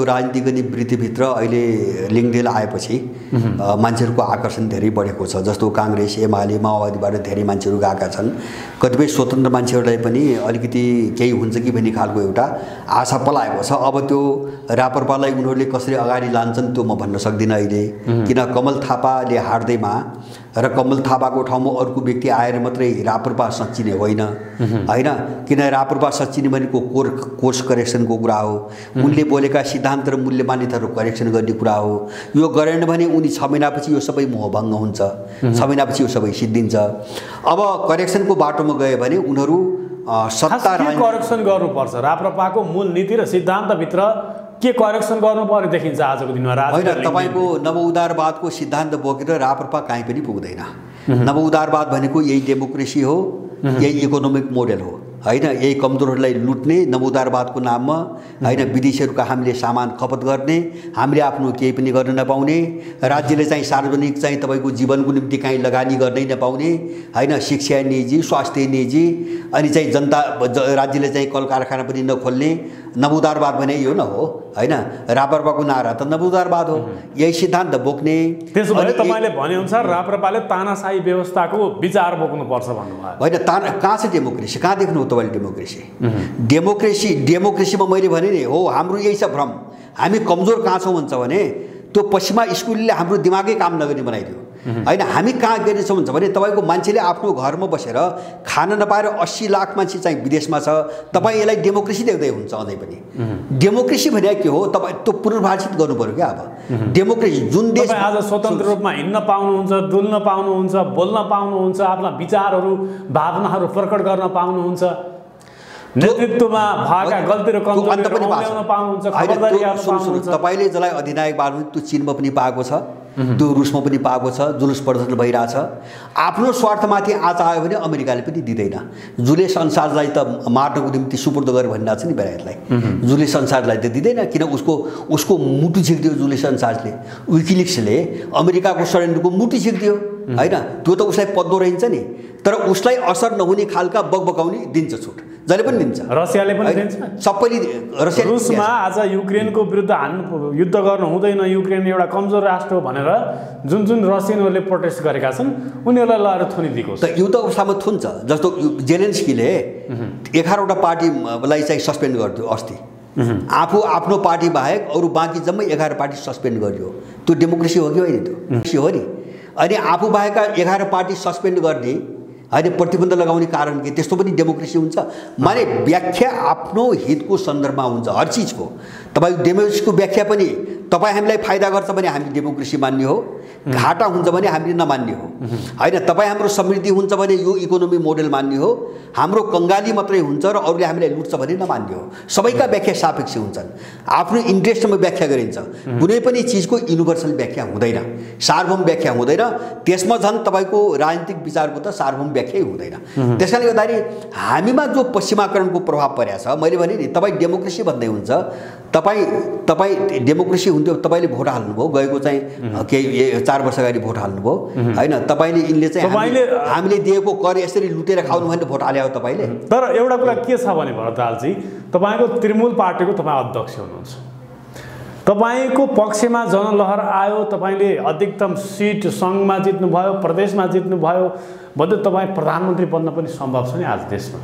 राजनीतिक वृत्तिभित्र अहिले लिङ्गदेल आएपछि मान्छेहरूको आकर्षण धेरै बढेको छ। जस्तो काङ्ग्रेस, एमाले, माओवादीबाट धेरै मान्छेहरू गएका छन्। कतिपय स्वतन्त्र मान्छेहरूलाई पनि अलिकति केही हुन्छ कि भन्ने खालको एउटा आशा पलाएको छ। अब त्यो राप्रपालाई उनीहरूले कसरी अगाडि लान्छन् त्यो म भन्न सक्दिनँ अहिले, किन कमल थापाले हार्दैमा र कमल थापाको ठाउँमा अर्को व्यक्ति आएर मात्रै राप्रपा सच्चिने होइन, होइन, किन राप्रपा सच्चिने भनेको कोर्स करेक्सनको कुरा हो। उनले बोलेका सिद्धान्त र मूल्य मान्यताहरू करेक्सन गर्ने कुरा हो। यो गरेन भने उनी 6 महिनापछि यो सबै मोहभङ्ग हुन्छ, 6 महिनापछि यो सबै सिद्धिन्छ। अब करेक्सनको बाटोमा गयो भने उनीहरू सत्ता करेक्सन गर्नुपर्छ। राप्रपाको मूल नीति र सिद्धान्तभित्र के करेक्सन गर्नु पर्ने देखिन्छ आजको दिनमा? होइन, तपाईँको नवउदारवादको सिद्धान्त बोकेर राप्रपा कहीँ पनि पुग्दैन। नवउदारवाद भनेको यही डेमोक्रेसी हो, यही इकोनोमिक मोडल हो, होइन, यही कमजोरहरूलाई लुट्ने नवउदारवादको नाममा, होइन, विदेशीहरूका हामीले सामान खपत गर्ने, हामीले आफ्नो केही पनि गर्न नपाउने, राज्यले चाहिँ सार्वजनिक चाहिँ तपाईँको जीवनको निम्ति कहीँ लगानी गर्नै नपाउने, होइन, शिक्षा निजी, स्वास्थ्य निजी, अनि चाहिँ जनता राज्यले चाहिँ कल कारखाना पनि नखोल्ने। नवउदारवाद भने यो न हो, होइन, राप्रपाको नारा त नवउदारवाद हो, यही सिद्धान्त बोक्ने। त्यसो भए तपाईँले भनेअनुसार राप्रपाले तानाशाही व्यवस्थाको विचार बोक्नुपर्छ भन्नुभयो? होइन, कहाँ छ डेमोक्रेसी? कहाँ देख्नु तपाईँले डेमोक्रेसी? डेमोक्रेसीमा मैले भने नि हो, हाम्रो यही छ भ्रम। हामी कमजोर कहाँ छौँ भन्छ भने त्यो पश्चिमा स्कुलले हाम्रो दिमागै काम नगर्ने बनाइदियो, होइन। हामी कहाँ गर्नेछौँ भन्छ भने तपाईँको मान्छेले आफ्नो घरमा बसेर खान नपाएर 80 लाख मान्छे चाहिँ विदेशमा छ, तपाईँ यसलाई डेमोक्रेसी देख्दै हुन्छ अझै पनि। डेमोक्रेसी भने के हो? तपाईँ त्यो पुनर्भाषित गर्नु पऱ्यो क्या। अब डेमोक्रेसी जुन देश आज स्वतन्त्र रूपमा हिँड्न पाउनुहुन्छ, डुल्न पाउनुहुन्छ, बोल्न पाउनुहुन्छ, आफ्ना विचारहरू भावनाहरू प्रकट गर्न पाउनुहुन्छ, नेतृत्वमा भएका गल्ती र कमजोरीहरू ल्याउन पाउनुहुन्छ, खबरदारी गर्न पाउनुहुन्छ। तपाईँले जसलाई अधिनायक बार्नु त्यो चीनमा पनि पाएको छ, त्यो रुसमा पनि पाएको छ, जुलुस प्रदर्शन भइरहेछ। आफ्नो स्वार्थमाथि आँच आयो भने अमेरिकाले पनि दिँदैन। जुलियस अन्साजलाई त मार्नको निम्ति सुपुर्द गरेर भनिरहेको छ नि बेलायतलाई, जुलियस अन्साजलाई त दिँदैन, किन उसको मुटु झिक्दियो जुलियस अन्साजले। विकिलिक्सले अमेरिकाको षड्यन्त्रको मुटु झिक्दियो, होइन, त्यो त उसलाई पद्दो रहन्छ नि। तर उसलाई असर नहुने खालका बकबकाउने दिन्छ छुट, जसले पनि दिन्छ। रसियाले पनि दिन्छ, सबैले। रसिया रुसमा आज युक्रेनको विरुद्ध युद्ध गर्नु हुँदैन, युक्रेन एउटा कमजोर राष्ट्र हो भनेर जुन रसियनहरूले प्रोटेस्ट गरेका छन् उनीहरूलाई लगाएर थुनिदिएको छ। त युद्ध अवस्थामा थुन्छ। जस्तो जेलेन्स्कीले 11वटा पार्टीलाई चाहिँ सस्पेन्ड गरिदियो अस्ति, आफू आफ्नो पार्टी बाहेक अरू बाँकी जम्मै 11 पार्टी सस्पेन्ड गरियो। त्यो डेमोक्रेसी हो कि होइन? त्यो हो नि। अनि आफू बाहेकका 11 पार्टी सस्पेन्ड गर्ने, होइन, प्रतिबन्ध लगाउने कारण के? त्यस्तो पनि डेमोक्रेसी हुन्छ? माने व्याख्या आफ्नो हितको सन्दर्भमा हुन्छ हर चिजको। तपाईँ डेमोक्रेसीको व्याख्या पनि तपाईँ हामीलाई फाइदा गर्छ भने हामी डेमोक्रेसी मान्ने हो, घाटा हुन्छ भने हामीले नमान्ने हो, होइन। तपाईँ हाम्रो समृद्धि हुन्छ भने यो इकोनोमी मोडल मान्ने हो, हाम्रो कङ्गाली मात्रै हुन्छ र अरूले हामीलाई लुट्छ भने नमान्ने हो। सबैका व्याख्या सापेक्ष हुन्छन्, आफ्नो इन्ट्रेस्टमा व्याख्या गरिन्छ। कुनै पनि चिजको युनिभर्सल व्याख्या हुँदैन, सार्वभौम व्याख्या हुँदैन। त्यसमा झन् तपाईँको राजनीतिक विचारको त सार्वभौम व्याख्यै हुँदैन। त्यसकारणले गर्दाखेरि हामीमा जो पश्चिमाकरणको प्रभाव परेको छ, मैले भने नि तपाईँ डेमोक्रेसी भन्दै हुन्छ, तपाईँ डेमोक्रेसी हुन्थ्यो, तपाईँले भोट हाल्नुभयो, गएको चाहिँ केही 4 वर्ष अगाडि भोट हाल्नुभयो, होइन। तपाईँले यिनले चाहिँ हामीले दिएको कर यसरी लुटेर खाउनु भने भोट हाल्यो तपाईँले। तर एउटा कुरा के छ भने भरतलालजी, तपाईँको तृणमूल पार्टीको तपाईँ अध्यक्ष हुनुहुन्छ, तपाईँको पक्षमा जनलहर आयो, तपाईँले अधिकतम सिट सङ्घमा जित्नुभयो, प्रदेशमा जित्नुभयो, बरु तपाईँ प्रधानमन्त्री बन्न पनि सम्भव छ नि आज देशमा।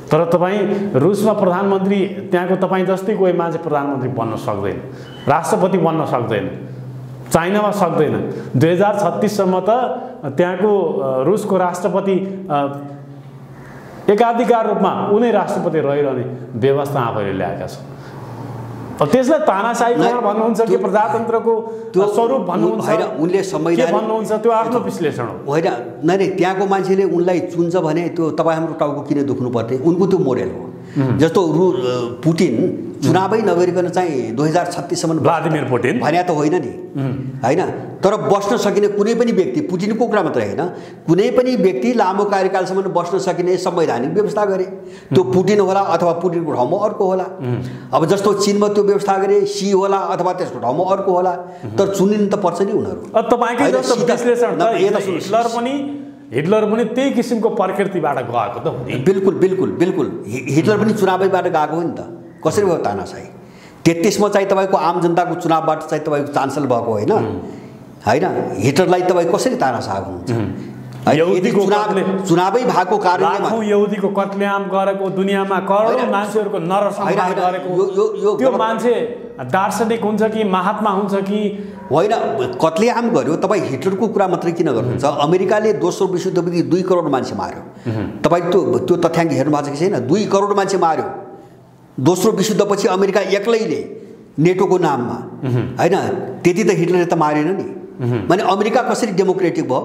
तर तपाईँ रुसमा प्रधानमन्त्री, त्यहाँको तपाईँ जस्तै कोही मान्छे प्रधानमन्त्री बन्न सक्दैन, राष्ट्रपति बन्न सक्दैन, चाइनामा सक्दैन। 2036 सम्म त त्यहाँको रुसको राष्ट्रपति एकाधिकार रूपमा उनी राष्ट्रपति रहिरहने व्यवस्था आफैले ल्याएका छन्। त्यसलाई तानाशाहीकरण भन्नुहुन्छ कि प्रजातन्त्रको त्यो स्वरूप भन्नुहुन्छ? होइन, उनले संवैधानिक भन्नुहुन्छ त्यो आफ्नो विश्लेषण हो। होइन, नै त्यहाँको मान्छेले उनलाई चुन्छ भने त्यो तपाईँ हाम्रो टाउको किन दुख्नु पर्ने? उनको त्यो मोडेल हो। जस्तो पुटिन चुनावै नगरिकन चाहिँ 2036 सम्म भ्लादिमिर पुटिन भने त होइन नि, होइन। तर बस्न सकिने कुनै पनि व्यक्ति, पुटिनको कुरा मात्रै होइन, कुनै पनि व्यक्ति लामो कार्यकालसम्म बस्न सकिने संवैधानिक व्यवस्था गरे। त्यो पुटिन होला अथवा पुटिनको ठाउँमा अर्को होला। अब जस्तो चीनमा त्यो व्यवस्था गरे, सी होला अथवा त्यसको ठाउँमा अर्को होला, तर चुनिनु त पर्छ नि उनीहरू। तपाईँकै जस्तो विश्लेषण हिटलर पनि त्यही किसिमको प्रकृतिबाट गएको त हो नि। बिल्कुल बिल्कुल बिल्कुल। हिटलर पनि चुनावैबाट गएको हो नि त। कसरी भयो तानाशाही? 33 मा चाहिँ तपाईको आम जनताको चुनावबाट चाहिँ तपाईको चान्सल भएको होइन हैन हिटलरलाई तपाई कसरी तानाशाह हुनुहुन्छ चुनावै भएको कारणले लाखौं यहुदीको कत्लेआम गरेको दुनियामा करोडौं मान्छेहरुको नरसंहार गरेको त्यो मान्छे दार्शनिक हुन्छ कि महात्मा हुन्छ कि होइन कत्लेआम गर्यो तपाई हिटलरको कुरा मात्रै किन गर्नुहुन्छ अमेरिकाले दोस्रो विश्वयुद्धपछि 2 करोड मान्छे मार्यो तपाई त्यो तथ्याङ्क हेर्नु भएको छैन 2 करोड मान्छे मार्यो दोस्रो विश्वयुद्धपछि अमेरिका एक्लैले नेटोको नाममा हैन त्यति त हिटलरले त मारेन नि माने अमेरिका कसरी डेमोक्रेटिक भयो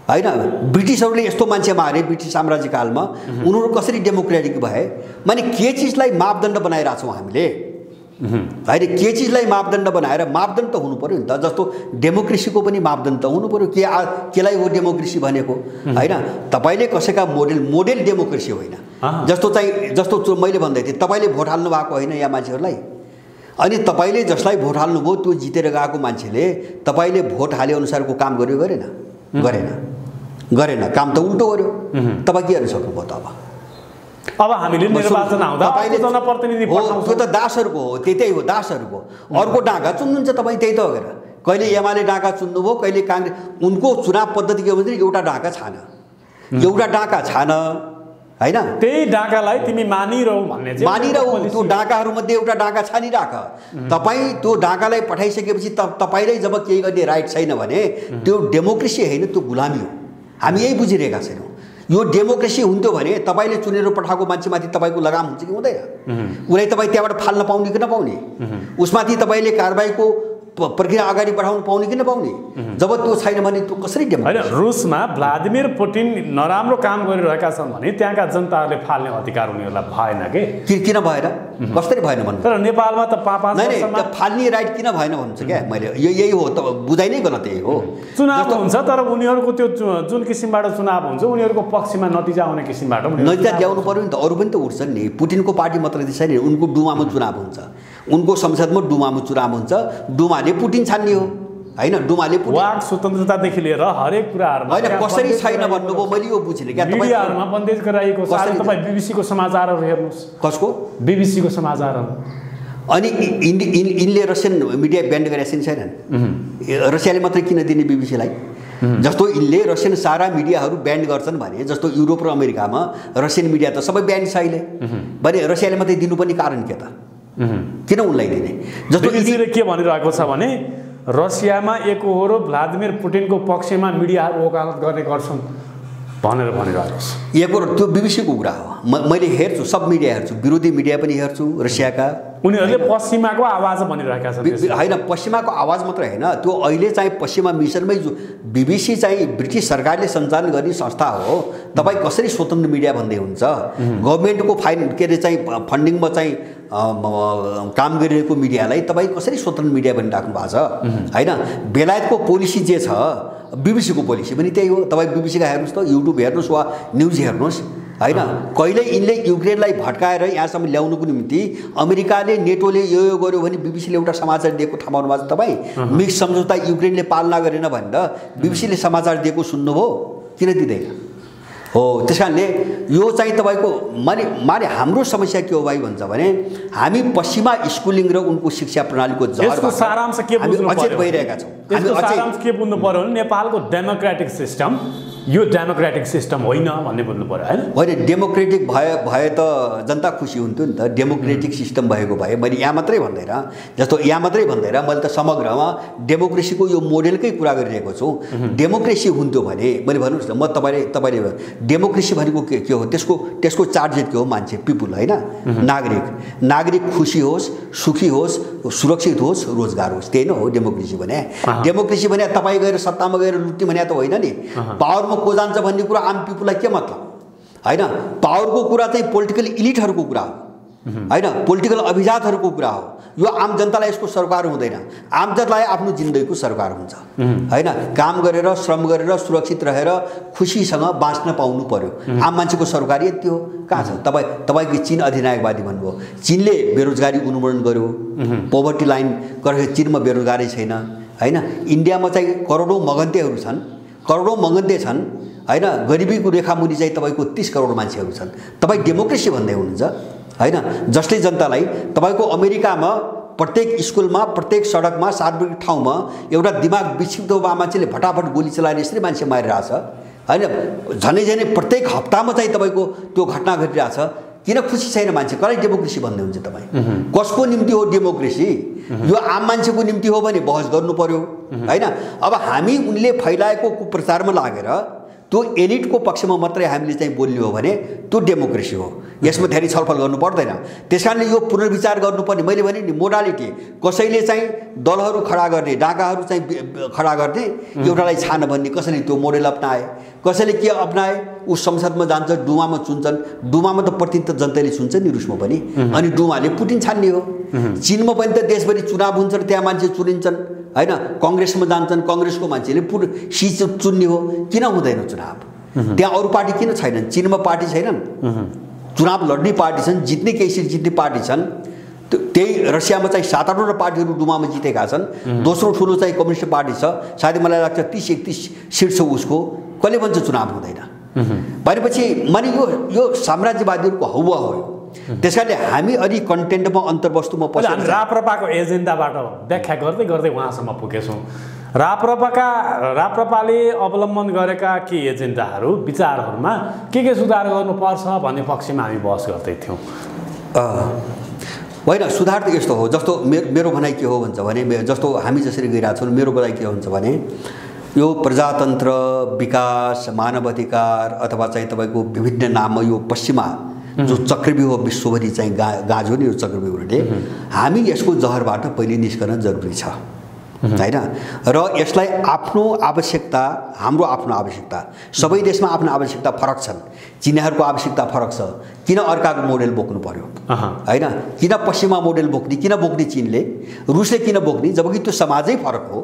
हैन ब्रिटिशहरुले यस्तो मान्छे मारे ब्रिटिश साम्राज्य कालमा उनीहरु कसरी डेमोक्रेटिक भए माने के चीजलाई मापदण्ड बनाइरा छौं हामीले हैन के चीजलाई मापदण्ड बनाएर मापदण्ड त हुनु पर्यो नि त जस्तो डेमोक्रेसीको पनि मापदण्ड त हुनु पर्यो केलाई हो डेमोक्रेसी भनेको हैन तपाईले कसैका मोडेल डेमोक्रेसी होइन जस्तो मैले भन्दै थिए तपाईले भोट हाल्नु भएको होइन या मान्छेहरुलाई अनि तपाईले जसलाई भोट हाल्नु भो त्यो जितेर गएको मान्छेले तपाईले भोट हाले अनुसारको काम गर्यो गरेन काम त उल्टो गर्यो तपाई के गर्न सक्नुभयो त अब हामीले निर्वाचन आउँदा तपाईले जनप्रतिनिधि पठाउँछौं त्यो त दासहरुको हो त्यतै हो दासहरुको अर्को डाँगा चुन्नुहुन्छ तपाई त्यही त हो कहिले एमाले डाँगा चुन्नुभयो कहिले कांग्रेस उनको चुनाव पद्धति के भन्छ एउटा डाँगा छान हैन त्यही डाँगालाई तिमी मानिरहौ भन्ने चाहिँ मानिरहौ त्यो डाँगाहरु मध्ये एउटा डाँगा छानिराख तपाई त्यो डाँगालाई पठाइसकेपछि तपाईलाई जब केही गर्ने राइट छैन भने त्यो डेमोक्रेसी हैन त्यो गुलामी हो हामी यही बुझिरहेका छैनौं यो डेमोक्रेसी हुन्थ्यो भने तपाईले चुनेर पठाएको मान्छेमाथि तपाईको लगाम हुन्छ कि हुँदैन उलाई तपाई त्यहाँबाट फाल्न पाउने कि नपाउने उसमाथि तपाईले कारबाहीको प्रक्रिया अगाडि बढाउन पाउने कि नपाउने जब त्यो छैन भने त्यो कसरी हैन रुसमा व्लादिमिर पुटिन नराम्रो काम गरिरहेका छन् भने त्यहाँका जनताहरूले फाल्ने अधिकार उनीहरुलाई भएन के किन भएर कसरी भएन भन्नु तर नेपालमा त 5 वर्षमा फाल्ने राइट किन भएन भन्नुहुन्छ क्या मैले यही हो त बुझाइ नै गलत यही हो चुनाव हुन्छ तर उनीहरुको त्यो जुन किसिमबाट चुनाव हुन्छ उनीहरुको पक्षमा नतिजा आउने किसिमबाट नतिजा ल्याउनु पर्यो नि त अरु पनि त उठ्छन् नि पुटिनको पार्टी मात्रै छैन उनको डुमामा चुनाव हुन्छ उनको संसदमा डुमामा चुनाव हुन्छ डुमाले पुटिन छान्ने हो हैन डुमाले पुटिन वाक स्वतन्त्रतादेखि लिएर हरेक कुराहरुमा हैन कसरी छैन भन्नुभयो मैले यो बुझिने क्या तपाई मिडियाहरुमा बन्देज गराएको छ तपाई बीबीसी को समाचारहरु हेर्नुस् कसको बीबीसी को समाचारहरु अनि इनले रसियन मिडिया ब्यान्ड गरेछन् छैनन् रसियाले मात्रै किन दिने बीबीसी लाई जस्तो इनले रसियन सारा मिडियाहरु ब्यान्ड गर्छन् भने जस्तो युरोप र अमेरिकामा रसियन मिडिया त सबै ब्यान्ड छ अहिले भने रसियाले मात्रै दिनुपर्ने कारण के त किन उनलाई दिने जस्तो बीबीसीले के भनिरहेको छ भने रसियामा एकहोरो व्लादिमिर पुटिनको पक्षमा मिडियाहरु वकालत गर्ने गर्छन् भनेर भनिरहेको छ एकहोरो त्यो बीबीसी को कुरा हो मैले हेर्छु सब मिडिया हेर्छु विरोधी मिडिया पनि हेर्छु रसियाका उनीहरुले पश्चिमाको आवाज भनिरहेका छन् हैन पश्चिमाको आवाज मात्र हैन त्यो अहिले चाहिँ पश्चिमा मिसनमै जो बीबीसी चाहिँ ब्रिटिश सरकारले सञ्चालन गर्ने संस्था हो तपाई कसरी स्वतन्त्र मिडिया भन्दै हुन्छ गभर्नमेन्टको के रे चाहिँ फन्डिङमा चाहिँ काम गरिरहेको मिडियालाई तपाई कसरी स्वतन्त्र मिडिया भनिराख्नु भएको छ हैन बेलायतको पोलिसी जे छ बीबीसी को पोलिसी पनि त्यही हो तपाई बीबीसी का हेर्नुस् त युट्युब हेर्नुस् वा न्यूज हेर्नुस् हैन कहिले इनले युक्रेनलाई भट्काएर यहाँसम्म ल्याउनुको निम्ति अमेरिकाले नेटोले यो गर्यो भने बीबीसीले एउटा समाचार दिएको ठाउँमा भएको तपाईँ मिक्स सम्झौता युक्रेनले पालना गरेन भनेर बीबीसीले समाचार दिएको सुन्नुभयो किन दिँदैन हो त्यसकारणले यो चाहिँ तपाईको माने हाम्रो समस्या के हो भाइ भन्छ भने हामी पश्चिमा स्कुलिङ र उनको शिक्षा प्रणालीको जहरको सारांश के बुझ्नु पर्यो अचेत भइरहेका छौं यसको सारांश के बुझ्नु पर्यो भने नेपालको डेमोक्रेटिक सिस्टम यो डेमोक्रेटिक सिस्टम होइन भन्ने बुझ्नु पर्यो हैन होइन डेमोक्रेटिक भए त जनता खुसी हुन्थ्यो नि त डेमोक्रेटिक सिस्टम भएको भए मैले यहाँ मात्रै भन्दैन जस्तो यहाँ मात्रै भन्दैन मैले त समग्रमा डेमोक्रेसीको यो मोडेलकै कुरा गरिरहेको छु डेमोक्रेसी हुन्थ्यो भने मैले भन्नुस् न म तपाईले डेमोक्रेसी भनेको के हो त्यसको चार्जेट के हो मान्छे पिपुल हैन नागरिक खुसी होस् सुखी होस् सुरक्षित होस् रोजगार होस् त्यही नै हो डेमोक्रेसी भने डेमोक्रेसी भने तपाई गएर सत्तामा गएर लुट्ने भने त होइन नि पावरमा को जान्छ भन्ने कुरा आम पिपुललाई के मतलब हैन पावरको कुरा चाहिँ पोलिटिकल इलिटहरुको कुरा हो हैन पोलिटिकल अभिजातहरुको कुरा हो यो आम जनतालाई यसको सरकार हुँदैन आम जनतालाई आफ्नो जिन्दगीको सरकार हुन्छ हैन काम गरेर श्रम गरेर सुरक्षित रहेर खुशीसँग बाँच्न पाउनु पर्यो आम मान्छेको सरकार यति हो कहाँ छ तपाईको चीन अधिनायकवादी भन्नुभयो चीनले बेरोजगारी उन्मूलन गर्यो पोभर्टी लाइन गरेको चीनमा बेरोजगारी छैन हैन इन्डियामा चाहिँ करोडौं मगन्ते छन् हैन गरिबीको रेखा मुनि चाहिँ तपाईको 30 करोड मान्छेहरु छन् तपाई डेमोक्रेसी भन्दै हुनुहुन्छ हैन। जसले जनतालाई तपाईको अमेरिकामा प्रत्येक स्कुलमा प्रत्येक सडकमा सार्वजनिक ठाउँमा एउटा दिमाग विक्षिप्त भए मान्छेले फटाफट गोली चलाएर यसरी मान्छे मारिरहेछ हैन। झनै झनै प्रत्येक हप्तामा चाहिँ तपाईको त्यो घटना घटिरहेछ। किन खुसी छैन मान्छे? कसलाई डेमोक्रेसी भन्दै हुन्छ तपाईँ? कसको निम्ति हो डेमोक्रेसी? यो आम मान्छेको निम्ति हो भने बहस गर्नु पर्यो हैन। अब हामी उनले फैलाएको कुप्रचारमा लागेर त्यो एलिटको पक्षमा मात्रै हामीले चाहिँ बोल्ने हो भने त्यो डेमोक्रेसी हो। यसमा धेरै छलफल गर्नु पर्दैन। त्यसकारणले यो पुनर्विचार गर्नुपर्ने, मैले भने नि मोडालिटी, कसैले चाहिँ दलहरू खडा गर्ने, डाकाहरू चाहिँ खडा गर्ने, एउटालाई छान भन्ने, कसैले त्यो मोडेल अपनाए, कसैले के अपनाए, ऊ संसदमा जान्छ, डुमामा चुन्छन्। डुमामा त प्रतिनिधित्व जनताले चुन्छ नि, रुसमा पनि, अनि डुमाले पुटिन छान्ने हो। चीनमा पनि त देशभरि चुनाव हुन्छ र त्यहाँ मान्छे चुनिन्छन् हैन। कांग्रेसमा जान्छन्, कांग्रेसको मान्छेले चुन्ने हो। किन हुँदैन चुनाव? त्यहाँ अरू पार्टी किन छैनन्? चीनमा पार्टी छैनन्, चुनाव लड्ने पार्टी छन्, जित्ने केही सिट जित्ने पार्टी छन्। त्यही रसियामा चाहिँ 7-8वटा पार्टीहरू डुमामा जितेका छन्। दोस्रो ठुलो चाहिँ कम्युनिस्ट पार्टी छ, सायद मलाई लाग्छ 30-31 सिट छ उसको। कसले भन्छ चुनाव हुँदैन? भनेपछि माने यो साम्राज्यवादीहरूको हौवा हो। त्यसकारणले हामी अलि कन्टेन्टमा अन्तर्वस्तुमा हामी राप्रपाको एजेन्डाबाट व्याख्या गर्दै गर्दै उहाँसम्म पुगेछौँ। राप्रपाले अवलम्बन गरेका के एजेन्डाहरू, विचारहरूमा के सुधार गर्नुपर्छ भन्ने पक्षमा हामी बहस गर्दै थियौँ। होइन, सुधार त यस्तो हो, जस्तो मेरो भनाइ के हो भन्छ भने, जस्तो हामी जसरी गइरहेको छौँ, मेरो भनाइ के हुन्छ भने यो प्रजातन्त्र, विकास, मानव अधिकार अथवा चाहिँ तपाईँको विभिन्न नाममा यो पश्चिमा जो चक्रव्यूह विश्वभरि चाहिँ गाजो नि, यो चक्रव्यूहले हामी यसको जहरबाट पहिले निस्कन जरुरी छ हैन। र यसलाई आफ्नो आवश्यकता, हाम्रो आफ्नो आवश्यकता, सबै देशमा आफ्नो आवश्यकता फरक छन्। चीनीहरूको आवश्यकता फरक छ, किन अर्काको मोडेल बोक्नु पर्यो हैन? किन पश्चिमा मोडेल बोक्ने, किन बोक्ने चीनले, रुसले किन बोक्ने, जबकि त्यो समाजै फरक हो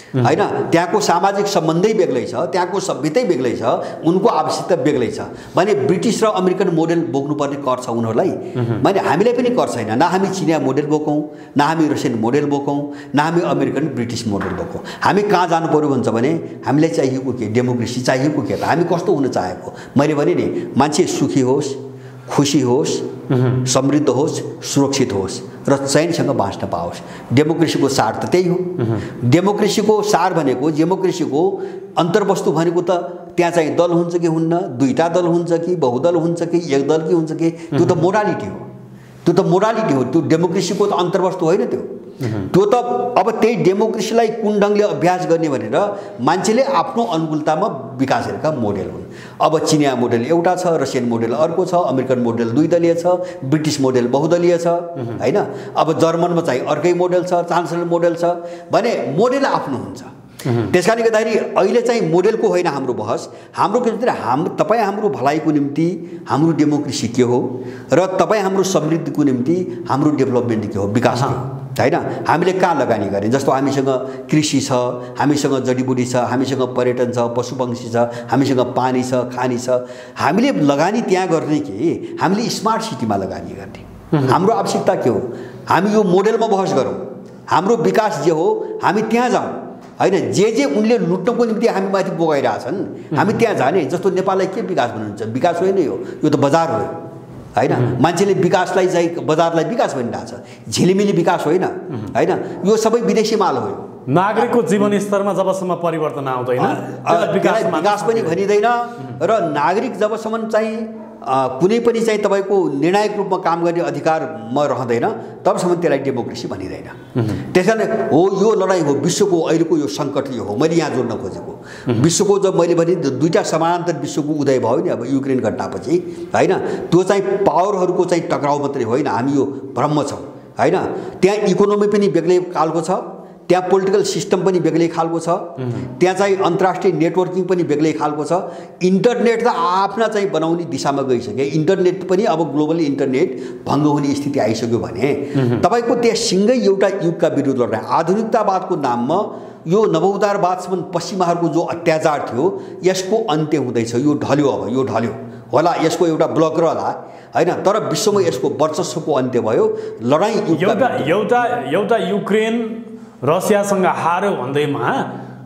हैन। त्यहाँको सामाजिक सम्बन्धै बेग्लै छ, त्यहाँको सभ्यतै बेग्लै छ, उनको आवश्यकता बेग्लै छ। भने ब्रिटिस र अमेरिकन मोडेल बोक्नुपर्ने कर छ उनीहरूलाई, भने हामीलाई पनि कर छैन। न हामी चिनिया मोडेल बोकौँ, न हामी रसियन मोडेल बोकौँ, न हामी अमेरिकन ब्रिटिस मोडेल बोकौँ। हामी कहाँ जानु पर्यो भन्छ भने हामीलाई चाहिएको के? डेमोक्रेसी चाहिएको के? हामी कस्तो हुन चाहेको? मैले भने नि, मान्छे सुखी होस्, खुसी होस्, समृद्ध होस्, सुरक्षित होस् र चैनसँग बाँच्न पाओस्। डेमोक्रेसीको सार त त्यही हो। डेमोक्रेसीको सार भनेको, डेमोक्रेसीको अन्तर्वस्तु भनेको त त्यहाँ चाहिँ दल हुन्छ कि हुन्न, दुईटा दल हुन्छ कि बहुदल हुन्छ कि एक दल कि हुन्छ कि, त्यो त मोडालिटी हो। त्यो त मोडालिटी हो, त्यो डेमोक्रेसीको त अन्तर्वस्तु होइन। त्यो त अब त्यही डेमोक्रेसीलाई कुन ढङ्गले अभ्यास गर्ने भनेर मान्छेले आफ्नो अनुकूलतामा विकास गरेका मोडेल हुन्। अब चिनिया मोडेल एउटा छ, रसियन मोडेल अर्को छ, अमेरिकन मोडेल द्विदलीय छ, ब्रिटिस मोडेल बहुदलीय छ हैन। अब जर्मनमा चाहिँ अर्कै मोडेल छ, चान्सलर मोडेल छ, भने मोडेल आफ्नो हुन्छ। त्यसकारणले गर्दाखेरि अहिले चाहिँ मोडेलको होइन हाम्रो बहस। हाम्रो के भन्छ, तपाईँ हाम्रो भलाइको निम्ति हाम्रो डेमोक्रेसी के हो र तपाईँ हाम्रो समृद्धिको निम्ति हाम्रो डेभलपमेन्ट के हो, विकास के हो हैन। हामीले कहाँ लगानी गर्ने? जस्तो हामीसँग कृषि छ, हामीसँग जडीबुटी छ, हामीसँग पर्यटन छ, पशुपक्षी छ, हामीसँग पानी छ, खानी छ। हामीले लगानी त्यहाँ गर्ने कि हामीले स्मार्ट सिटीमा लगानी गर्ने? हाम्रो आवश्यकता के हो? हामी यो मोडेलमा बहस गरौँ। हाम्रो विकास जे हो हामी त्यहाँ जाउँ हैन। जे उनले लुट्नको निम्ति हामी माथि बोगाइरहेछन्, हामी त्यहाँ जाने। जस्तो नेपाललाई के विकास भन्नुहुन्छ? विकास होइन यो त बजार हो हैन। मान्छेले विकासलाई चाहिँ बजारलाई विकास भनिरहेछ, झिलिमिली विकास होइन हैन। यो सबै विदेशी माल हो। नागरिकको जीवन स्तरमा जबसम्म परिवर्तन आउँदैन विकास पनि भनिँदैन। र नागरिक जबसम्म चाहिँ कुनै पनि चाहिँ तपाईँको निर्णायक रूपमा काम गर्ने अधिकारमा रहँदैन तबसम्म त्यसलाई डेमोक्रेसी भनिँदैन। त्यसकारण हो यो लडाइँ हो, विश्वको अहिलेको यो सङ्कट यो हो। मैले यहाँ जोड्न खोजेको विश्वको जब मैले भने दुईवटा समानान्तर विश्वको उदय भयो नि अब युक्रेन घटनापछि हैन। त्यो चाहिँ पावरहरूको चाहिँ टक्राउ मात्रै होइन, हामी यो भ्रममा छौँ हैन। त्यहाँ इकोनोमी पनि बेग्लै खालको छ, त्यहाँ पोलिटिकल सिस्टम पनि बेग्लै खालको छ, त्यहाँ चाहिँ अन्तर्राष्ट्रिय नेटवर्किङ पनि बेग्लै खालको छ। इन्टरनेट त आफ्ना चाहिँ बनाउने दिशामा गइसक्यो। इन्टरनेट पनि अब ग्लोबल इन्टरनेट भङ्ग हुने स्थिति आइसक्यो भने तपाईँको त्यहाँ सिँगै एउटा युगका विरुद्ध लड्ने आधुनिकतावादको नाममा यो नवोदारवादसम्म पश्चिमाहरूको जो अत्याचार थियो यसको अन्त्य हुँदैछ। यो ढल्यो, अब यो ढल्यो होला, यसको एउटा ब्लक रहला हैन। तर विश्वमा यसको वर्चस्वको अन्त्य भयो। लडाइँ एउटा युक्रेन रसियासँग हार्यो भन्दैमा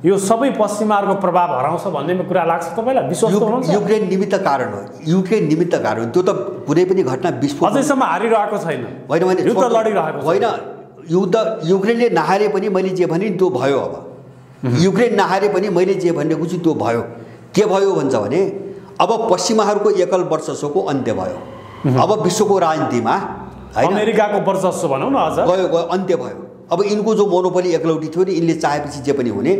यो सबै पश्चिमाहरूको प्रभाव हराउँछ भन्ने कुरा लाग्छ तपाईँलाई? विश्वास हुनुहुन्छ? युक्रेन निमित्त कारण हो, युक्रेन निमित्त कारण। त्यो त कुनै पनि घटना विस्फोट अझैसम्म हारिरहेको छैन, होइन भने युद्ध लडिरहेको होइन। युद्ध युक्रेनले नहारे पनि मैले जे भने त्यो भयो। अब युक्रेन नहारे पनि मैले जे भनेको छु त्यो भयो। के भयो भन्छ भने अब पश्चिमाहरूको एकल वर्चस्वको अन्त्य भयो। अब विश्वको राजनीतिमा अमेरिकाको वर्चस्व भनौँ न अझ गयो अन्त्य भयो। अब यिनको जो मोनोपोली एकलौटी थियो नि, यिनले चाहेपछि जे पनि हुने,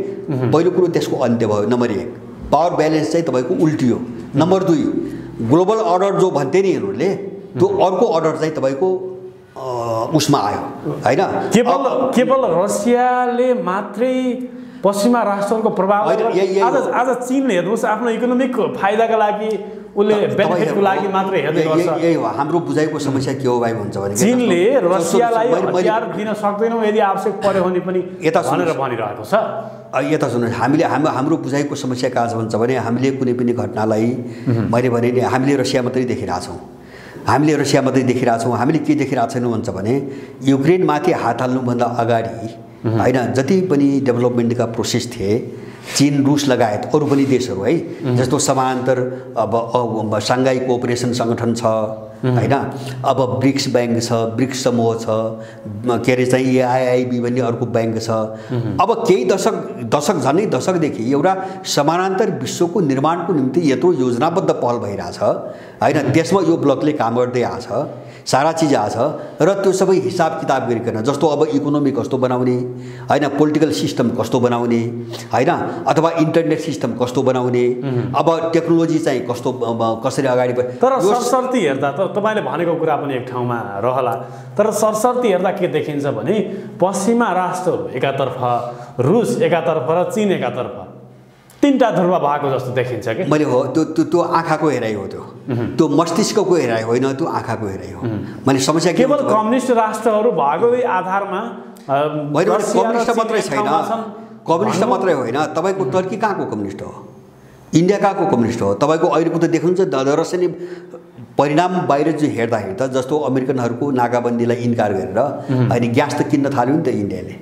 पहिलो कुरो त्यसको अन्त्य भयो। नम्बर 1 पावर ब्यालेन्स चाहिँ तपाईँको उल्टियो। नम्बर 2 ग्लोबल अर्डर जो भन्थे नि यिनीहरूले, त्यो अर्को अर्डर चाहिँ तपाईँको उसमा आयो होइन। केवल रसियाले मात्रै पश्चिमा राष्ट्रहरूको प्रभाव आज चीनले हेर्नुहोस् आफ्नो इकोनोमिक फाइदाका लागि उसले बेनिफिटको लागि मात्रै हेर्दै गर्छ। यही हो हाम्रो बुझाइको समस्या के हो भाइ भन्छ भने चीनले रसियालाई हतियार दिन सक्दैनौँ यदि आवश्यक पर्यो भने पनि भनेर भनिरहेको छ। यता सुन्नुहोस्, हाम्रो बुझाइको समस्या कहाँ छ भन्छ भने हामीले कुनै पनि घटनालाई मैले भने नि हामीले रसिया मात्रै देखिरहेछौँ। हामीले रसिया मात्रै देखिरहेछौँ। हामीले के देखिरहेको छैनौँ भन्छ भने युक्रेनमाथि हात हाल्नुभन्दा अगाडि होइन जति पनि डेभलपमेन्टका प्रोसेस थिए, चीन रुस लगायत अरू पनि देशहरू है, जस्तो समानान्तर अब साङ्घाई कोअपरेसन सङ्गठन छ होइन, अब ब्रिक्स ब्याङ्क छ, ब्रिक्स समूह छ, के अरे चाहिँ AIIB भन्ने अर्को ब्याङ्क छ। अब केही दशक झन्डै दशकदेखि एउटा समानान्तर विश्वको निर्माणको निम्ति यत्रो योजनाबद्ध पहल भइरहेछ होइन। त्यसमा यो ब्लकले काम गर्दै आछ, सारा चिज आछ र त्यो सबै हिसाब किताब गरिकन, जस्तो अब इकोनोमी कस्तो बनाउने होइन, पोलिटिकल सिस्टम कस्तो बनाउने होइन, अथवा इन्टरनेट सिस्टम कस्तो बनाउने, अब टेक्नोलोजी चाहिँ कसरी अगाडि बढ्ने। तर सरसर्ती हेर्दा त तपाईँले भनेको कुरा पनि एक ठाउँमा रहला, तर सरसर्ती हेर्दा के देखिन्छ भने पश्चिमा राष्ट्रहरू एकातर्फ, रुस एकातर्फ र चीन एकातर्फ, तीनटा ध्रुव भएको जस्तो देखिन्छ कि। मैले हो त्यो आँखाको हेराइ हो, त्यो मस्तिष्कको हेराइ होइन, त्यो आँखाको हेराइ हो। मैले समस्या केवल कम्युनिस्ट राष्ट्रहरू भएको आधारमा कम्युनिस्ट मात्रै छैन, कम्युनिस्ट मात्रै होइन। तपाईँको टर्की कहाँको कम्युनिस्ट हो, इन्डिया कहाँको कम्युनिस्ट हो। तपाईँको अहिलेको त देख्नुहुन्छ रसियाली परिणाम बाहिर जो हेर्दाखेरि त जस्तो अमेरिकनहरूको नाकाबन्दीलाई इन्कार गरेर अहिले ग्यास त किन्न थाल्यो नि त इन्डियाले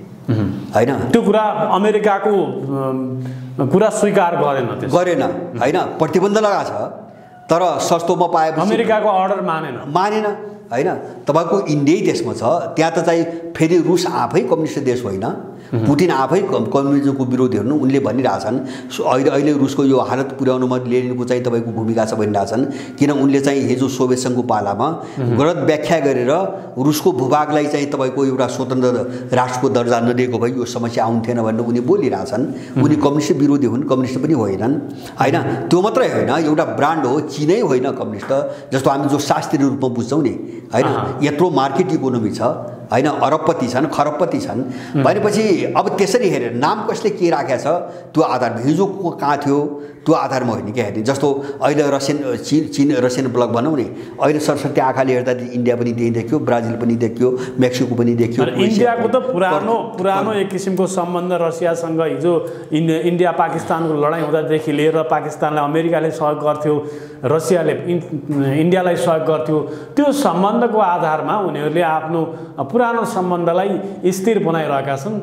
होइन। त्यो कुरा अमेरिकाको कुरा स्वीकार गरेन होइन, प्रतिबन्ध लगाएको छ तर सस्तोमा पाएपछि अमेरिकाको अर्डर मानेन होइन। तपाईँको इन्डियै त्यसमा छ। त्यहाँ त चाहिँ फेरि रुस आफै कम्युनिस्ट देश होइन, पुटिन आफै कम्युनिजमको विरोधी हुनु। उनले भनिरहेछन् अहिले रुसको यो हालत पुर्याउनुमा लेनिनको चाहिँ तपाईँको भूमिका छ भनिरहेछन्। किन उनले चाहिँ हिजो सोभियत सङ्घको पालामा गलत व्याख्या गरेर रुसको भूभागलाई चाहिँ तपाईँको एउटा स्वतन्त्र राष्ट्रको दर्जा नदिएको भए यो समस्या आउँथेन भनेर उनी बोलिरहेछन्। उनी कम्युनिस्ट विरोधी हुन्, कम्युनिस्ट पनि होइनन् होइन। त्यो मात्रै होइन, एउटा ब्रान्ड हो, चिनै होइन कम्युनिस्ट। जस्तो हामी जो शास्त्रीय रूपमा बुझ्छौँ नि होइन, यत्रो मार्केट इकोनोमी छ होइन, अरबपति छन्, खरबपति छन् भनेपछि अब त्यसरी हेरेर नाम कसले के राखेको छ त्यो आधारमा, हिजो को कहाँ थियो त्यो आधारमा होइन क्या हेर्ने। जस्तो अहिले रसियन ब्लक भनौँ नि, अहिले सरस्वती आँखाले हेर्दा इन्डिया पनि त्यही देखियो, ब्राजिल पनि देखियो, मेक्सिको पनि देखियो। इन्डियाको त पुरानो एक किसिमको सम्बन्ध रसियासँग हिजो इन्डिया पाकिस्तानको लडाइँ हुँदादेखि लिएर पाकिस्तानलाई अमेरिकाले सहयोग गर्थ्यो, रसियाले इन्डियालाई सहयोग गर्थ्यो। त्यो सम्बन्धको आधारमा उनीहरूले आफ्नो पुरानो सम्बन्धलाई स्थिर बनाइरहेका छन्,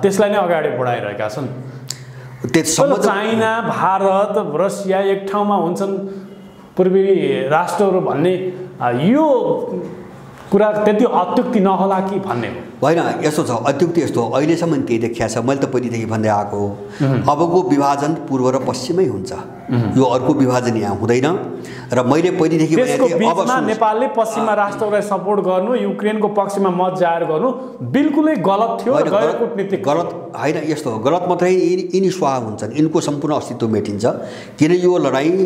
त्यसलाई नै अगाडि बढाइरहेका छन्। चाइना, भारत, रसिया एक ठाउँमा हुन्छन् पूर्वी राष्ट्रहरू भन्ने यो कुरा त्यति अत्युक्ति नहोला कि भन्ने हो होइन। यस्तो छ, अत्युक्ति यस्तो हो, अहिलेसम्म त्यही देखिया छ। मैले त पहिलेदेखि भन्दै आएको हो, अबको विभाजन पूर्व र पश्चिमै हुन्छ, यो अर्को विभाजन यहाँ हुँदैन। र मैले पहिलेदेखि अब नेपालले पश्चिमा राष्ट्रहरूलाई सपोर्ट गर्नु, युक्रेनको पक्षमा मत जाहेर गर्नु बिल्कुलै गलत थियो, गैरकूटनीतिक गलत होइन। यस्तो हो, गलत मात्रै यिनी स्वाहा हुन्छन्, यिनको सम्पूर्ण अस्तित्व मेटिन्छ। किन यो लडाइँ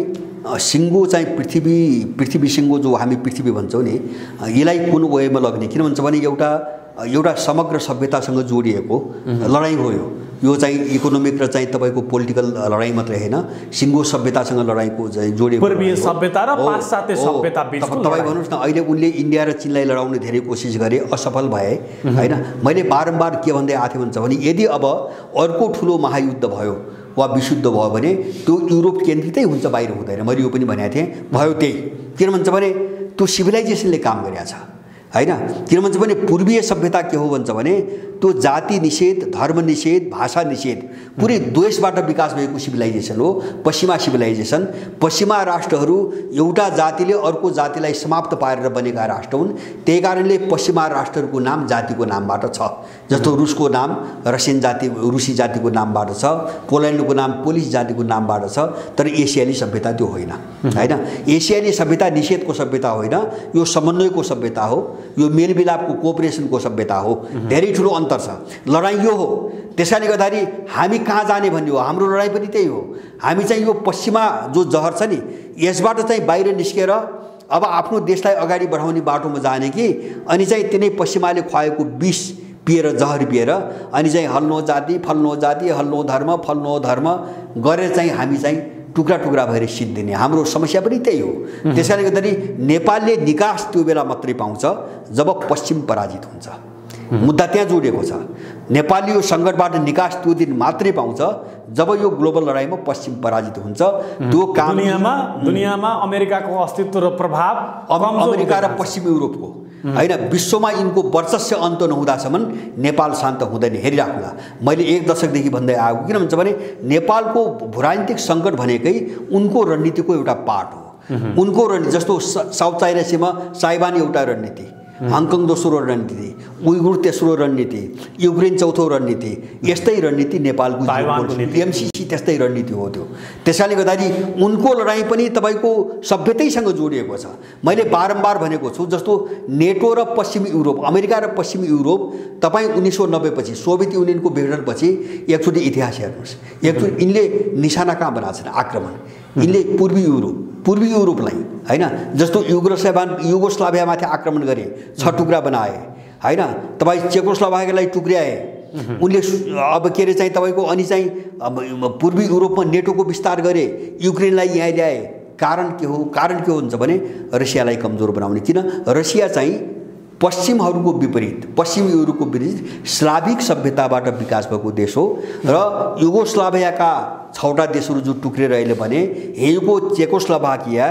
सिङ्गो चाहिँ पृथ्वी सिङ्गो जो हामी पृथ्वी भन्छौँ नि, यसलाई कुन वेमा लग्ने, किन भन्छ भने एउटा समग्र सभ्यतासँग जोडिएको लडाइँ हो यो चाहिँ इकोनोमिक र चाहिँ तपाईँको पोलिटिकल लडाइँ मात्रै होइन, सिङ्गो सभ्यतासँग लडाइँको चाहिँ जोडिएको पूर्वीय सभ्यता र पाश्चात्य सभ्यता बिचको तपाईँ भन्नुहोस् न। अहिले उनले इन्डिया र चीनलाई लडाउने धेरै कोसिस गरे, असफल भए होइन। मैले बारम्बार के भन्दै आएको थिएँ भन्छ भने यदि अब अर्को ठुलो महायुद्ध भयो वा विशुद्ध भयो भने त्यो युरोप केन्द्रितै हुन्छ, बाहिर हुँदैन। मैले यो पनि भनेको थिएँ, भयो त्यही। किन भन्छ भने त्यो सिभिलाइजेसनले काम गरेको छ होइन। किन भन्छ भने पूर्वीय सभ्यता के हो भन्छ भने त्यो जाति निषेध, धर्म निषेध, भाषा निषेध पुरै द्वेषबाट विकास भएको सिभिलाइजेसन हो पश्चिमा सिभिलाइजेसन। पश्चिमा राष्ट्रहरू एउटा जातिले अर्को जातिलाई समाप्त पारेर बनेका राष्ट्र हुन्। त्यही कारणले पश्चिमा राष्ट्रहरूको नाम जातिको नामबाट छ। जस्तो रुसको नाम रसियन जाति, रुसी जातिको नामबाट छ, पोल्यान्डको नाम पोलिस जातिको नामबाट छ। तर एसियाली सभ्यता त्यो होइन, हैन। एसियाली सभ्यता निषेधको सभ्यता होइन, यो समन्वयको सभ्यता हो, यो मेलमिलापको कोअपरेसनको सभ्यता हो। धेरै ठुलो अन्तर छ। लडाइँ यो हो। त्यसैले गर्दाखेरि हामी कहाँ जाने भन्ने हो। हाम्रो लडाइँ पनि त्यही हो। हामी चाहिँ यो पश्चिमा जो जहर छ नि, यसबाट चाहिँ बाहिर निस्केर अब आफ्नो देशलाई अगाडि बढाउने बाटोमा जाने कि अनि चाहिँ तिनै पश्चिमाले खुवाएको विष पिएर, जहर पिएर अनि चाहिँ हल्लो जाति, फल्लो जाति, हल्लो धर्म, फल्लो धर्म गरेर चाहिँ हामी चाहिँ टुक्रा टुक्रा भएर सिद्धिने। हाम्रो समस्या पनि त्यही हो। त्यसैले गर्दाखेरि नेपालले निकास त्यो बेला मात्रै पाउँछ जब पश्चिम पराजित हुन्छ। मुद्दा त्यहाँ जोडिएको छ। नेपालले यो सङ्कटबाट निकास त्यो दिन मात्रै पाउँछ जब यो ग्लोबल लडाइँमा पश्चिम पराजित हुन्छ। त्यो काम दुनियाँमा अमेरिकाको अस्तित्व र प्रभाव, अमेरिका र पश्चिम युरोपको हैन, विश्वमा यिनको वर्चस्व अन्त नहुँदासम्म नेपाल शान्त हुँदैन। हेरिराख्नुला, मैले 1 दशकदेखि भन्दै आएको। किन भन्छ भने नेपालको भूराजनीतिक सङ्कट भनेकै उनको रणनीतिको एउटा पार्ट हो। उनको रणनीति जस्तो साउथ चाइना सीमा ताइवान एउटा रणनीति, हङकङ दोस्रो रणनीति, उइगुर तेस्रो रणनीति, युक्रेन चौथो रणनीति, यस्तै रणनीति नेपालको एमसीसी त्यस्तै रणनीति हो त्यो। त्यसैले गर्दाखेरि उनको लडाइँ पनि तपाईँको सभ्यतैसँग जोडिएको छ। मैले बारम्बार भनेको छु, जस्तो नेटो र पश्चिमी युरोप, अमेरिका र पश्चिमी युरोप, तपाईँ 1990 पछि सोभियत युनियनको विघटनपछि एकचोटि इतिहास हेर्नुहोस्। एकचोटि यिनले निशाना कहाँ बनाएको छन्? आक्रमण। यिनले पूर्वी युरोपलाई हैन, जस्तो युगोस्लाभियामाथि आक्रमण गरे, 6 टुक्रा बनाए हैन। तपाईँ चेकोस्लोभाकियालाई टुक्र्याए उनले। अब के अरे चाहिँ तपाईँको अनि चाहिँ पूर्वी युरोपमा नेटोको विस्तार गरे, युक्रेनलाई यहाँ ल्याए। कारण के हो? कारण के हुन्छ भने रसियालाई कमजोर बनाउने। किन? रसिया चाहिँ पश्चिमहरूको विपरीत, पश्चिम युरोपको विपरीत स्लाभिक सभ्यताबाट विकास भएको देश हो। र युगोस्लाभियाका 6वटा देशहरू जो टुक्रेर अहिले भने, हिजोको चेकोस्लोभाकिया,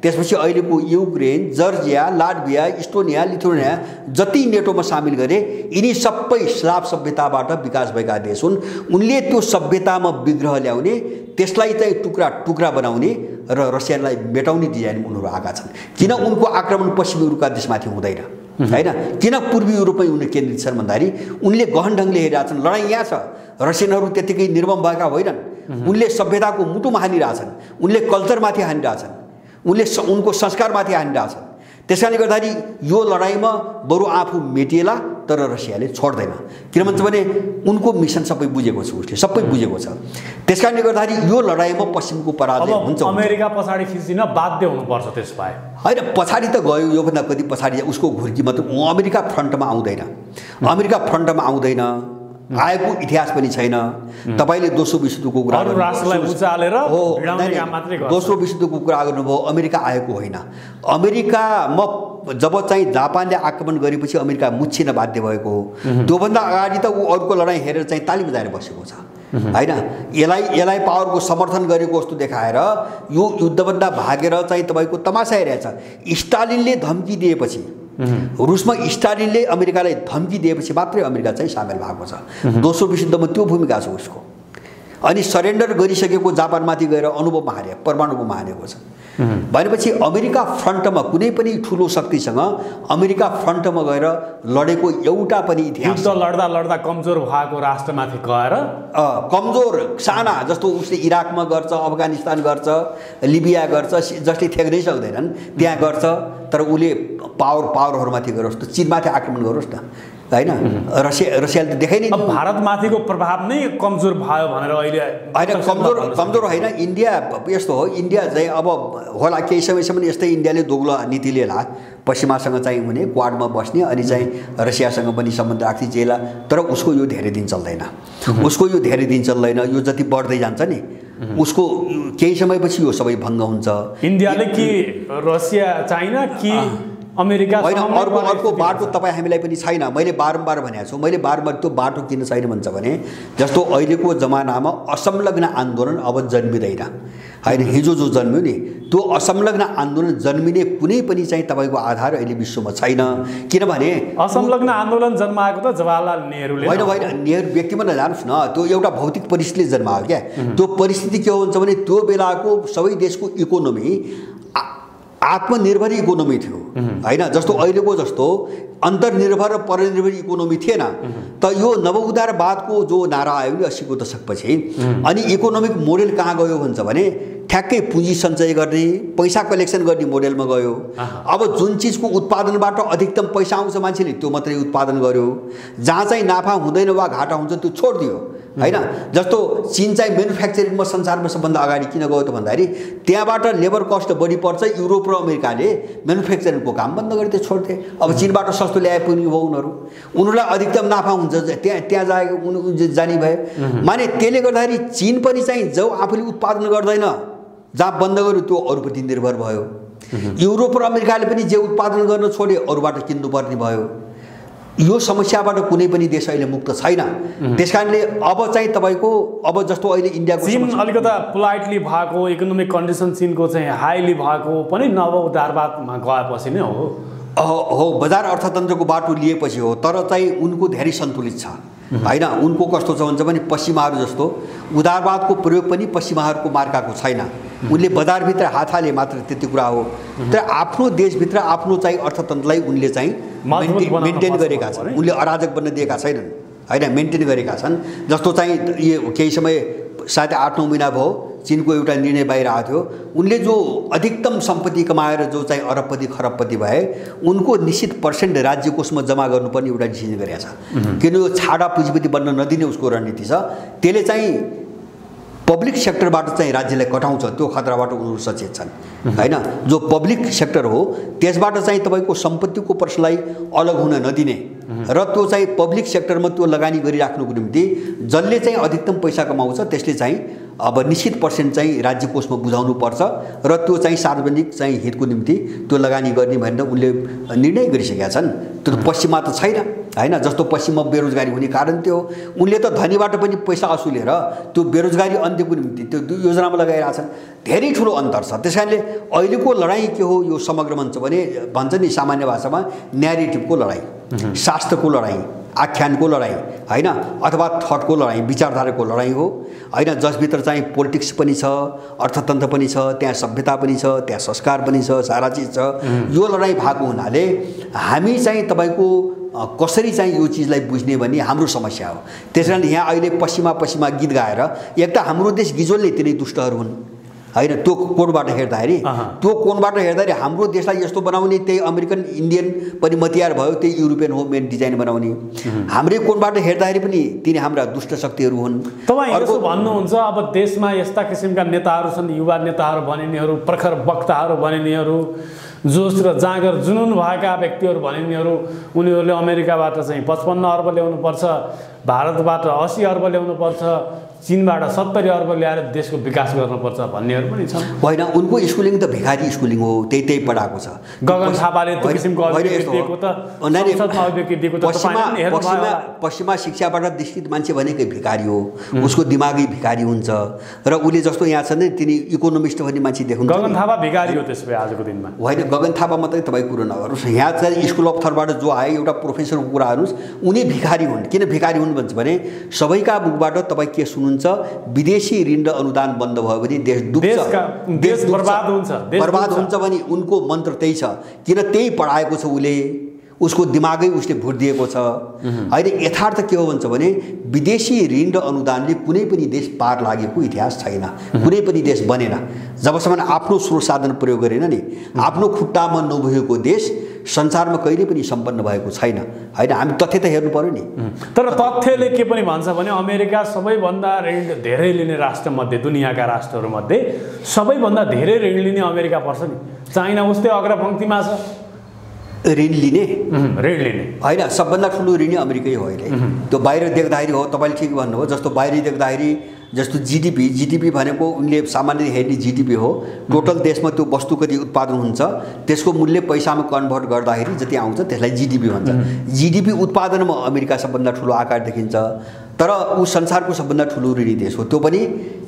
त्यसपछि अहिलेको Ukraine, Georgia, Latvia, Estonia, Lithuania जति नेटोमा सामेल गरे, यिनी सबै स्लाभ सभ्यताबाट विकास भएका देश हुन्। उनले त्यो सभ्यतामा विग्रह ल्याउने, त्यसलाई चाहिँ टुक्रा टुक्रा बनाउने र रसियालाई मेटाउने डिजाइन उनीहरू आएका छन्। किन उनको आक्रमण पश्चिम युरोपका देशमाथि हुँदैन हैन? किन पूर्वी युरोपमै उनी केन्द्रित छन् भन्दाखेरि उनले गहन ढङ्गले हेरिरहेछन्। लडाइँ यहाँ छ। रसियनहरू त्यतिकै निर्मम भएका होइनन्। उनले सभ्यताको मुटुमा हानिरहेछन्, उनले कल्चरमाथि हानिरहेछन्, उनले उनको संस्कारमाथि हानिरहेछन्। त्यसैले गर्दाखेरि यो लडाइँमा बरु आफू मेटिएला तर रसियाले छोड्दैन। किन भन्छ भने उनको मिसन सबै बुझेको छ, उसले सबै बुझेको छ। त्यसकारणले गर्दाखेरि यो लडाइँमा पश्चिमको पराजय हुन्छ। अमेरिका पछाडि खिच्दिन बाध्य हुनुपर्छ त्यसबाहेक होइन। पछाडि त गयो, योभन्दा कति पछाडि उसको घुर्की मात्र। अमेरिका फ्रन्टमा आउँदैन, अमेरिका फ्रन्टमा आउँदैन, आएको इतिहास पनि छैन। तपाईँले दोस्रो विश्वयुद्धको कुरा दोस्रो विश्वयुद्धको कुरा गर्नुभयो, अमेरिका आएको होइन। अमेरिकामा जब चाहिँ जापानले आक्रमण गरेपछि अमेरिका मुच्छिन बाध्य भएको हो। त्योभन्दा अगाडि त ऊ अरूको लडाइँ हेरेर चाहिँ ताली बजाएर बसेको छ हैन। यसलाई पावरको समर्थन गरेको जस्तो देखाएर यो युद्धभन्दा भागेर चाहिँ तपाईँको तमासा हेरेछ। स्टालिनले धम्की दिएपछि, रुसमा स्टालिनले अमेरिकालाई धम्की दिएपछि मात्रै अमेरिका चाहिँ सामेल भएको छ। दोस्रो विश्वयुद्धमा त्यो भूमिका छ उसको। अनि सरेन्डर गरिसकेको जापानमाथि गएर अणुबम हारे, परमाणु बम हानेको छ भनेपछि अमेरिका फ्रन्टमा कुनै पनि ठुलो शक्तिसँग अमेरिका फ्रन्टमा गएर लडेको एउटा पनि इतिहास। युद्ध लड्दा लड्दा कमजोर भएको राष्ट्रमाथि गएर कमजोर साना जस्तो उसले इराकमा गर्छ, अफगानिस्तान गर्छ, लिबिया गर्छ, जसले थ्याक्नै सक्दैनन् त्यहाँ गर्छ। तर उसले पावरहरूमाथि गरोस् त, चीनमाथि आक्रमण गरोस् न हैन। रसियाले त देखाइ नै। भारतमाथिको प्रभाव नै कमजोर भयो भनेर अहिले होइन। कमजोर होइन। इन्डिया यस्तो हो, इन्डिया चाहिँ अब होला केही समयसम्म यस्तै इन्डियाले दोग्लो नीति लिएला, पश्चिमासँग चाहिँ हुने, क्वाडमा बस्ने, अनि चाहिँ रसियासँग पनि सम्बन्ध राख्ने जेला। तर उसको यो धेरै दिन चल्दैन, उसको यो धेरै दिन चल्दैन। यो जति बढ्दै जान्छ नि उसको केही समयपछि यो सबै भङ्ग हुन्छ। इन्डियाले कि रसिया, चाइना कि अमेरिका होइन, अर्को बाटो तपाईँ हामीलाई पनि छैन। मैले बारम्बार भनेको छु, मैले बारम्बार त्यो बाटो किन छैन भन्छ भने जस्तो अहिलेको जमानामा असंलग्न आन्दोलन अब जन्मिँदैन होइन। हिजो जो जन्मियो नि त्यो असंलग्न आन्दोलन जन्मिने कुनै पनि चाहिँ तपाईँको आधार अहिले विश्वमा छैन। किनभने असंलग्न आन्दोलन जन्माएको त जवाहरलाल नेहरूले होइन, नेहरू व्यक्तिमा नजानुहोस् न, त्यो एउटा भौतिक परिस्थितिले जन्मायो क्या। त्यो परिस्थिति के हुन्छ भने त्यो बेलाको सबै देशको इकोनोमी आत्मनिर्भर इकोनोमी थियो होइन। जस्तो अहिलेको जस्तो अन्तर्निर्भर र परनिर्भर इकोनोमी थिएन। त यो नवउदारवादको जो नारा आयो नि 80को दशकपछि, अनि इकोनोमिक मोडेल कहाँ गयो भन्छ भने ठ्याक्कै पुँजी सञ्चय गर्ने, पैसा कलेक्सन गर्ने मोडेलमा गयो। अब जुन चिजको उत्पादनबाट अधिकतम पैसा आउँछ मान्छेले त्यो मात्रै उत्पादन गर्यो। जहाँ चाहिँ नाफा हुँदैन वा घाटा हुन्छ त्यो छोडिदियो होइन। जस्तो चीन चाहिँ म्यानुफ्याक्चरिङमा संसारमा सबभन्दा अगाडि किन गयो त भन्दाखेरि त्यहाँबाट लेबर कस्ट बढी पर्छ। युरोप र अमेरिकाले म्यानुफ्याक्चरिङको काम बन्द गरिदिए, छोडिदिए। अब चीनबाट सस्तो ल्याए पनि भयो उनीहरूलाई अधिकतम नाफा हुन्छ त्यहाँ जाने भए। माने त्यसले गर्दाखेरि चीन पनि चाहिँ जो आफूले उत्पादन गर्दैन जहाँ बन्द गर्यो त्यो अरूप्रति निर्भर भयो। युरोप र अमेरिकाले पनि जे उत्पादन गर्न छोडे अरूबाट किन्नुपर्ने भयो। यो समस्याबाट कुनै पनि देश अहिले मुक्त छैन। त्यसकारणले अब चाहिँ तपाईँको अब जस्तो अहिले इन्डियाको चीन अलिकता पोलाइटली भएको इकोनोमिक कन्डिसन चीनको चाहिँ हाइली भएको पनि नव उदारवादमा गएपछि नै हो। बजार अर्थतन्त्रको बाटो लिएपछि हो। तर चाहिँ उनको धेरै सन्तुलित छ होइन। उनको कस्तो छ भन्छ भने पश्चिमाहरू जस्तो उदारवादको प्रयोग पनि पश्चिमाहरूको मार्काको छैन। उनले बजारभित्र हात हाले मात्र त्यति कुरा हो। तर आफ्नो देशभित्र आफ्नो चाहिँ अर्थतन्त्रलाई उनले चाहिँ मेन्टेन गरेका छन्। उनले अराजक बन्न दिएका छैनन् होइन, मेन्टेन गरेका छन्। जस्तो चाहिँ यो केही समय सायद 8-9 महिना भयो चीनको एउटा निर्णय बाहिर आएको थियो। उनले जो अधिकतम सम्पत्ति कमाएर जो चाहिँ अरबपति खरबपति भए उनको निश्चित पर्सेन्ट राज्य कोषमा जम्मा गर्नुपर्ने एउटा डिसिजन गरेका छ। किन यो छाडा पुँजीपति बन्न नदिने उसको रणनीति छ। त्यसले चाहिँ पब्लिक सेक्टरबाट चाहिँ राज्यलाई कटाउँछ। त्यो खतराबाट उनीहरू सचेत छन् होइन। जो पब्लिक सेक्टर हो त्यसबाट चाहिँ तपाईँको सम्पत्तिको पर्सलाई अलग हुन नदिने र त्यो चाहिँ पब्लिक सेक्टरमा त्यो लगानी गरिराख्नुको निम्ति जसले चाहिँ अधिकतम पैसा कमाउँछ त्यसले चाहिँ अब निश्चित पर्सेन्ट चाहिँ राज्य कोषमा बुझाउनु पर्छ र त्यो चाहिँ सार्वजनिक चाहिँ हितको निम्ति त्यो लगानी गर्ने भनेर उनले निर्णय गरिसकेका छन्। त्यो पश्चिममा त छैन होइन। जस्तो पश्चिममा बेरोजगारी हुने कारण त्यो उनले त धनीबाट पनि पैसा असुलेर त्यो बेरोजगारी अन्त्यको निम्ति त्यो योजनामा लगाइरहेछन्। धेरै ठुलो अन्तर छ। त्यसकारणले अहिलेको लडाइँ के हो यो समग्र भन्छ भने भन्छ नि सामान्य भाषामा न्यारेटिभको लडाइँ, शास्त्रको लडाइँ, आख्यानको लडाइँ होइन, अथवा थटको लडाइँ, विचारधाराको लडाइँ हो होइन। जसभित्र चाहिँ पोलिटिक्स पनि छ, अर्थतन्त्र पनि छ, त्यहाँ सभ्यता पनि छ, त्यहाँ संस्कार पनि छ, सारा चिज छ। यो लडाइँ भएको हुनाले हामी चाहिँ तपाईँको कसरी चाहिँ यो चिजलाई बुझ्ने भन्ने हाम्रो समस्या हो। त्यसकारण यहाँ अहिले पश्चिमा गीत गाएर एक त हाम्रो देश गिजोल्ने तिनै दुष्टहरू हुन् होइन। त्यो कोणबाट हेर्दाखेरि हाम्रो देशलाई यस्तो बनाउने त्यही अमेरिकन इन्डियन पनि मतियार भयो, त्यही युरोपियन होममेड डिजाइन बनाउने। हाम्रै कोणबाट हेर्दाखेरि पनि तिनी हाम्रा दुष्ट शक्तिहरू हुन्। तपाईँ यसो भन्नुहुन्छ अब देशमा यस्ता किसिमका नेताहरू छन्, युवा नेताहरू बनिनेहरू, प्रखर वक्ताहरू बनिनेहरू, जोस र जाँगर जुनुन भएका व्यक्तिहरू बनिनेहरू, उनीहरूले अमेरिकाबाट चाहिँ 55 अर्ब ल्याउनुपर्छ, भारतबाट 80 अर्ब ल्याउनुपर्छ, चीनबाट 70 अर्ब ल्याएर देशको विकास गर्नुपर्छ भन्नेहरू पनि छन्। होइन, उनको स्कुलिङ त भिखारी स्कुलिङ हो, त्यही पढाएको छ। गगन थापाले त्यो किसिमको अभिव्यक्ति दिएको त संसदमा अभिव्यक्ति दिएको त तपाईले हेर्नु भयो। पश्चिमा शिक्षाबाट दीक्षित मान्छे भनेकै भिखारी हो, उसको दिमागै भिखारी हुन्छ र उसले जस्तो यहाँ छ नि तिनी इकोनोमिस्ट भन्ने मान्छे देख्नु। गगन थापा भिखारी हो त्यसै आजको दिनमा होइन। गगन थापा मात्रै तपाईँ कुरो नगर्नुहोस्। यहाँ चाहिँ स्कुल अफ थटबाट जो आए एउटा प्रोफेसरको कुरा गर्नुहोस्, उनी भिखारी हुन्। किन भिखारी हुन् भन्छ भने सबैका मुखबाट तपाईँ के सुन्नुहुन्छ, विदेशी ऋण र अनुदान बन्द भयो भने देश डुब्छ, देश बर्बाद हुन्छ भने उनको मन्त्र त्यही छ। किन त्यही पढाएको छ उसले, उसको दिमागै उसले भोट दिएको छ होइन। यथार्थ के हो भन्छ भने विदेशी ऋण र अनुदानले कुनै पनि देश पार लागेको इतिहास छैन। कुनै पनि देश बनेन जबसम्म आफ्नो स्रोत साधन प्रयोग गरेन नि। आफ्नो खुट्टामा नभएको देश संसारमा कहिले पनि सम्पन्न भएको छैन होइन। हामी तथ्य त हेर्नु पर्यो नि। तर तथ्यले के पनि भन्छ भने अमेरिका सबैभन्दा ऋण धेरै लिने राष्ट्रमध्ये, दुनियाँका राष्ट्रहरूमध्ये सबैभन्दा धेरै ऋण लिने अमेरिका पर्छ नि। चाइना उस्तै अग्रपङ्क्तिमा छ ऋण लिने होइन। सबभन्दा ठुलो ऋणी अमेरिकै हो अहिले। त्यो बाहिर देख्दाखेरि हो, तपाईँले ठिक भन्नुभयो। जस्तो बाहिर देख्दाखेरि जस्तो जीडीपी भनेको उनले सामान्य हेर्ने जीडीपी हो, टोटल देशमा त्यो वस्तु कति उत्पादन हुन्छ त्यसको मूल्य पैसामा कन्भर्ट गर्दाखेरि जति आउँछ त्यसलाई जीडीपी भन्छ। जीडीपी उत्पादनमा अमेरिका सबभन्दा ठुलो आकार देखिन्छ, तर ऊ संसारको सबभन्दा ठुलो ऋणी देश हो। त्यो पनि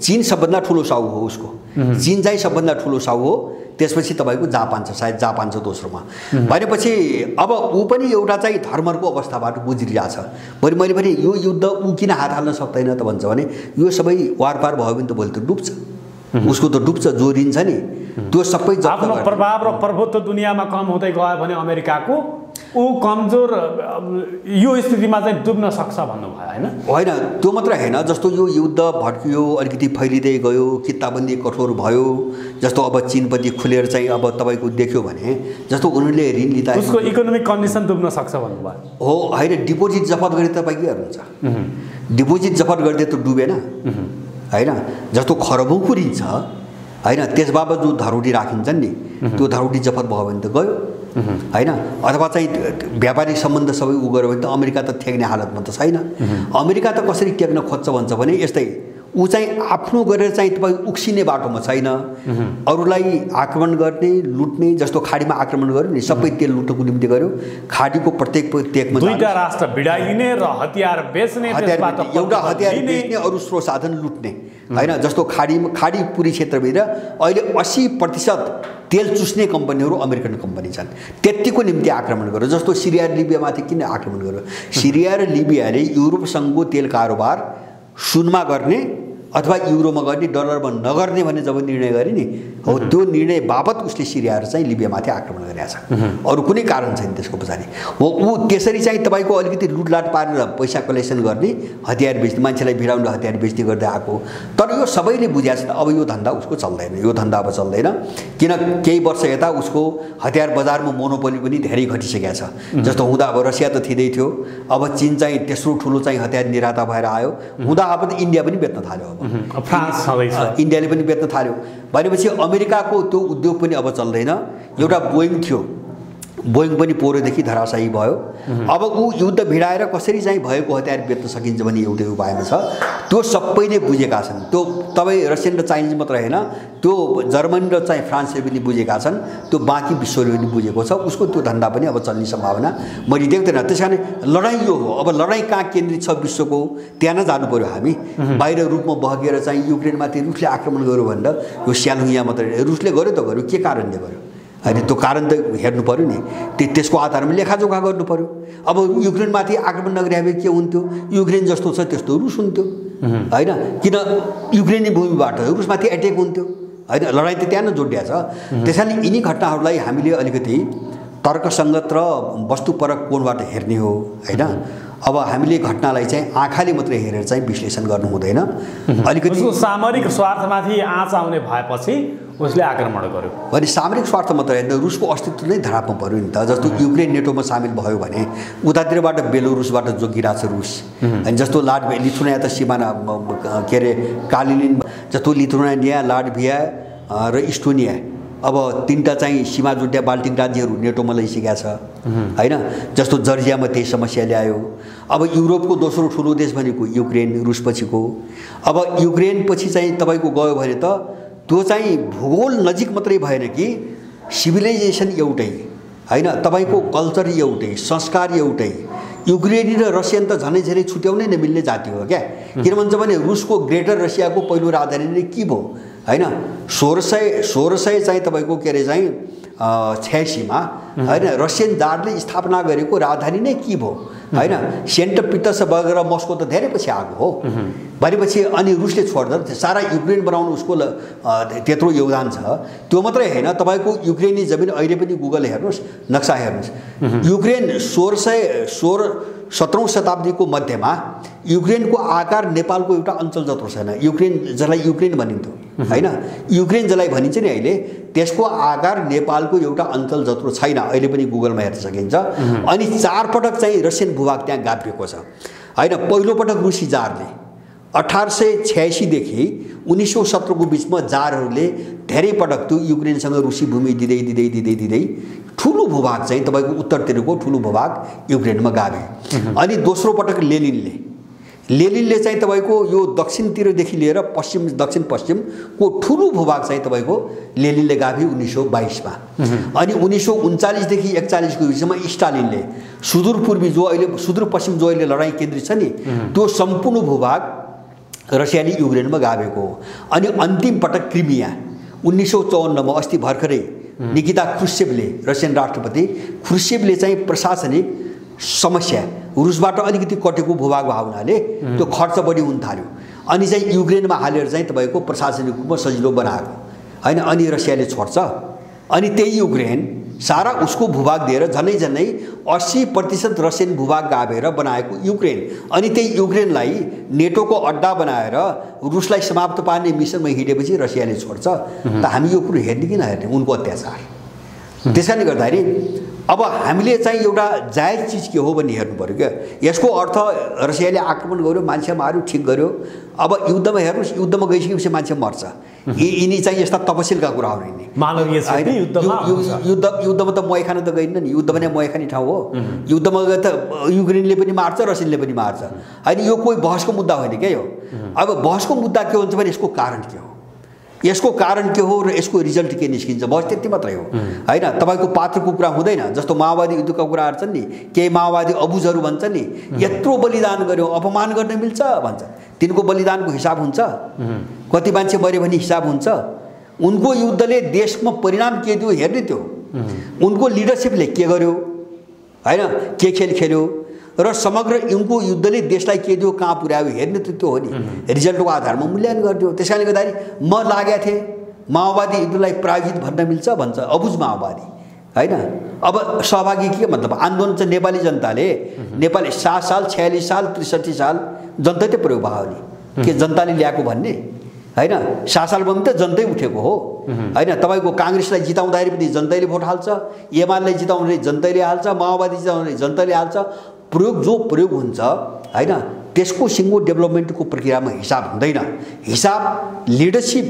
चीन सबभन्दा ठुलो साउ हो, उसको चीन चाहिँ सबभन्दा ठुलो साउ हो, त्यसपछि तपाईँको जापान छ, सायद जापान छ दोस्रोमा। भनेपछि अब ऊ पनि एउटा चाहिँ धर्मको अवस्थाबाट गुज्रिरहेछ। मैले भने यो युद्ध ऊ किन हात हाल्न सक्दैन त भन्छ भने यो सबै वारपार भयो भने त भोलि त डुब्छ, उसको त डुब्छ, जो ऋण छ नि त्यो सबै आफ्नो प्रभाव र प्रभुत्व दुनियाँमा कम हुँदै गयो भने अमेरिकाको ऊ कमजोर यो स्थितिमा चाहिँ डुब्न सक्छ भन्नुभयो हैन? होइन, त्यो मात्र होइन, जस्तो यो युद्ध भड्कियो, अलिकति फैलिँदै गयो, किताबन्दी कठोर भयो, जस्तो अब चीनपट्टि खुलेर चाहिँ अब तपाईँको देख्यो भने जस्तो उनीहरूले ऋण लिँदा उसको इकोनोमिक कन्डिसन डुब्न सक्छ भन्नुभयो हो। होइन, डिपोजिट जफत गरे तपाईँ के गर्नुहुन्छ? डिपोजिट जफत गर्दै त डुबेन होइन। जस्तो खरबौँको ऋण छ होइन, त्यस बाबत जो धरोटी राखिन्छन् नि त्यो धरोटी जफत भयो भने त गयो होइन। अथवा चाहिँ व्यापारिक सम्बन्ध सबै उ गऱ्यो भने त अमेरिका त थ्याक्ने हालतमा त छैन। अमेरिका त कसरी टेक्न खोज्छ भन्छ भने यस्तै ऊ चाहिँ आफ्नो गरेर चाहिँ तपाईँ उक्सिने बाटोमा छैन, अरूलाई आक्रमण गर्ने लुट्ने। जस्तो खाडीमा आक्रमण गर्यो नि, सबै तेल लुट्नको निम्ति गर्यो, खाडीको प्रत्येकमा दुईटा राष्ट्र भिडाइने र हतियार बेच्ने, एउटा हतियार बेच्ने अरू स्रोत साधन लुट्ने होइन। जस्तो खाडी पुरी क्षेत्रभित्र अहिले 80% तेल चुस्ने कम्पनीहरू अमेरिकन कम्पनी छन्, त्यतिको निम्ति आक्रमण गर्यो। जस्तो सिरिया र लिबियामाथि किन आक्रमण गर्यो? सिरिया र लिबियाले युरोपसँगको तेल कारोबार सुनमा गर्ने अथवा युरोमा गर्ने, डलरमा नगर्ने भन्ने जब निर्णय गरे नि हो, त्यो निर्णय बापत उसले सिरिया र चाहिँ लिबियामाथि आक्रमण गरेको छ। अरू कुनै कारण छैन त्यसको पछाडि हो। ऊ त्यसरी चाहिँ तपाईँको अलिकति लुटलाट पारेर पैसा कलेक्सन गर्ने, हतियार बेच्ने, मान्छेलाई भिडाउनु हतियार बेच्ने गर्दै आएको। तर यो सबैले बुझाएको छ अब यो धन्दा उसको चल्दैन, यो धन्दा अब चल्दैन। किन केही वर्ष यता उसको हतियार बजारमा मोनोपोली पनि धेरै घटिसकेको छ। जस्तो हुँदा अब रसिया त थिँदै थियो, अब चीन चाहिँ तेस्रो ठुलो चाहिँ हतियार निर्माता भएर आयो, हुँदा अब त इन्डिया पनि बेच्न थाल्यो, फ्रान्स छँदैछ, इन्डियाले पनि बेच्न थाल्यो। भनेपछि अमेरिकाको त्यो उद्योग पनि अब चल्दैन। एउटा बोइङ थियो, बोइङ पनि पोहोरदेखि धराशायी भयो। अब ऊ युद्ध भिडाएर कसरी चाहिँ भएको हतियार बेच्न सकिन्छ भन्ने एउटै उपायमा छ। त्यो सबैले बुझेका छन्। त्यो तपाईँ रसियन र चाइनिज मात्र होइन, त्यो जर्मनी र चाहिँ फ्रान्सले पनि बुझेका छन्, त्यो बाँकी विश्वले पनि बुझेको छ। उसको त्यो धन्दा पनि अब चल्ने सम्भावना मैले देख्दैन। त्यस कारण लडाइँ यो हो। अब लडाइँ कहाँ केन्द्रित छ विश्वको, त्यहाँ नै जानु पऱ्यो हामी। बाहिर रूपमा बहकेर चाहिँ युक्रेनमाथि रुसले आक्रमण गर्यो भनेर यो सानो यहाँ मात्रै रुसले गर्यो त गर्यो, के कारणले गर्यो होइन? त्यो कारण त हेर्नु पऱ्यो नि, त्यसको आधारमा लेखाजोखा गर्नु पऱ्यो। अब युक्रेनमाथि आक्रमण नगरे भए के हुन्थ्यो? युक्रेन जस्तो छ त्यस्तो रुस हुन्थ्यो होइन? किन युक्रेनी भूमिबाट रुसमाथि एट्याक हुन्थ्यो होइन? लडाइँ त त्यहाँ नै जोडिया छ। त्यसैले यिनी घटनाहरूलाई हामीले अलिकति तर्कसङ्गत र वस्तुपरक कोणबाट हेर्ने हो होइन? अब हामीले घटनालाई चाहिँ आँखाले मात्रै हेरेर चाहिँ विश्लेषण गर्नु हुँदैन। अलिकति सामरिक स्वार्थमाथि आँच आउने भएपछि उसले आक्रमण गर्यो भने सामरिक स्वार्थ मात्र होइन, रुसको अस्तित्व नै धरापमा पर्यो नि त। जस्तो युक्रेन नेटोमा सामेल भयो भने उतातिरबाट बेलोरुसबाट जोगिरहेको छ रुस होइन? जस्तो लिथुनिया त सिमाना के अरे कालिनिन, जस्तो लिथुनिया, लाटभिया र इस्टोनिया अब तीनटा चाहिँ सीमा जुट्या बाल्टिक राज्यहरू नेटोमा लैसकेका छ होइन? जस्तो जर्जियामा त्यही समस्या ल्यायो। अब युरोपको दोस्रो ठुलो देश भनेको युक्रेन, रुसपछिको। अब युक्रेन पछि चाहिँ तपाईँको गयो भने त त्यो चाहिँ भूगोल नजिक मात्रै भएन कि सिभिलाइजेसन एउटै होइन, तपाईँको कल्चर एउटै, संस्कार एउटै। युक्रेनी र रसियन त झनै झनै छुट्याउनै नमिल्ने जाति हो क्या। किन भन्छ भने रुसको ग्रेटर रसियाको पहिलो राजधानी नै के भयो होइन? 1600 चाहिँ तपाईँको के अरे चाहिँ 86मा होइन रसियन जारले स्थापना गरेको राजधानी नै के भयो होइन? सेन्ट पिटर्सबर्ग र मस्को त धेरै पछि आएको हो। भनेपछि अनि रुसले छोड्दा सारा युक्रेन बनाउनु उसको त्यत्रो योगदान छ। त्यो मात्रै होइन, तपाईँको युक्रेनी जमिन अहिले पनि गुगल हेर्नुहोस्, नक्सा हेर्नुहोस्, युक्रेन 17औं शताब्दीको मध्यमा युक्रेनको आकार नेपालको एउटा अञ्चल जत्रो छैन। युक्रेन जसलाई युक्रेन भनिन्थ्यो होइन, युक्रेन जसलाई भनिन्छ नि अहिले, त्यसको आकार नेपालको एउटा अञ्चल जत्रो छैन। अहिले पनि गुगलमा हेर्न सकिन्छ। अनि 4 पटक चाहिँ रसियन भूभाग त्यहाँ गाभिएको छ होइन? पहिलोपटक रुसी जारले 1886 देखि 1917 को बिचमा जारहरूले धेरै पटक त्यो युक्रेनसँग रुसी भूमि दिँदै ठुलो भूभाग चाहिँ तपाईँको उत्तरतिरको ठुलो भूभाग युक्रेनमा गाभे। अनि दोस्रो पटक लेनिनले चाहिँ तपाईँको यो दक्षिणतिरदेखि लिएर पश्चिम दक्षिण पश्चिमको ठुलो भूभाग चाहिँ तपाईँको लेनिनले गाभे 1922 मा। अनि 1939 देखि 41 को बिचमा स्टालिनले सुदूरपूर्वी जो अहिले सुदूरपश्चिम जो अहिले लडाईँ केन्द्रित छ नि त्यो सम्पूर्ण भूभाग रसियाली युक्रेनमा गाभेको हो। अनि अन्तिम पटक क्रिमिया 1954 मा अस्ति भर्खरै निकिता क्रुश्चेभले रसियन राष्ट्रपति क्रुश्चेभले चाहिँ प्रशासनिक समस्या रुसबाट अलिकति कटेको भूभाग भएको हुनाले त्यो खर्च बढी हुन थाल्यो अनि चाहिँ युक्रेनमा हालेर चाहिँ तपाईँको प्रशासनिक रूपमा सजिलो बनाएको हैन। अनि रसियाले छोड्छ अनि त्यही युक्रेन सारा उसको भूभाग दिएर झनै 80% रसियन भूभाग गाभेर बनाएको युक्रेन अनि त्यही युक्रेनलाई नेटोको अड्डा बनाएर रुसलाई समाप्त पार्ने मिसनमा हिँडेपछि रसियाले छोड्छ। त हामी यो कुरो हेर्ने कि नहेर्ने उनको अत्याचार। त्यसकारणले गर्दाखेरि अब हामीले चाहिँ एउटा जायज चीज के हो भन्ने हेर्नु पर्यो क्या। यसको अर्थ रसियाले आक्रमण गर्यो मान्छे मार्यो ठिक गर्यो। अब युद्धमा हेर्नुस् युद्धमा गइसकेपछि मान्छे मर्छ। यिनी चाहिँ यस्ता तपसिलका कुरा हो नि। मानवीय छ युद्धमा त मय खान त गइन्न नि। युद्ध भने मय खाने ठाउँ हो। युद्धमा त युक्रेनले पनि मार्छ रसियाले पनि मार्छ हैन। यो कोही बहसको मुद्दा होइन क्या यो। अब बहसको मुद्दा के हुन्छ भने यसको कारण के हो यसको कारण के हो र यसको रिजल्ट के निस्किन्छ बस त्यति मात्रै हो हैन। तपाईको पात्रको कुरा हुँदैन। जस्तो माओवादी युद्धका कुराहरु छन् नि केही माओवादी अबुजहरु भन्छन् नि यत्रो बलिदान गर्यो अपमान गर्न मिल्छ भन्छ। तिनको बलिदानको हिसाब हुन्छ कति मान्छे मर्यो भने हिसाब हुन्छ। उनको युद्धले देशमा परिणाम के दियो हेर्ने त्यो उनको लिडरशिपले के गर्यो हैन के खेल खेल्यो र समग्र उनको युद्धले देशलाई के दियो कहाँ पुर्यायो हेर्ने त त्यो हो नि। रिजल्टको आधारमा मूल्याङ्कन गरिदियो। त्यसकारणले गर्दाखेरि म लागेको थिएँ माओवादी युद्धलाई प्रायोजित भन्न मिल्छ भन्छ अबुझ माओवादी हैन। अब सहभागी के मतलब आन्दोलन चाहिँ नेपाली जनताले नेपाली 60 साल 46 साल 63 साल जनताले प्रयोग भयो नि के जनताले ल्याएको भन्ने हैन। 60 सालमा पनि त जनतै उठेको हो हैन। तपाईको कांग्रेसलाई जिताउँदाखेरि पनि जनताले भोट हाल्छ एमालेलाई जिताउँदाखेरि जनताले हाल्छ माओवादी जिताउँदाखेरि जनताले हाल्छ। प्रयोग हुन्छ हैन त्यसको सिङ्गो डेभलपमेन्टको प्रक्रियामा हिसाब हुँदैन। हिसाब लिडरशिप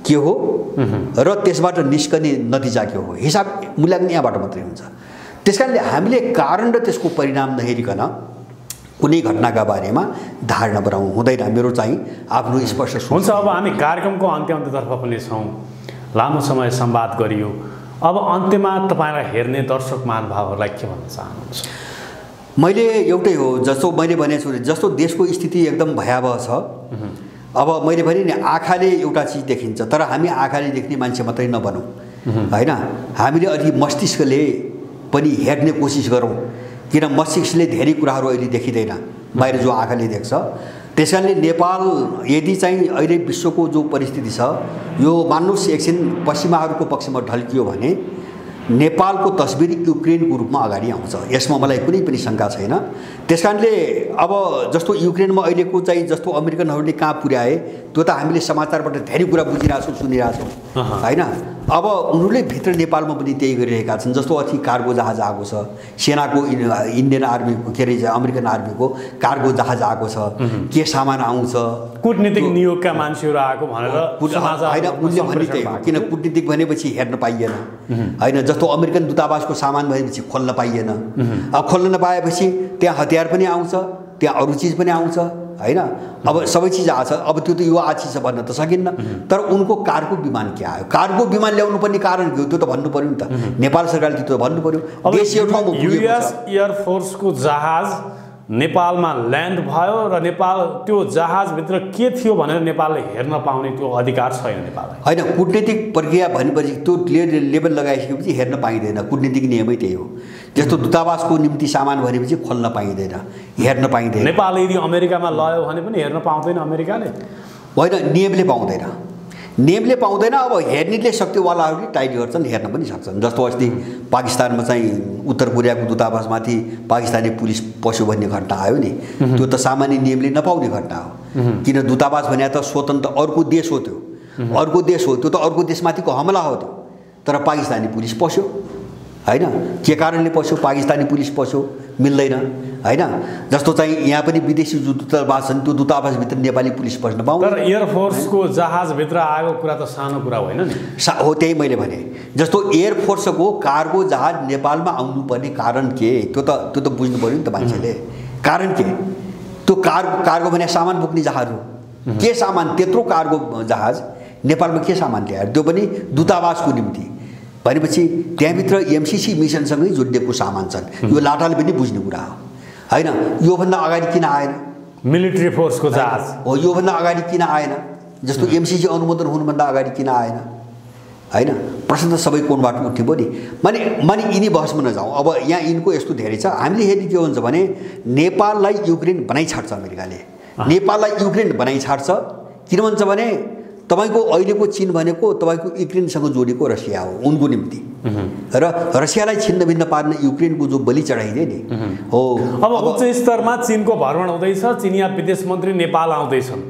के हो र त्यसबाट निस्कने नतिजा के हो हिसाब मूल्याङ्कन यहाँबाट मात्रै हुन्छ। त्यसकारणले हामीले कारण र त्यसको परिणाम नहेरिकन कुनै घटनाका बारेमा धारणा बनाउनु हुँदैन। मेरो चाहिँ आफ्नो स्पष्ट हुन्छ। अब हामी कार्यक्रमको अन्त्यतर्फ पनि छौँ। लामो समय संवाद गरियो। अब अन्त्यमा तपाईलाई हेर्ने दर्शक महानुभावहरूलाई के भन्न चाहनुहुन्छ? मैले एउटै हो जस्तो मैले भनेको छु जस्तो देशको स्थिति एकदम भयावह छ। अब मैले भने नि आँखाले एउटा चीज देखिन्छ तर हामी आँखाले देख्ने मान्छे मात्रै नबनौँ हैन। हामीले अलि मस्तिष्कले पनि हेर्ने कोसिस गरौँ किन मस्तिष्कले धेरै कुराहरू अहिले देखिँदैन बाहिर जो आँखाले देख्छ। त्यसकारणले नेपाल यदि चाहिँ अहिले विश्वको जो परिस्थिति छ यो मान्नुस् एकछिन पश्चिमाहरूको पक्षमा ढल्कियो भने नेपालको तस्बिर युक्रेनको रूपमा अगाडि आउँछ। यसमा मलाई कुनै पनि शंका छैन। त्यसकारणले अब जस्तो युक्रेनमा अहिलेको चाहिँ जस्तो अमेरिकनहरूले कहाँ पुर्याए त्यो त हामीले समाचारबाट धेरै कुरा बुझिरहेछौँ सुनिरहेछौँ हैन। अब उनीहरूले भित्र नेपालमा पनि त्यही गरिरहेका छन्। जस्तो अथि कार्गो जहाज आएको छ सेनाको इन्डियन आर्मीको के अरे अमेरिकन आर्मीको कार्गो जहाज आएको छ के सामान आउँछ कूटनीतिक नियोगका मान्छेहरू आएको भनेर हैन उनले भन्ने त्यही हो किन कूटनीतिक भनेपछि हेर्न पाइएन हैन। जस्तो अमेरिकन दूतावासको सामान भनेपछि खोल्न पाइएन। अब खोल्न नपाएपछि त्यहाँ हतियार पनि आउँछ त्यहाँ अरू चीज पनि आउँछ हैन। अब सबै चीज आछ। अब त्यो त यो आछि छ भन्न त सकिन्न। तर उनको कार्गो विमान के आयो कार्गो विमान ल्याउनु पर्ने कारण के हो त्यो त भन्नु पर्यो नि त। नेपाल सरकारले त्यो भन्नु पर्यो। देश यो ठाउँमा युएस एयरफोर्सको जहाज नेपालमा ल्यान्ड भयो र नेपाल त्यो जहाजभित्र के थियो भनेर नेपालले हेर्न पाउने त्यो अधिकार छैन नेपाललाई हैन। कूटनीतिक प्रक्रिया भनेपछि त्यो लेभल लगाइसकेपछि हेर्न पाइँदैन। कूटनीतिक नियमै त्यही हो। जस्तो दूतावासको निम्ति सामान भनेपछि खोल्न पाइँदैन हेर्न पाइँदैन। नेपाल यदि अमेरिकामा लयो भने पनि हेर्न पाउँदैन अमेरिकाले होइन नियमले पाउँदैन नियमले पाउँदैन। अब हेर्नेले शक्तिवालाहरूले टाइट गर्छन् हेर्न पनि सक्छन्। जस्तो अस्ति पाकिस्तानमा चाहिँ उत्तर कोरियाको दूतावासमाथि पाकिस्तानी पुलिस पस्यो भन्ने घटना आयो नि त्यो त सामान्य नियमले नपाउने घटना हो। किन दूतावास भने त स्वतन्त्र अर्को देश हो त्यो अर्को देश हो त्यो त अर्को देशमाथिको हमला हो त्यो। तर पाकिस्तानी पुलिस पस्यो हैन के कारणले पस्यो पाकिस्तानी पुलिस पस्यो मिल्दैन हैन। जस्तो चाहिँ यहाँ पनि विदेशी दूतावास छन् त्यो दूतावासभित्र नेपाली पुलिस पस्न पाउँदैन। तर एयरफोर्सको जहाजभित्र आएको कुरा त सानो कुरा होइन नि हो त्यही मैले भने जस्तो एयरफोर्सको कार्गो जहाज नेपालमा आउनुपर्ने कारण के त्यो त बुझ्नु पर्यो नि त मान्छेले। कारण के त्यो कार्गो भने सामान बोक्ने जहाज हो। के सामान त्यत्रो कार्गो जहाज नेपालमा के सामान ल्याएर त्यो पनि दूतावासको निम्ति भनेपछि त्यहाँभित्र एमसीसी मिसनसँगै जोडिएको सामान छन्। यो लाटाले पनि बुझ्ने कुरा हो हैन। योभन्दा अगाडि किन आएन मिलिट्री फोर्सको जहाज हो? योभन्दा अगाडि किन आएन? जस्तो एमसीसी अनुमोदन हुनुभन्दा अगाडि किन आएन हैन? प्रश्न त सबै कोणबाट उठ्ने भयो नि। माने यिनी बहसमा नजाउँ। अब यहाँ यिनको यस्तो धेरै छ। हामीले हेर्ने के हुन्छ भने नेपाललाई युक्रेन बनाइ छाड्छ अमेरिकाले। नेपाललाई युक्रेन बनाइ छाड्छ। किन भन्छ भने तपाईको अहिलेको चीन भनेको तपाईको युक्रेनसँग जोडेको रसिया हो उनको निम्ति। र रसियालाई छिन्नभिन्न पार्न युक्रेनको जो बलि चढाइदिए नि हो। अब उच्च स्तरमा चीनको भ्रमण हुँदैछ। चिनिया विदेश मन्त्री नेपाल आउँदैछन्।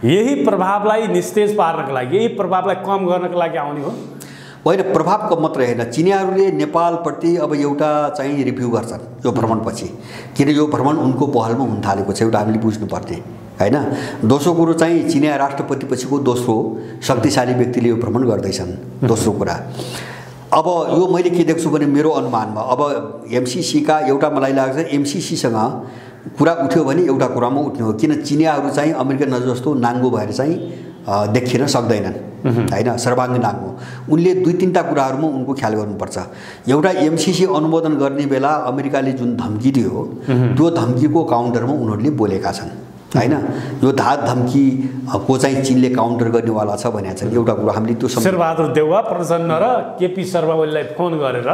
यही प्रभावलाई निस्तेज पार्नको लागि, यही प्रभावलाई कम गर्नको लागि आउने हो? होइन, प्रभावको मात्रै होइन। चिनियाहरूले नेपालप्रति अब एउटा चाहिँ रिभ्यू गर्छन् यो भ्रमणपछि। किन यो भ्रमण उनको पहलमा हुन थालेको छ एउटा हामीले बुझ्नुपर्ने हैन। दोस्रो कुरो चाहिँ चिनिया राष्ट्रपतिपछिको दोस्रो शक्तिशाली व्यक्तिले यो भ्रमण गर्दैछन्। दोस्रो कुरा अब यो मैले के देख्छु भने मेरो अनुमानमा अब एमसीसीका एउटा मलाई लाग्छ एमसीसीसँग कुरा उठ्यो भने एउटा कुरामा उठ्ने हो। किन चिनियाहरू चाहिँ अमेरिकन जस्तो नाङ्गो भएर चाहिँ देखिन सक्दैनन् हैन, सर्वाङ्गी नाङ्गो। उनले दुई तीनटा कुराहरूमा उनको ख्याल गर्नुपर्छ। एउटा एमसीसी अनुमोदन गर्ने बेला अमेरिकाले जुन धम्की दियो त्यो धम्कीको काउन्टरमा उनीहरूले बोलेका छन् हैन। यो धाक धम्की को चाहिँ चीनले काउन्टर गर्नेवाला छ भनेको छ। एउटा कुरा हामीले त्यो शेरबहादुर देउवा प्रचण्ड र केपी शर्मा ओलीलाई फोन गरेर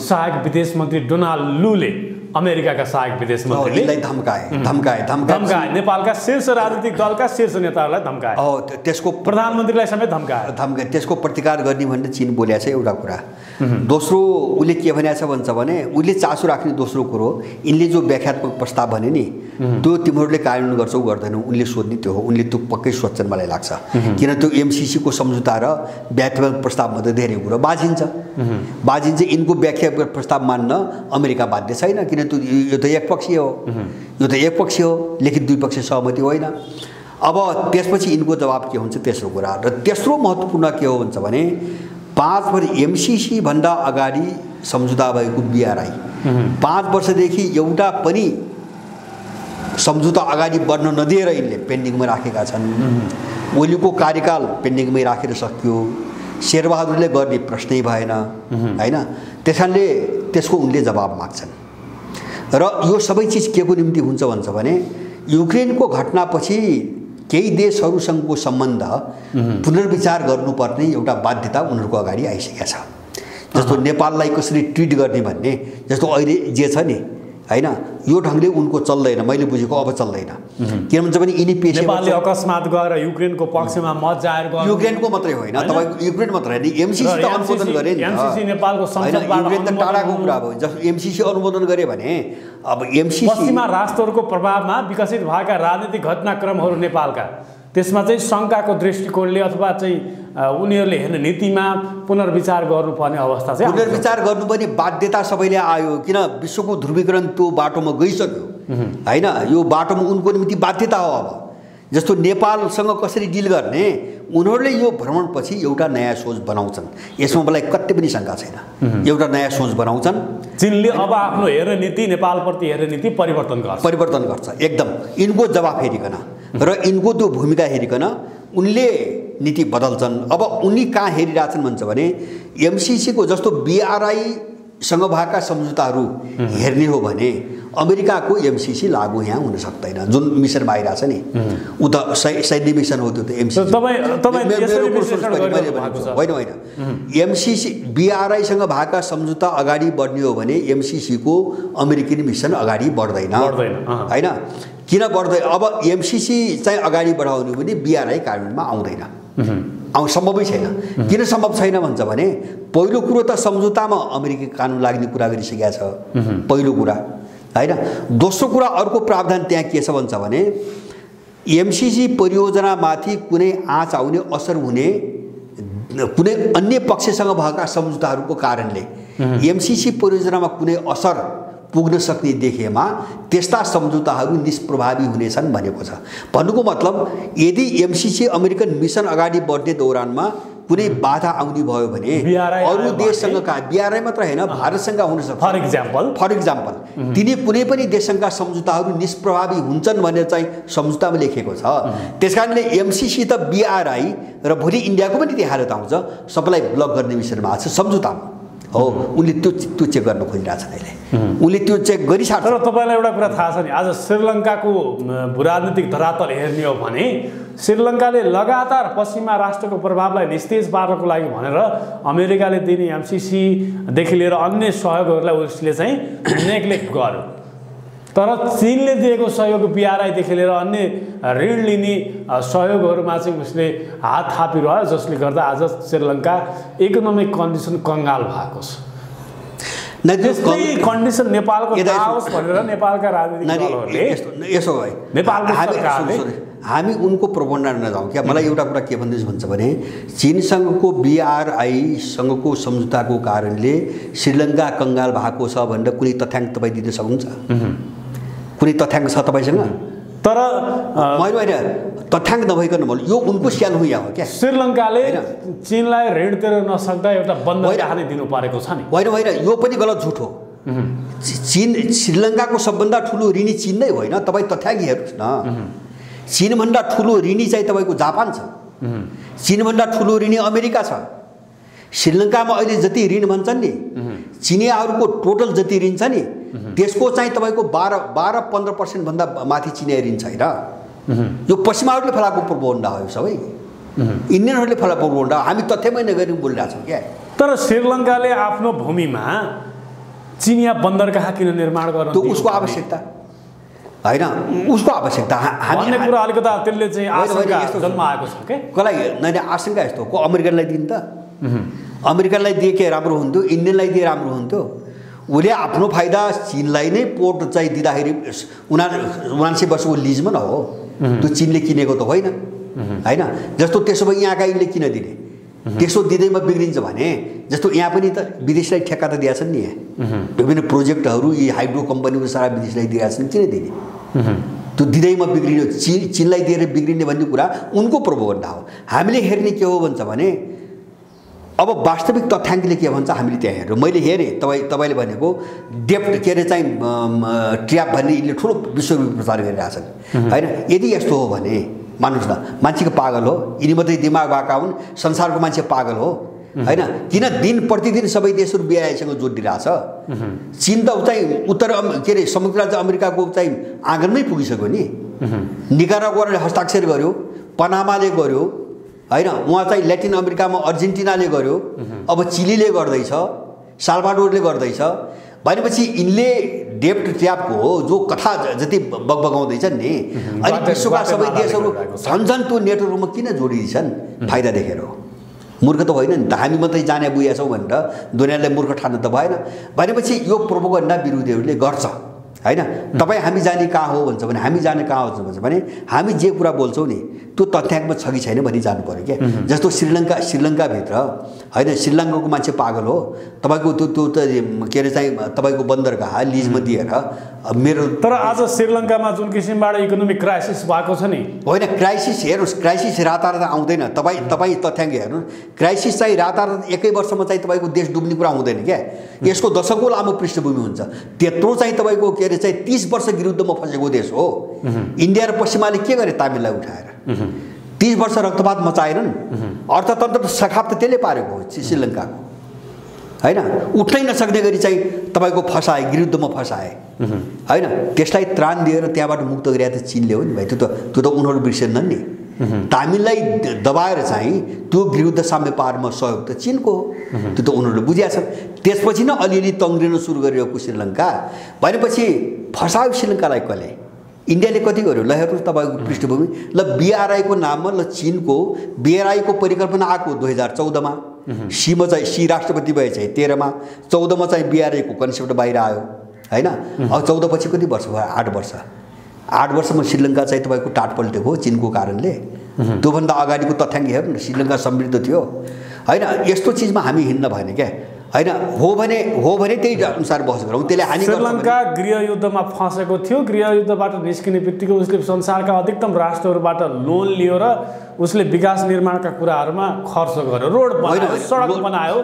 सहायक विदेश मन्त्री डोनाल्ड लूले अमेरिकाका सहायक विदेश मन्त्रीले धम्काए नेपालका शीर्ष राजनीतिक दलका शीर्ष नेताहरूलाई धम्काए। त्यसको प्रधानमन्त्रीलाई समेत धम्काए। त्यसको प्रतिकार गर्ने भनेर चीन बोलेको छ एउटा कुरा। दोस्रो उसले के भनेको छ भन्छ भने उसले चासो राख्ने दोस्रो कुरो यिनले जो व्याख्यात्मक प्रस्ताव भने नि त्यो तिमीहरूले कार्यान्वयन गर्छौ गर्दैनौ उनले सोध्ने त्यो हो। उनले त्यो पक्कै सोध्छन् मलाई लाग्छ। किन त्यो एमसीसीको सम्झौता र व्याख्यात्मक प्रस्तावमा त धेरै कुरो बाजिन्छ। यिनको व्याख्यात्मक प्रस्ताव मान्न अमेरिका बाध्य छैन। किन यो त एकपक्षीय हो। यो त एकपक्षीय हो, लेखित द्विपक्षीय सहमति होइन। अब त्यसपछि यिनको जवाब के हुन्छ तेस्रो कुरा। र तेस्रो महत्त्वपूर्ण के हो भन्छ भने 5 वर्ष एमसीसी भन्दा अगाडि सम्झौता भएको बीआरआई 5 वर्षदेखि एउटा पनि सम्झौता अगाडि बढ्न नदिएर यिनले पेन्डिङमा राखेका छन्। ओलीको कार्यकाल पेन्डिङमै राखेर सकियो। शेरबहादुरले गर्ने प्रश्नै भएन हैन। त्यसकारणले त्यसको उनले जवाब माग्छन्। र यो सबै चिज के को निम्ति हुन्छ भन्छ भने युक्रेनको घटनापछि केही देशहरूसँगको सम्बन्ध पुनर्विचार गर्नुपर्ने एउटा बाध्यता उनीहरूको अगाडि आइसकेको छ। जस्तो नेपाललाई कसरी ट्रिट गर्ने भन्ने जस्तो अहिले जे छ नि हैन, यो ढङ्गले उनको चल्दैन। मैले बुझेको अब चल्दैन। किन भन्छ भने यिनी नेपालले अकस्मात गएर युक्रेनको पक्षमा मत जाहेर गर्यो। युक्रेनको मात्रै होइन, तपाईको युक्रेन मात्रै होइन, एमसीसी त अनुमोदन गरे नि। एमसीसी नेपालको संसदबाट युक्रेन त टाढाको कुरा हो। जस्तो एमसीसी अनुमोदन गरे भने अब एमसीसी पश्चिमा राष्ट्रहरूको प्रभावमा विकसित भएका राजनीतिक घटनाक्रमहरू नेपालका त्यसमा चाहिँ शङ्काको दृष्टिकोणले अथवा चाहिँ उनीहरूले हेर्ने नीतिमा पुनर्विचार गर्नुपर्ने अवस्था चाहिँ पुनर्विचार गर्नुपर्ने बाध्यता सबैले आयो। किन विश्वको ध्रुवीकरण त्यो बाटोमा गइसक्यो हैन। यो बाटोमा उनको निम्ति बाध्यता हो। अब जस्तो नेपालसँग कसरी डिल गर्ने उनीहरूले यो भ्रमणपछि एउटा नयाँ सोच बनाउँछन्। यसमा मलाई कति पनि शङ्का छैन। एउटा नयाँ सोच बनाउँछन्। चीनले अब आफ्नो हेर्ने नीति नेपालप्रति हेर्ने नीति परिवर्तन गर्छ एकदम। यिनको जवाफ हेरिकन र यिनको त्यो भूमिका हेरिकन उनले नीति बदल्छन्। अब उनी कहाँ हेरिरहेछन् भन्छ भने एमसीसीको जस्तो बीआरआईसँग भएका सम्झौताहरू हेर्ने हो भने अमेरिकाको एमसीसी लागू यहाँ हुन सक्दैन। जुन मिसनमा आइरहेछ नि उ त सैन्य मिसन हो। त्यो त एमसीसी होइन। एमसीसी बीआरआईसँग भएका सम्झौता अगाडि बढ्ने हो भने एमसीसीको अमेरिकन मिसन अगाडि बढ्दैन हैन। किन बढ्दैन? अब एमसीसी चाहिँ अगाडि बढाउने भने बीआरआई कार्यान्वयनमा आउँदैन। सम्भवै छैन। किन सम्भव छैन भन्छ भने पहिलो कुरो त सम्झौतामा अमेरिकी कानुन लाग्ने कुरा गरिसकेका छ पहिलो कुरा हैन। दोस्रो कुरा अर्को प्रावधान त्यहाँ के छ भन्छ भने एमसीसी परियोजनामाथि कुनै आँच आउने असर हुने कुनै अन्य पक्षसँग भएका सम्झौताहरूको कारणले एमसीसी परियोजनामा कुनै असर पुग्न सक्ने देखेमा त्यस्ता सम्झौताहरू निष्प्रभावी हुनेछन् भनेको छ। भन्नुको मतलब यदि एमसीसी अमेरिकन मिसन अगाडि बढ्ने दौरानमा कुनै बाधा आउने भयो भने अरू देशसँगका BRI मात्र हैन भारतसँग हुन सक्छ। फर इक्जाम्पल तिनी कुनै पनि देशसँगका सम्झौताहरू निष्प्रभावी हुन्छन् भनेर चाहिँ सम्झौतामा लेखेको छ। त्यसकारणले MCC त BRI र भोलि इन्डियाको पनि त्यही हालत आउँछ, सबैलाई ब्लक गर्ने विषयमा आएको छ सम्झौतामा हो। उनले त्यो चेक गर्न खोजिरहेछन् अहिले, उनले त्यो चेक गरिसक्छ। तर तपाईँलाई एउटा कुरा थाहा छ नि, आज श्रीलङ्काको भूराजनीतिक धरातल हेर्ने हो भने श्रीलङ्काले लगातार पश्चिमा राष्ट्रको प्रभावलाई निस्तेज पार्नको लागि भनेर अमेरिकाले दिने MCC देखि लिएर अन्य सहयोगहरूलाई उसले चाहिँ नेग्लेक्ट गर्यो। तर चीनले दिएको सहयोग BRI देखि लिएर अन्य ऋण लिने सहयोगहरूमा चाहिँ उसले हात थापिरह्यो, जसले गर्दा आज श्रीलङ्का इकोनोमिक कन्डिसन कंगाल भएको छ। त्यस्तै कन्डिसन नेपालको आओस् भनेर नेपालका राजनीतिक दलहरूले यसो भए नेपालको सरकारले हामी उनको प्रबन्ध नजाउँ क्या। मलाई एउटा कुरा के भन्छ भने चीनसँगको BRI सँगको सम्झौताको कारणले श्रीलङ्का कंगाल भएको छ भनेर कुनै तथ्याङ्क तपाईँ दिन सक्नुहुन्छ? कुनै तथ्याङ्क छ तपाईँसँग? तर मैले तथ्याङ्क नभइकन यो उनको स्याल हो यहाँ हो क्या। श्रीलङ्काले चीनलाई ऋण तिर्न नसक्दा एउटा बन्द हानि दिनु परेको छ नि। होइन यो पनि गलत झुट हो। चीन श्रीलङ्काको सबभन्दा ठुलो ऋणी चीन नै होइन, तपाईँ तथ्याङ्क हेर्नुहोस् न। चीनभन्दा ठुलो ऋणी चाहिँ तपाईँको जापान छ, चीनभन्दा ठुलो ऋणी अमेरिका छ। श्रीलङ्कामा अहिले जति ऋण भन्छन् नि चिनियाहरूको टोटल जति ऋण छ नि त्यसको चाहिँ तपाईँको 12-15% भन्दा माथि चिनिया ऋण छैन। यो पश्चिमाहरूले फलाएको प्रबन्ध हो, यो सबै इन्डियनहरूले फलाएको प्रबन्ध हो। हामी तथ्यमै नगरी बोलिरहेको छौँ क्या। तर श्रीलङ्काले आफ्नो भूमिमा चिनिया बन्दरगाह किन निर्माण गर्न त्यो उसको आवश्यकता होइन, उसको आवश्यकता भन्ने कुरा अलिकता त्यसले चाहिँ आशंका जन्म आएको छ के। कसलाई नै आशंका यस्तो को अमेरिकनलाई दिन्छ त? अमेरिकनलाई दिए के राम्रो हुन्थ्यो, इन्डियनलाई दिए राम्रो हुन्थ्यो। उसले आफ्नो फाइदा चीनलाई नै पोर्ट चाहिँ दिँदाखेरि 79 वर्षको लिजमा न हो, त्यो चीनले किनेको त होइन होइन। जस्तो त्यसो भए यहाँका यिनले किन दिने? त्यसो दिँदैमा बिग्रिन्छ भने जस्तो यहाँ पनि त विदेशलाई ठेक्का त दिएछन् नि, यहाँ विभिन्न प्रोजेक्टहरू यी हाइड्रो कम्पनीहरू सारा विदेशलाई दिएछन्, किन दिने? त्यो दिँदैमा बिग्रिने चीनलाई दिएर बिग्रिने भन्ने कुरा उनको प्रोपोगन्ड हो। हामीले हेर्ने के हो भन्छ भने अब वास्तविक तथ्याङ्कले के भन्छ हामीले त्यहाँ हेर्नु। मैले हेरेँ तपाईँले भनेको डेप्ट के अरे चाहिँ ट्र्याप भन्ने यिनले ठुलो विश्वव्यापी प्रचार गरिरहेछन् होइन। यदि यस्तो हो भने मान्नुहोस् न, मान्छेको पागल हो, यिनी मात्रै दिमाग भएका हुन्, संसारको मान्छे पागल हो होइन। किन दिन प्रतिदिन सबै देशहरू BRIसँग जोडिरहेछ? चीन त चाहिँ उत्तर के अरे संयुक्त राज्य अमेरिकाको चाहिँ आँगनमै पुगिसक्यो नि। निकारागुआले हस्ताक्षर गर्यो, पनामाले गर्यो होइन, उहाँ चाहिँ ल्याटिन अमेरिकामा अर्जेन्टिनाले गर्यो, अब चिलीले गर्दैछ, साल्भाडोरले गर्दैछ। भनेपछि यिनले डेप्ट ट्र्यापको जो कथा जति बगबगाउँदैछन् नि, अनि विश्वका सबै देशहरू झन्झन त्यो नेटवर्कमा किन जोडिन्छन्? फाइदा देखेर हो, मूर्ख त होइन नि त। हामी मात्रै जाने बुझेका छौँ भनेर दुनियाँलाई मूर्ख ठान्नु त भएन। भनेपछि यो प्रोपोगन्डा विरोधीहरूले गर्छ होइन। तपाईँ हामी जाने कहाँ हो भन्छ भने हामी जाने कहाँ हो भन्छ भने हामी जे कुरा बोल्छौँ नि त्यो तथ्याङ्कमा छ कि छैन भनी जानु पर्यो क्या। जस्तो श्रीलङ्काभित्र होइन, श्रीलङ्काको मान्छे पागल हो, तपाईँको त्यो त के अरे चाहिँ तपाईँको बन्दरगाह लिजमा दिएर मेरो। तर आज श्रीलङ्कामा जुन किसिमबाट इकोनोमिक क्राइसिस भएको छ नि, होइन क्राइसिस हेर्नुहोस्, क्राइसिस रातारात आउँदैन। तपाईँ तथ्याङ्क हेर्नुहोस्, क्राइसिस चाहिँ रातारात एकै वर्षमा चाहिँ तपाईँको देश डुब्ने कुरा हुँदैन क्या। यसको दशकौँ लामो पृष्ठभूमि हुन्छ। त्यत्रो चाहिँ तपाईँको के अरे चाहिँ 30 वर्ष विरुद्धमा फसेको देश हो। इन्डिया र पश्चिमाले के गरे? तामिललाई उठाएर 30 वर्ष रक्तपात मचाएनन्। अर्थतन्त्र सखाप त त्यसले पारेको हो श्रीलङ्काको होइन। उठ्नै नसक्ने गरी चाहिँ तपाईँको फसाए, विरुद्धमा फसाए होइन। त्यसलाई त्राण दिएर त्यहाँबाट मुक्त गरे त चीनले हो नि भाइ। त्यो त उनीहरू बिर्सेनन् नि। तामिललाई दबाएर चाहिँ त्यो विरुद्ध साम्य पारमा सहयोग त चीनको हो, त्यो त उनीहरूले बुझेका छन्। त्यसपछि न अलिअलि तङ्ग्रिन सुरु गरिरहेको श्रीलङ्का। भनेपछि फसायो श्रीलङ्कालाई कसले? इन्डियाले कति गर्यो? ल हेर्नुहोस् तपाईँको पृष्ठभूमि। ल BRI को नाममा ल चीनको BRI को परिकल्पना आएको 2014मा, सीमा चाहिँ सी राष्ट्रपति भए चाहिँ 13मा, 14मा चाहिँ BRI को कन्सेप्ट बाहिर आयो होइन। अब 14 पछि कति वर्ष भयो? 8 वर्ष। 8 वर्षमा श्रीलङ्का चाहिँ तपाईँको टाट पल्टेको हो चीनको कारणले। त्योभन्दा अगाडिको तथ्याङ्क हेर्नु न, श्रीलङ्का समृद्ध थियो होइन। यस्तो चिजमा हामी हिँड्न भएन क्या। होइन हो भने त्यही अनुसार बहस गरौँ। त्यसले हानि गर्छ। श्रीलङ्का गृहयुद्धमा फँसेको थियो। गृहयुद्धबाट निस्किने बित्तिकै उसले संसारका अधिकतम राष्ट्रहरूबाट लोन लियो र उसले विकास निर्माणका कुराहरूमा खर्च गर्यो। रोड बनायो, सडक बनायो,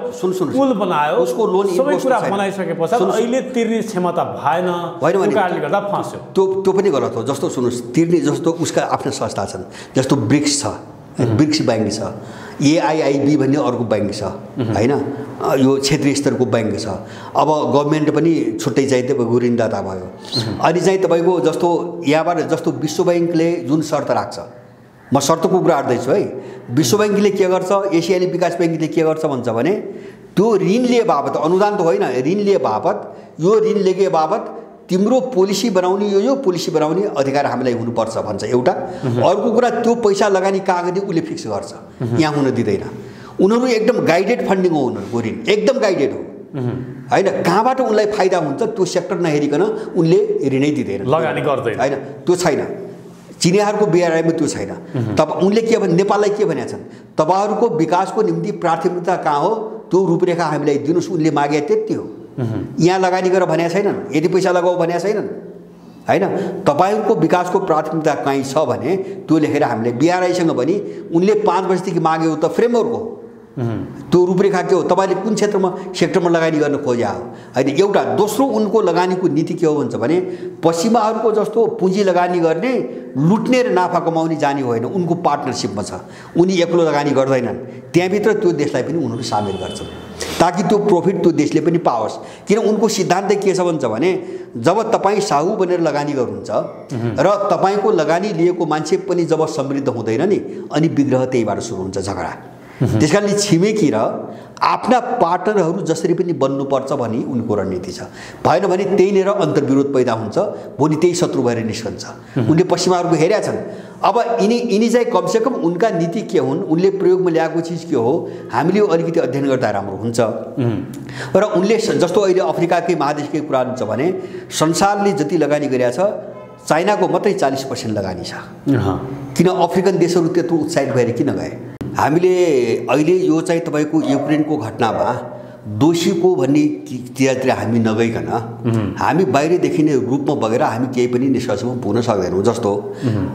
पुल बनायो, उसको लोन सबै कुरा बनाइसके पछाडि अहिले तिर्ने क्षमता भएन, त्यो कारणले गर्दा फँस्यो। त्यो पनि गलत हो। जस्तो सुन्नुहोस्, तिर्ने जस्तो उसका आफ्ना संस्था छन्, जस्तो ब्रिक्स छ, ब्रिक्स ब्याङ्क छ, AIIB भन्ने अर्को ब्याङ्क छ होइन, यो क्षेत्रीय स्तरको ब्याङ्क छ। अब गभर्मेन्ट पनि छुट्टै चाहिँ तपाईँको ऋणदाता भयो। अनि चाहिँ तपाईँको जस्तो यहाँबाट जस्तो विश्व ब्याङ्कले जुन शर्त राख्छ, म शर्तको कुरा गर्दैछु है। विश्व ब्याङ्कले के गर्छ, एसियाली विकास ब्याङ्कले के गर्छ भन्छ भने त्यो ऋण लिए बापत, अनुदान त होइन, ऋण लिए बापत, यो ऋण लिए बापत तिम्रो पोलिसी बनाउने यो पोलिसी बनाउने अधिकार हामीलाई हुनुपर्छ भन्छ एउटा। अर्को कुरा त्यो पैसा लगानी कहाँ गर्ने उसले फिक्स गर्छ, यहाँ हुन दिँदैन। उनीहरू एकदम गाइडेड फन्डिङ हो, उनीहरूको ऋण एकदम गाइडेड हो होइन। कहाँबाट उनलाई फाइदा हुन्छ त्यो सेक्टर नहेरिकन उनले ऋणै दिँदैन, लगानी गर्दैन होइन। त्यो छैन, चिनियाहरूको BRI मा त्यो छैन। तब उनले के भने नेपाललाई के भनेका छन्, तपाईँहरूको विकासको निम्ति प्राथमिकता कहाँ हो त्यो रूपरेखा हामीलाई दिनुहोस्। उनले मागे त्यति हो, यहाँ लगानी गरेर भनेका छैनन्, यदि पैसा लगाऊ भनेका छैनन् होइन। तपाईँहरूको विकासको प्राथमिकता कहीँ छ भने त्यो लेखेर हामीले BRI सँग पनि उनले 5 वर्षदेखि माग्यो त फ्रेमवर्क हो, त्यो रूपरेखा के हो, तपाईँले कुन सेक्टरमा लगानी गर्न खोज्या हो होइन। एउटा दोस्रो उनको लगानीको नीति के हो भन्छ भने पश्चिमाहरूको जस्तो पुँजी लगानी गर्ने, लुट्ने र नाफा कमाउने जाने होइन, उनको पार्टनरसिपमा छ। उनी एक्लो लगानी गर्दैनन्, त्यहाँभित्र त्यो देशलाई पनि उनीहरू सामेल गर्छन् ताकि त्यो प्रॉफिट त्यो देशले पनि पाओस्। किन उनको सिद्धान्त के छ भन्छ भने जब तपाईँ साहु बनेर लगानी गर्नुहुन्छ र तपाईँको लगानी लिएको मान्छे पनि जब समृद्ध हुँदैन नि, अनि विग्रह त्यहीबाट सुरु हुन्छ, झगडा। त्यसकारणले छिमेकी र आफ्ना पार्टनरहरू जसरी पनि बन्नुपर्छ भनी उनको रणनीति छ। भएन भने त्यहीँनिर अन्तर्विरोध पैदा हुन्छ, भोलि त्यही शत्रु भएर निस्कन्छ। उनले पश्चिमाहरूको हेरेका छन्। अब यिनी चाहिँ कमसेकम उनका नीति के हुन्, उनले प्रयोगमा ल्याएको चिज के हो, हामीले अलिकति अध्ययन गर्दा राम्रो हुन्छ। र उनले जस्तो अहिले अफ्रिकाकै महादेशकै कुरा हुन्छ भने संसारले जति लगानी गरेका छ चाइनाको मात्रै 40% लगानी छ। किन अफ्रिकन देशहरू त्यत्रो उत्साहित भएर किन गए? हामीले अहिले यो चाहिँ तपाईँको युक्रेनको घटनामा दोषीको भन्ने तिरतिर हामी नगइकन हामी बाहिरदेखि नै रूपमा बगेर हामी केही पनि निष्कर्षमा पुग्न सक्दैनौँ। जस्तो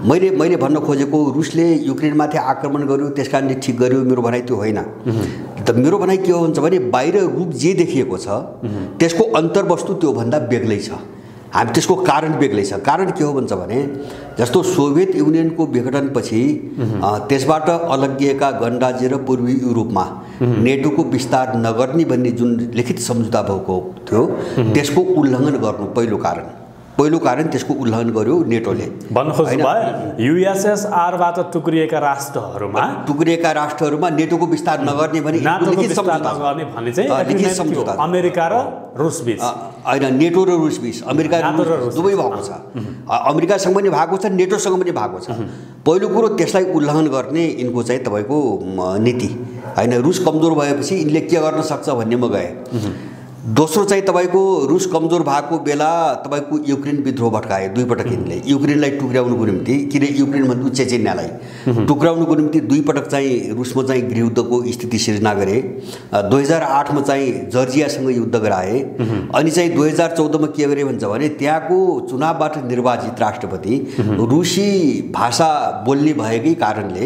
मैले भन्न खोजेको रुसले युक्रेनमाथि आक्रमण गर्यो त्यस कारणले ठिक गर्यो मेरो भनाइ त्यो होइन। त मेरो भनाइ के हो भन्छ भने बाहिर रूप जे देखिएको छ त्यसको अन्तर्वस्तु त्योभन्दा बेग्लै छ, हामी त्यसको कारण बेग्लै छ। कारण के हो भन्छ भने जस्तो सोभियत युनियनको विघटनपछि त्यसबाट अलग्गिएका गणराज्य र पूर्वी युरोपमा नेटोको विस्तार नगर्ने भन्ने जुन लिखित सम्झौता भएको थियो त्यसको उल्लङ्घन गर्नु पहिलो कारण त्यसको उल्लङ्घन गर्यो नेटोले। USSRबाट टुक्रिएका राष्ट्रहरूमा नेटोको विस्तार नगर्ने भनी लिखित सम्झौता लिखित सम्झौता अमेरिका र रुस बीच हैन, नेटो र रुस बीच अमेरिका दुवै भएको छ, अमेरिकासँग पनि भएको छ, नेटोसँग पनि भएको छ। पहिलो कुरो त्यसलाई उल्लङ्घन गर्ने यिनको चाहिँ तपाईको नीति हैन। रुस कमजोर भएपछि यिनले के गर्न सक्छ भन्नेमा गए। दोस्रो चाहिँ तपाईको रुस कमजोर भएको बेला तपाईको युक्रेन विद्रोह भड्काए दुई पटक यिनले। युक्रेनलाई टुक्राउनुको निम्ति, किन युक्रेन भन्दा चेचेन्यालाई टुक्राउनुको निम्ति दुई पटक चाहिँ रुसमा चाहिँ गृहयुद्धको स्थिति सिर्जना गरे। 2008 मा चाहिँ जर्जियासँग युद्ध गराए। अनि चाहिँ 2014 मा के गरे भन्छ भने त्यहाँको चुनावबाट निर्वाचित राष्ट्रपति रुसी भाषा बोल्ने भएकै कारणले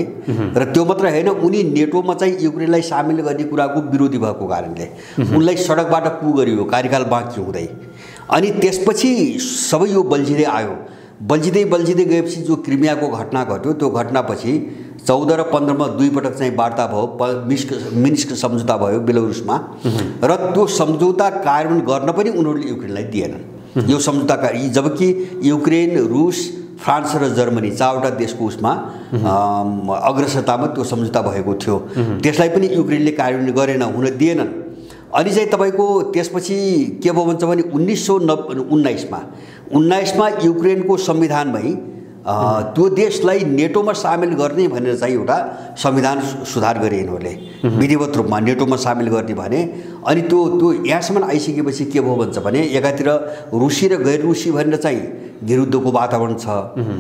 र त्यो मात्र हैन उनी नेटोमा चाहिँ युक्रेनलाई सामेल गर्ने कुराको विरोधी भएको कारणले उनलाई सडकबाट गरियो कार्यकाल बाँकी हुँदै। अनि त्यसपछि सबै यो बल्झिँदै आयो। बल्झिँदै गएपछि जो क्रिमियाको घटना घट्यो त्यो घटनापछि 14 र 15 मा दुई पटक चाहिँ वार्ता भयो, मिन्स्क सम्झौता भयो बेलारुसमा र त्यो सम्झौता कार्यान्वयन गर्न पनि उनीहरूले युक्रेनलाई दिएनन्। यो सम्झौता जबकि युक्रेन, रुस, फ्रान्स र जर्मनी चारवटा देशको उसमा अग्रसरतामा त्यो सम्झौता भएको थियो, त्यसलाई पनि युक्रेनले कार्यान्वयन गरेन, हुन दिएनन्। अनि चाहिँ तपाईको त्यसपछि के भयो भन्छ भने 1919 मा युक्रेनको संविधानमै त्यो देशलाई नेटोमा सामेल गर्ने भनेर चाहिँ एउटा संविधान सुधार गरे यिनीहरूले विधिवत रूपमा नेटोमा सामेल गर्ने भने। अनि त्यो यहाँसम्म आइसकेपछि के भयो भन्छ भने एकातिर रुसी र गैर रुसी भनेर चाहिँ विरुद्धको वातावरण छ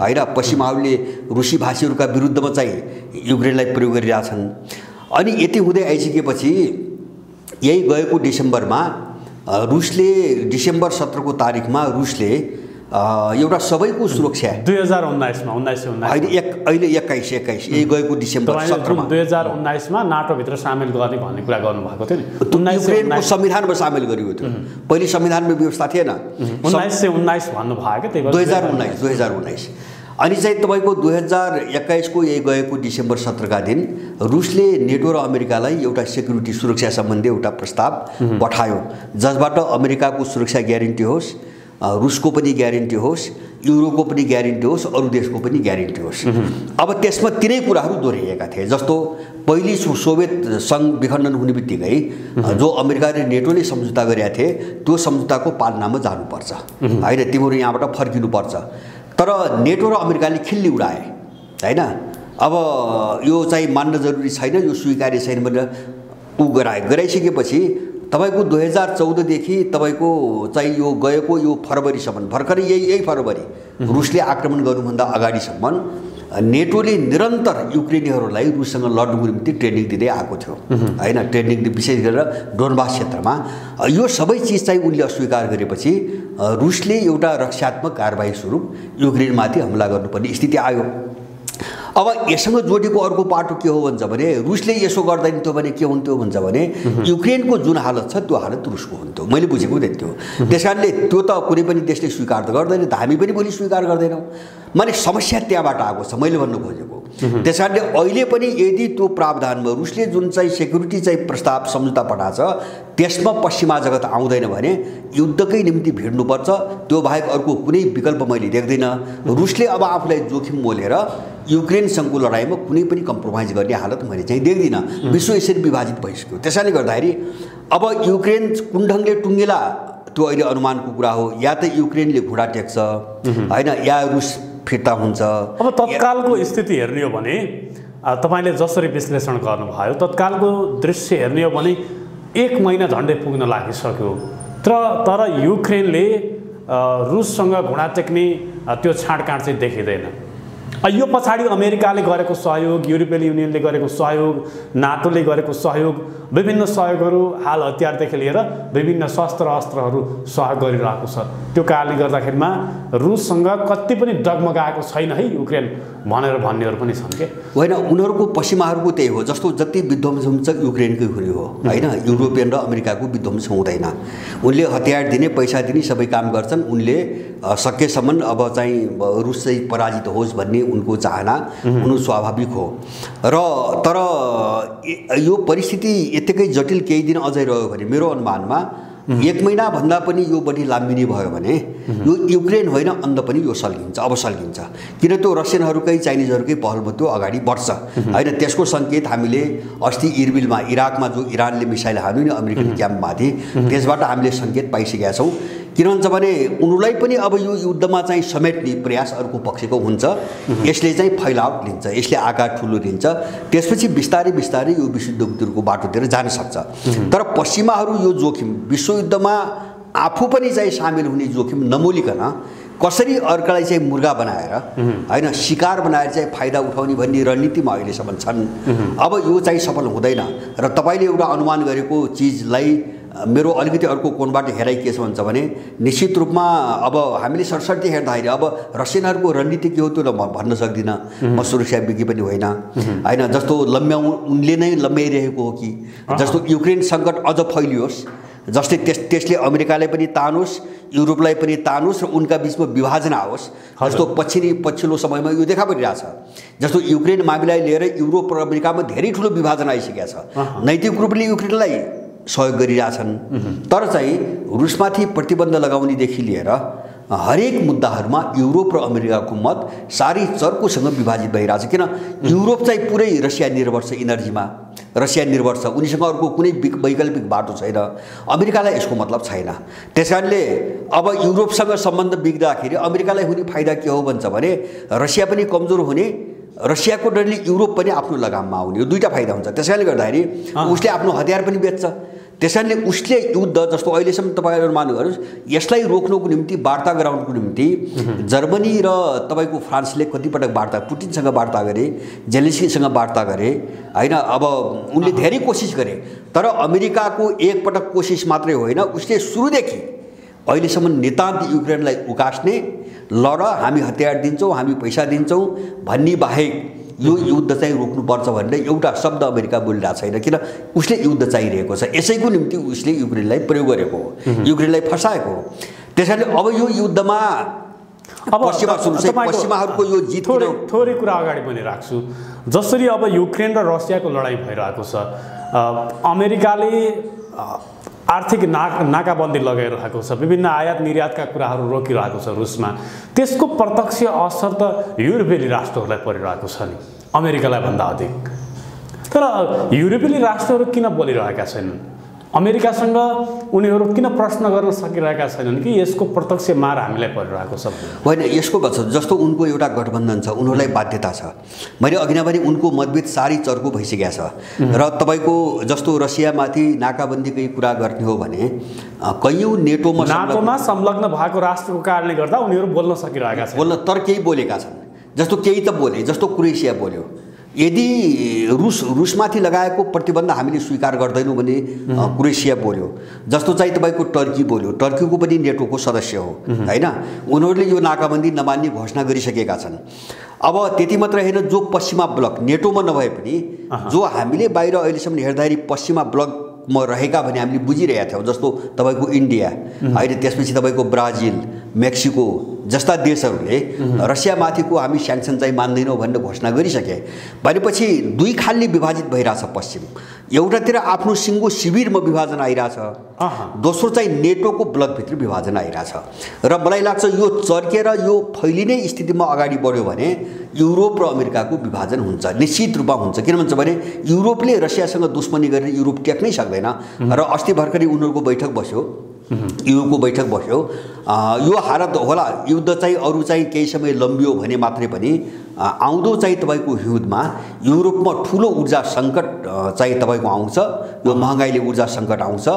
हैन। पश्चिमाहरूले रुसी भाषीहरूका विरुद्धमा चाहिँ युक्रेनलाई प्रयोग गरिरहेछन्। अनि यति हुँदै आइसकेपछि यही गएको डिसेम्बरमा रुसले डिसेम्बर 17 को तारिखमा रुसले एउटा सबैको सुरक्षा 2019 मा 1919 अहिले 21 यही गएको डिसेम्बर 17 मा 2019 मा नाटो भित्र सामेल गर्ने भन्ने कुरा गर्नु भएको थियो नि। युक्रेनको संविधानमा सामेल गरिएको थियो। पहिले संविधानमा व्यवस्था थिएन। 1919 भन्नु भयो के, त्यही 2019 अनि चाहिँ तपाईको 2021 को यही गएको डिसेम्बर 17 का दिन रुसले नेटो र अमेरिकालाई एउटा सेक्युरिटी सुरक्षा सम्बन्धी एउटा प्रस्ताव पठायो, जसबाट अमेरिकाको सुरक्षा ग्यारेन्टी होस्, रुसको पनि ग्यारेन्टी होस्, युरोको पनि ग्यारेन्टी होस्, अरू देशको पनि ग्यारेन्टी होस्। अब त्यसमा तिनै कुराहरू दोहोरिएका थिए, जस्तो पहिले सोभियत सङ्घ विखण्डन हुने बित्तिकै जो अमेरिका र नेटोले सम्झौता गरेका थिए त्यो सम्झौताको पालनामा जानुपर्छ होइन, तिमीहरू यहाँबाट फर्किनुपर्छ। तर नेटो र अमेरिकाले खिल्ली उडाए होइन। अब यो चाहिँ मान्न जरुरी छैन, यो स्वीकार्य छैन भनेर गराइसकेपछि तपाईको 2014 देखि तपाईको चाहिँ यो गएको यो फरवरीसम्म, भर्खरै यही फरवरी रुसले आक्रमण गर्नुभन्दा अगाडिसम्म नेटोले निरन्तर युक्रेनीहरूलाई रुससँग लड्नुको निम्ति ट्रेनिङ दिँदै आएको थियो होइन। ट्रेनिङ विशेष गरेर डोनबास क्षेत्रमा यो सबै चिज चाहिँ उनले अस्वीकार गरेपछि रुसले एउटा रक्षात्मक कारबाही स्वरूप युक्रेनमाथि हमला गर्नुपर्ने स्थिति आयो। अब यससँग जोडेको अर्को पाटो के हो भन्छ भने रुसले यसो गर्दैन थियो भने के हुन्थ्यो भन्छ भने युक्रेनको जुन हालत छ त्यो हालत रुसको हुन्थ्यो, मैले बुझेको त्यही थियो। त्यसकारणले त्यो त कुनै पनि देशले स्वीकार त गर्दैन, हामी पनि भोलि स्वीकार गर्दैनौँ। माने समस्या त्यहाँबाट आएको छ मैले भन्नु खोजेको। त्यसकारणले अहिले पनि यदि त्यो प्रावधानमा रुसले जुन चाहिँ सेक्युरिटी चाहिँ प्रस्ताव सम्झौता पठाएको छ त्यसमा पश्चिमा जगत आउँदैन भने युद्धकै निम्ति भिड्नुपर्छ, त्यो बाहेक अर्को कुनै विकल्प मैले देख्दिनँ। रुसले अब आफूलाई जोखिम मोलेर युक्रेनसँगको लडाइँमा कुनै पनि कम्प्रोमाइज गर्ने हालत मैले चाहिँ देख्दिनँ। विश्व यसरी विभाजित भइसक्यो। त्यसैले गर्दाखेरि अब युक्रेन कुन ढङ्गले टुङ्गेला त्यो अहिले अनुमानको कुरा हो। या त युक्रेनले घुँडा टेक्छ होइन, या रुस फिर्ता हुन्छ। अब तत्कालको स्थिति हेर्ने हो भने तपाईँले जसरी विश्लेषण गर्नुभयो, तत्कालको दृश्य हेर्ने हो भने 1 महिना झन्डै पुग्न लागिसक्यो, तर युक्रेनले रुससँग घुँडा टेक्ने त्यो छाँडकाँड चाहिँ देखिँदैन। यो पछाडि अमेरिकाले गरेको सहयोग, युरोपियन युनियनले गरेको सहयोग, नाटोले गरेको सहयोग, विभिन्न सहयोगहरू, हाल हतियारदेखि लिएर विभिन्न शस्त्र अस्त्रहरू सहयोग गरिरहेको छ। त्यो कारणले गर्दाखेरिमा रुससँग कति पनि डगमगाएको छैन है युक्रेन भनेर भन्नेहरू पनि छन् के होइन। उनीहरूको पश्चिमाहरूको त्यही हो, जस्तो जति विध्वंस हुन्छ युक्रेनकै हुने हो होइन, युरोपियन र अमेरिकाको विध्वंस हुँदैन। उनले हतियार दिने, पैसा दिने सबै काम गर्छन्। उनले सकेसम्म अब चाहिँ रुस चाहिँ पराजित होस् भन्ने उनको चाहना हुनु स्वाभाविक हो। र तर यो परिस्थिति यतिकै जटिल केही दिन अझै रह्यो भने मेरो अनुमानमा 1 महिना भन्दा पनि यो बढी लाम्बिने भयो भने यो युक्रेन होइन अन्त पनि यो सल्किन्छ, अब सल्किन्छ। किन त्यो रसियनहरूकै चाइनिजहरूकै पहलमा त्यो अगाडि बढ्छ होइन। त्यसको सङ्केत हामीले अस्ति इर्बिलमा इराकमा जो इरानले मिसाइल हान्यो नि अमेरिकन क्याम्पमाथि, त्यसबाट हामीले सङ्केत पाइसकेका छौँ। किन भन्छ भने उनीहरूलाई पनि अब यो युद्धमा चाहिँ समेट्ने प्रयास अर्को पक्षको हुन्छ। यसले चाहिँ फैलाव लिन्छ, यसले आकार ठुलो लिन्छ, त्यसपछि बिस्तारै बिस्तारै यो विश्वयुद्धको बाटोतिर जान सक्छ। तर पश्चिमाहरू यो जोखिम विश्वयुद्धमा आफू पनि चाहिँ सामेल हुने जोखिम नमोलिकन कसरी अर्कालाई चाहिँ मुर्गा बनाएर होइन, शिकार बनाएर चाहिँ फाइदा उठाउने भन्ने रणनीतिमा अहिलेसम्म छन्। अब यो चाहिँ सफल हुँदैन। र तपाईँले एउटा अनुमान गरेको चिजलाई मेरो अलिकति अर्को कोणबाट हेराइ के छ भन्छ भने निश्चित रूपमा अब हामीले सरसर्ती हेर्दाखेरि अब रसियनहरूको रणनीति के हो त्यो म भन्न सक्दिनँ, म सुरक्षाविज्ञ पनि होइन होइन। जस्तो उनले नै लम्ब्याइरहेको हो कि जस्तो युक्रेन सङ्कट अझ फैलियोस्, जस्तै त्यसले अमेरिकालाई पनि तानोस्, युरोपलाई पनि तानोस् र उनका बिचमा विभाजन आओस्। जस्तो पछिल्लो समयमा यो देखा परिरहेछ। जस्तो युक्रेन मामिलालाई लिएर युरोप र अमेरिकामा धेरै ठुलो विभाजन आइसकेको छ। नैतिक रूपले युक्रेनलाई सहयोग गरिरहेछन्, तर चाहिँ रुसमाथि प्रतिबन्ध लगाउनेदेखि लिएर हरेक मुद्दाहरूमा युरोप र अमेरिकाको मत साह्रै चर्कोसँग विभाजित भइरहेछ। किन युरोप चाहिँ पुरै रसिया निर्भर छ, इनर्जीमा रसिया निर्भर छ, उनीसँग अर्को कुनै वैकल्पिक बाटो छैन। अमेरिकालाई यसको मतलब छैन। त्यसकारणले अब युरोपसँग सम्बन्ध बिग्दाखेरि अमेरिकालाई हुने फाइदा के हो भन्छ भने रसिया पनि कमजोर हुने, रसियाको डरले युरोप पनि आफ्नो लगाममा आउने, यो दुईटा फाइदा हुन्छ। त्यसैले गर्दाखेरि उसले आफ्नो हतियार पनि बेच्छ, त्यसैले उसले युद्ध जस्तो अहिलेसम्म तपाईँहरू मान्नुहोस् यसलाई रोक्नुको निम्ति वार्ता गराउनुको निम्ति जर्मनी र तपाईँको फ्रान्सले कतिपटक वार्ता पुटिनसँग वार्ता गरे, जेलेन्स्कीसँग वार्ता गरे हैन। अब उनले धेरै कोसिस गरे, तर अमेरिकाको एकपटक कोसिस मात्रै होइन, उसले सुरुदेखि अहिलेसम्म नितान्त युक्रेनलाई उकास्ने, लड हामी हतियार दिन्छौँ, हामी पैसा दिन्छौँ भन्ने बाहेक यो युद्ध चाहिँ रोक्नुपर्छ भनेर एउटा शब्द अमेरिका बोलिरहेको छैन। किन? उसले युद्ध चाहिरहेको छ, यसैको निम्ति उसले युक्रेनलाई प्रयोग गरेको हो, युक्रेनलाई फसाएको हो। त्यसैले अब यो युद्धमा अब पश्चिमाहरूको यो जित थोरै कुरा अगाडि पनि राख्छु। जसरी अब युक्रेन र रसियाको लडाइँ भइरहेको छ, अमेरिकाले आर्थिक नाकाबन्दी लगाइरहेको छ, विभिन्न आयात निर्यातका कुराहरू रोकिरहेको छ रुसमा, त्यसको प्रत्यक्ष असर त युरोपेली राष्ट्रहरूलाई परिरहेको छ नि अमेरिकालाई भन्दा अधिक। तर युरोपेली राष्ट्रहरू किन बोलिरहेका छैनन्? अमेरिकासँग उनीहरू किन प्रश्न गर्न सकिरहेका छैनन् कि यसको प्रत्यक्ष मार हामीलाई परिरहेको छ? होइन, यसको जस्तो उनको एउटा गठबन्धन छ, उनीहरूलाई बाध्यता छ। मैले अघि नै भने उनको मतभेद साह्रै चर्को भइसकेको छ र तपाईँको जस्तो रसियामाथि नाकाबन्दीकै कुरा गर्ने हो भने कैयौँ नाटोमा संलग्न भएको राष्ट्रको कारणले गर्दा उनीहरू बोल्न सकिरहेका छन्, तर केही बोलेका छन्। जस्तो केही त बोले, जस्तो क्रोएसिया बोल्यो। यदि रुसमाथि लगाएको प्रतिबन्ध हामीले स्वीकार गर्दैनौँ भने क्रोएसिया बोल्यो। जस्तो चाहिँ तपाईँको टर्की बोल्यो, टर्कीको पनि नेटोको सदस्य हो हैन। उनीहरूले यो नाकाबन्दी नमान्ने घोषणा गरिसकेका छन्। अब त्यति मात्र होइन, जो पश्चिमा ब्लक नेटोमा नभए पनि जो हामीले बाहिर अहिलेसम्म हेर्दाखेरि पश्चिमा ब्लकमा रहेका भने हामीले बुझिरहेका थियौँ, जस्तो तपाईँको इन्डिया होइन, त्यसपछि तपाईँको ब्राजिल, मेक्सिको जस्ता देशहरूले रसियामाथिको हामी स्याङ्सन चाहिँ मान्दैनौँ भनेर घोषणा गरिसके। भनेपछि दुई खालले विभाजित भइरहेछ पश्चिम। एउटातिर आफ्नो सिङ्गो शिविरमा विभाजन आइरहेछ, दोस्रो चाहिँ नेटोको ब्लकभित्र विभाजन आइरहेछ। र मलाई लाग्छ यो चर्केर यो फैलिने स्थितिमा अगाडि बढ्यो भने युरोप र अमेरिकाको विभाजन हुन्छ, निश्चित रूपमा हुन्छ। किन भन्छ भने युरोपले रसियासँग दुश्मनी गरेर युरोप टेक्नै सक्दैन। र अस्ति भर्खरै उनीहरूको बैठक बस्यो, युको बैठक बस्यो। यो हालत होला, युद्ध चाहिँ अरू चाहिँ केही समय लम्बियो भने मात्रै पनि आउँदो चाहिँ तपाईँको युद्धमा युरोपमा ठुलो ऊर्जा सङ्कट चाहिँ तपाईँको आउँछ। यो महँगाइले ऊर्जा सङ्कट आउँछ।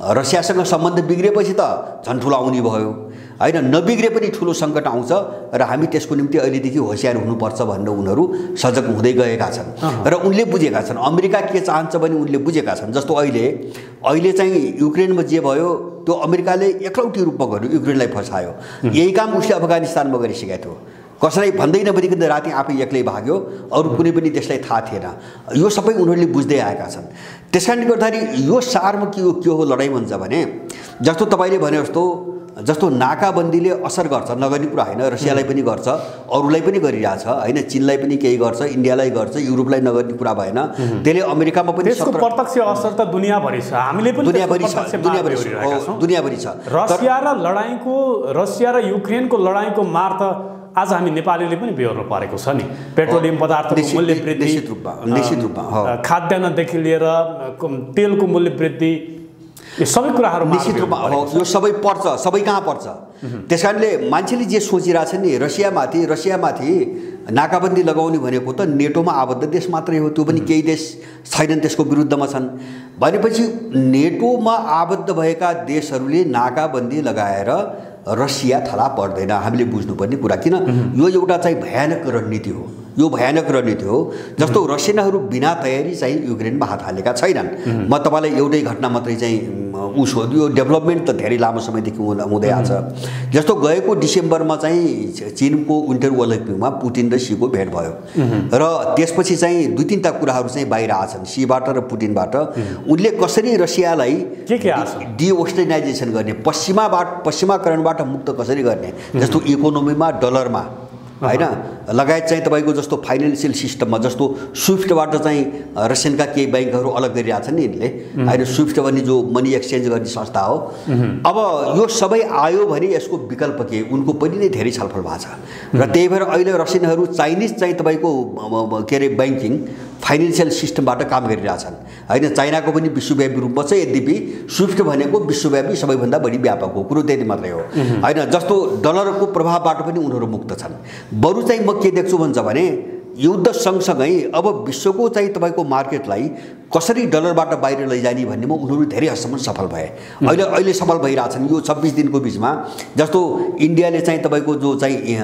रसियासँग सम्बन्ध बिग्रेपछि त झन् ठुलो आउने भयो होइन, नबिग्रे पनि ठुलो सङ्कट आउँछ र हामी त्यसको निम्ति अहिलेदेखि होसियार हुनुपर्छ भनेर उनीहरू सजग हुँदै गएका छन्। र उनले बुझेका छन् अमेरिका के चाहन्छ भने उनले बुझेका छन्। जस्तो अहिले चाहिँ युक्रेनमा जे भयो त्यो अमेरिकाले एकलौटी रूपमा गर्यो, युक्रेनलाई फसायो। यही काम उसले अफगानिस्तानमा गरिसकेको थियो, कसैलाई भन्दै नभनिकन राति आफै एक्लै भाग्यो, अरू कुनै पनि देशलाई थाहा थिएन। यो सबै उनीहरूले बुझ्दै आएका छन्। त्यस कारणले गर्दाखेरि यो सारमा के हो लडाइँ भन्छ भने जस्तो तपाईँले भने जस्तो नाकाबन्दीले असर गर्छ, नगर्ने कुरा होइन, रसियालाई पनि गर्छ, अरूलाई पनि गरिरहेछ होइन, चीनलाई पनि केही गर्छ, इन्डियालाई गर्छ, युरोपलाई नगर्ने कुरा भएन। त्यसले अमेरिकामा पनि त्यसको प्रत्यक्ष असर त दुनियाँभरि छ, हामीले पनि दुनियाँभरि छ। रसिया र युक्रेनको लडाइँको मार त आज हामी नेपालीले पनि बेहोर्नु परेको छ नि। पेट्रोलियम पदार्थको मूल्य वृद्धि, निश्चित रूपमा खाद्यान्नदेखि लिएर तेलको मूल्य वृद्धि, यो सबै कुराहरू निश्चित रूपमा यो सबै पर्छ, सबै कहाँ पर्छ। त्यस कारणले मान्छेले जे सोचिरहेछ नि रसियामाथि नाकाबन्दी लगाउने भनेको त नेटोमा आबद्ध देश मात्रै हो, त्यो पनि केही देश छैनन् त्यसको विरुद्धमा छन्। भनेपछि नेटोमा आबद्ध भएका देशहरूले नाकाबन्दी लगाएर रसिया थला पर्दैन, हामीले बुझ्नुपर्ने कुरा। किन? यो एउटा चाहिँ भयानक रणनीति हो, यो भयानक रणनीति हो। जस्तो रसियनहरू बिना तयारी चाहिँ युक्रेनमा हात हालेका छैनन्। म तपाईँलाई एउटै घटना मात्रै चाहिँ उसो, यो डेभलपमेन्ट त धेरै लामो समयदेखि हुँदै आछ। जस्तो गएको डिसेम्बरमा चाहिँ चीनको विन्टर ओलम्पिकमा पुटिन र सीको भेट भयो र त्यसपछि चाहिँ दुई तीनटा कुराहरू चाहिँ बाहिर आछन् सीबाट र पुटिनबाट। उनले कसरी रसियालाई डिवेस्टर्नाइजेसन गर्ने, पश्चिमाकरणबाट मुक्त कसरी गर्ने, जस्तो इकोनोमीमा डलरमा होइन, लगायत चाहिँ तपाईँको जस्तो फाइनेन्सियल सिस्टममा जस्तो स्विफ्टबाट चाहिँ रसियनका केही ब्याङ्कहरू अलग गरिरहेछन् नि यिनले होइन, स्विफ्ट भन्ने जो मनी एक्सचेन्ज गर्ने संस्था हो। अब यो सबै आयो भने यसको विकल्प के, उनको पनि नै धेरै छलफल भएको छ। र त्यही भएर अहिले रसियनहरू चाइनिज चाहिँ तपाईँको के अरे ब्याङ्किङ फाइनेन्सियल सिस्टमबाट काम गरिरहेछन् होइन। चाइनाको पनि विश्वव्यापी रूपमा छ, यद्यपि स्विफ्ट भनेको विश्वव्यापी सबैभन्दा बढी व्यापक हो, कुरो त्यति मात्रै हो होइन। जस्तो डलरको प्रभावबाट पनि उनीहरू मुक्त छन्। बरु चाहिँ म के देख्छु भन्छ भने युद्ध सँगसँगै अब विश्वको चाहिँ तपाईँको मार्केटलाई कसरी डलरबाट बाहिर लैजाने भन्नेमा उनीहरू धेरै हदसम्म सफल भए। अहिले सफल भइरहेछन् यो 26 दिनको बिचमा। जस्तो इन्डियाले चाहिँ तपाईँको जो चाहिँ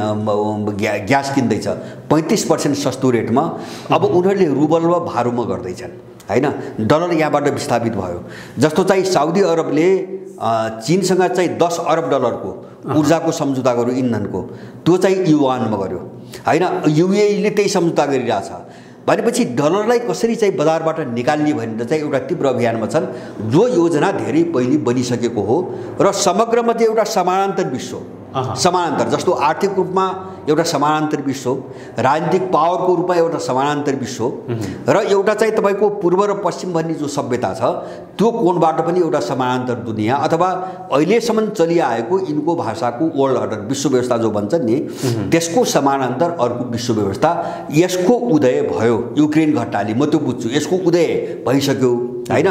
ग्यास किन्दैछ 35% सस्तो रेटमा, अब उनीहरूले रुबल वा भारोमा गर्दैछन् हैन, डलर यहाँबाट विस्थापित भयो। जस्तो चाहिँ साउदी अरबले चीनसँग चाहिँ 10 अरब डलरको ऊर्जाको सम्झौता गर्यो इन्धनको, त्यो चाहिँ युआनमा गर्यो हैन। युएईले त्यही सम्झौता गरिरहेछ भनेपछि डलरलाई कसरी चाहिँ बजारबाट निकाल्ने भनेर चाहिँ एउटा तीव्र अभियानमा छन्, जो योजना धेरै पहिले बनिसकेको हो र समग्रमा चाहिँ एउटा समानान्तर विश्व, समानान्तर जस्तो आर्थिक रूपमा एउटा समानान्तर विश्व, राजनीतिक पावरको रूपमा एउटा समानान्तर विश्व र एउटा चाहिँ तपाईँको पूर्व र पश्चिम भन्ने जो सभ्यता छ त्यो कोणबाट पनि एउटा समानान्तर दुनियाँ अथवा अहिलेसम्म चलिआएको यिनको भाषाको वर्ल्ड अर्डर विश्व व्यवस्था जो भन्छ नि त्यसको समानान्तर अर्को विश्व व्यवस्था, यसको उदय भयो युक्रेन घटनाले। म त्यो बुझ्छु, यसको उदय भइसक्यो हैन।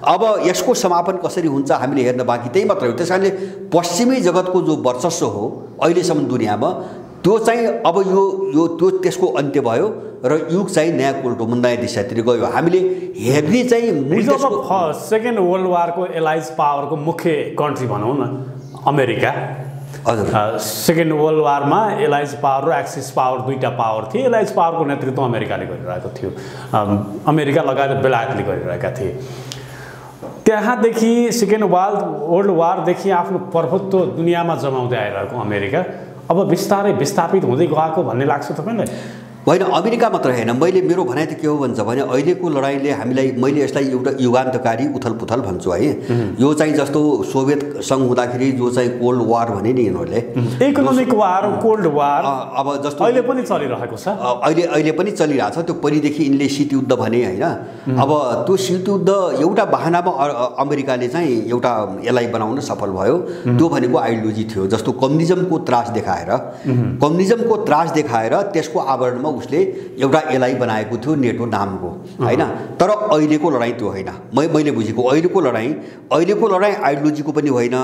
अब यसको समापन कसरी हुन्छ हामीले हेर्न बाँकी त्यही मात्र हो। त्यसकारणले पश्चिमी जगतको जो वर्चस्व हो अहिलेसम्म दुनियाँमा त्यो चाहिँ अब यो त्यो त्यसको अन्त्य भयो र युग चाहिँ नयाँ कोल्टोमा नयाँ दिशातिर गयो। हामीले हेर्ने चाहिँ सेकेन्ड वर्ल्ड वारको एलाइज पावरको मुख्य कन्ट्री भनौँ न अमेरिका। हजुर, सेकेन्ड वर्ल्ड वारमा एलाइज पावर र एक्सिस पावर दुईटा पावर थिए। एलाइज पावरको नेतृत्व अमेरिकाले गरिरहेको थियो, अमेरिका लगायत बेलायतले गरिरहेका थिए। त्यहाँदेखि सेकेन्ड वर्ल्ड वारदेखि आफ्नो प्रभुत्व दुनियाँमा जमाउँदै आइरहेको अमेरिका अब बिस्तारै विस्थापित हुँदै गएको भन्ने लाग्छ तपाईँलाई? होइन, अमेरिका मात्र होइन। मैले मेरो भनाइ त के हो भन्छ भने अहिलेको लडाइँले हामीलाई, मैले यसलाई एउटा युगान्तकारी उथलपुथल भन्छु है। यो चाहिँ जस्तो सोभियत सङ्घ हुँदाखेरि जो चाहिँ कोल्ड वार भने नि यिनीहरूले इकोनोमिक वार, कोल्ड वार अब जस्तो अहिले पनि चलिरहेको छ, अहिले पनि चलिरहेछ। त्यो पहिलेदेखि यिनले शीतयुद्ध भने होइन। अब त्यो शीतयुद्ध एउटा बहानामा अमेरिकाले चाहिँ एउटा यसलाई बनाउन सफल भयो। त्यो भनेको आइडियोलोजी थियो, जस्तो कम्युनिजमको त्रास देखाएर त्यसको आवरणमा उसले एउटा एलाई बनाएको थियो नेटो नामको हैन। तर अहिलेको लडाइँ त्यो होइन। मैले बुझेको अहिलेको लडाइँ आइडियोलोजीको पनि होइन,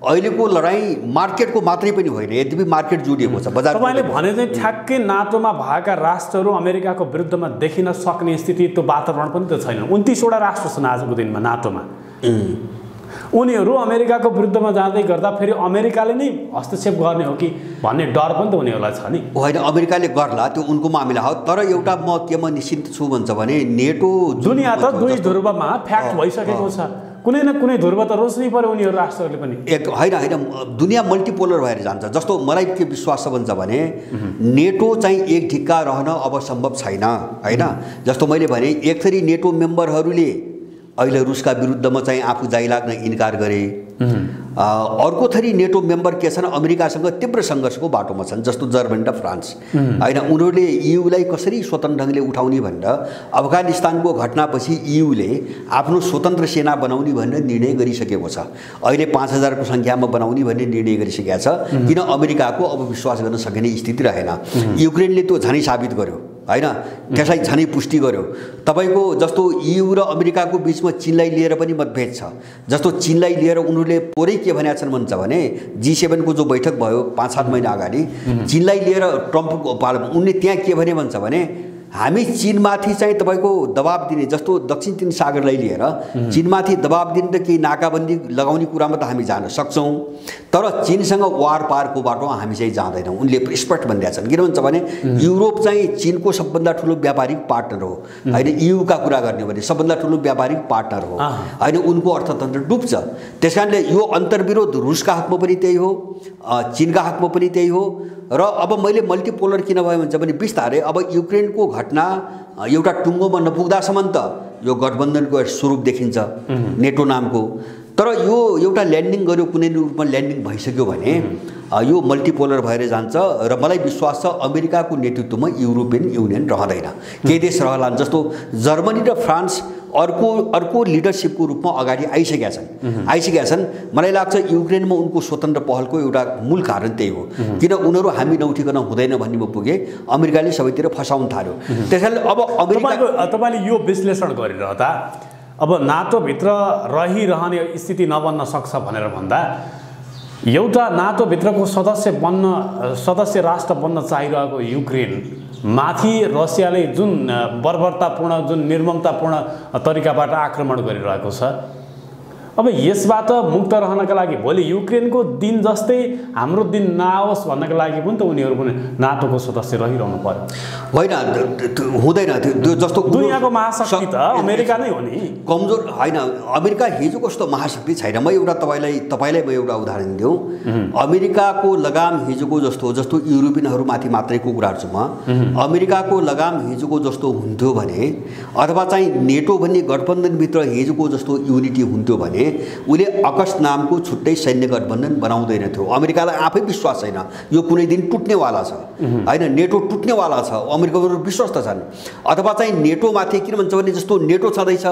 अहिलेको लडाइँ मार्केटको मात्रै पनि होइन। यद्यपि मार्केट जोडिएको छ बजार। तपाईँले भने चाहिँ ठ्याक्कै नाटोमा भएका राष्ट्रहरू अमेरिकाको विरुद्धमा देखिन सक्ने स्थिति, त्यो वातावरण पनि त छैन। 29 वटा राष्ट्र छन् आजको दिनमा नाटोमा। उनीहरू अमेरिकाको विरुद्धमा जाँदै गर्दा फेरि अमेरिकाले नै हस्तक्षेप गर्ने हो कि भन्ने डर पनि त उनीहरूलाई छ नि। होइन, अमेरिकाले गर्ला, त्यो उनको मामिला हो। तर एउटा म निश्चिन्त छु भन्छ भने नेटो दुनियाँ त दुई ध्रुवमा फ्याक्ट भइसकेको छ। कुनै न कुनै ध्रुव त रोज्नै पर्यो उनीहरू राष्ट्रहरूले पनि। होइन, दुनियाँ मल्टिपोलर भएर जान्छ। जस्तो मलाई के विश्वास छ भन्छ भने नेटो चाहिँ एक ढिक्का रहन अब सम्भव छैन होइन। जस्तो मैले भने एक थरी नेटो मेम्बरहरूले अहिले रुसका विरुद्धमा चाहिँ आफू जाइ लाग्न इन्कार गरे। अर्को थरी नेटो मेम्बर के छन् अमेरिकासँग तीव्र सङ्घर्षको बाटोमा छन्, जस्तो जर्मनी र फ्रान्स होइन। उनीहरूले ईयूलाई कसरी स्वतन्त्र ढङ्गले उठाउने भनेर अफगानिस्तानको घटनापछि ईयूले आफ्नो स्वतन्त्र सेना बनाउने भनेर निर्णय गरिसकेको छ। अहिले 5000 को सङ्ख्यामा बनाउने भन्ने निर्णय गरिसकेको छ, किन अमेरिकाको अब विश्वास गर्न सकिने स्थिति रहेन। युक्रेनले त्यो झनै साबित गर्यो हैन, त्यसलाई झनै पुष्टि गर्यो। तपाईँको जस्तो ईयू र अमेरिकाको बिचमा चीनलाई लिएर पनि मतभेद छ। जस्तो चीनलाई लिएर उनीहरूले पुरै के भनेका छन् भन्छ भने G7 को जो बैठक भयो 5-7 महिना अगाडि, चीनलाई लिएर ट्रम्पको उनले त्यहाँ के भने भन्छ भने हामी चीनमाथि चाहिँ तपाईँको दबाब दिने, जस्तो दक्षिण चीन सागरलाई लिएर चीनमाथि दबाब दिने र केही नाकाबन्दी लगाउने कुरामा त हामी जान सक्छौँ, तर चीनसँग वार पारको बाटो हामी चाहिँ जाँदैनौँ। उनले स्पष्ट भनिदिएका छन्। किन भन्छ भने युरोप चाहिँ चीनको सबभन्दा ठुलो व्यापारिक पार्टनर हो होइन। ईयूका कुरा गर्ने भने सबभन्दा ठुलो व्यापारिक पार्टनर हो होइन। उनको अर्थतन्त्र डुब्छ। त्यस कारणले यो अन्तर्विरोध रुसका हकमा पनि त्यही हो, चीनका हकमा पनि त्यही हो। र अब मैले मल्टिपोलर किन भयो भन्छ भने बिस्तारै अब युक्रेनको घटना एउटा टुङ्गोमा नपुग्दासम्म त यो गठबन्धनको स्वरूप देखिन्छ नेटो नामको। तर यो एउटा ल्यान्डिङ गर्यो, कुनै रूपमा ल्यान्डिङ भइसक्यो भने यो मल्टिपोलर भएर जान्छ। र मलाई विश्वास छ अमेरिकाको नेतृत्वमा युरोपियन युनियन रहँदैन, केही देश रहलान्। जस्तो जर्मनी र फ्रान्स अर्को लिडरसिपको रूपमा अगाडि आइसकेका छन्। मलाई लाग्छ युक्रेनमा उनको स्वतन्त्र पहलको एउटा मूल कारण त्यही हो, किन उनीहरू हामी नउठिकन हुँदैन भन्नेमा पुगे, अमेरिकाले सबैतिर फसाउन थाल्यो। त्यसैले अब तपाईँले यो विश्लेषण गरिरहँदा अब नाटोभित्र रहिरहने स्थिति नबन्न सक्छ भनेर भन्दा एउटा नाटोभित्रको सदस्य राष्ट्र बन्न चाहिरहेको युक्रेन माथि रसियाले जुन बर्बरतापूर्ण जुन निर्ममतापूर्ण तरिकाबाट आक्रमण गरिरहेको छ, अब यसबाट मुक्त रहनका लागि भोलि युक्रेनको दिन जस्तै हाम्रो दिन नआओस् भन्नका लागि पनि त उनीहरू पनि नाटोको सदस्य रहिरहनु पर्यो। होइन, हुँदैन त्यो। जस्तो दुनियाँको महाशक्ति त अमेरिका नै हो नि। कमजोर होइन, अमेरिका हिजो कस्तो महाशक्ति छैन। म एउटा तपाईँलाई म एउटा उदाहरण दिउँ। अमेरिकाको लगाम हिजोको जस्तो युरोपियनहरूमाथि मात्रैको कुरा गर्छु म। अमेरिकाको लगाम हिजोको जस्तो हुन्थ्यो भने, अथवा चाहिँ नेटो भन्ने गठबन्धनभित्र हिजोको जस्तो युनिटी हुन्थ्यो भने उसले अकस नामको छुट्टै सैन्य गठबन्धन बनाउँदैन थियो। अमेरिकालाई आफै विश्वास छैन यो कुनै दिन टुट्नेवाला छ, होइन, नेटो टुट्नेवाला छ, अमेरिकाहरू विश्वस्त छन्। अथवा चाहिँ नेटोमाथि किन भन्छ भने जस्तो नेटो छँदैछ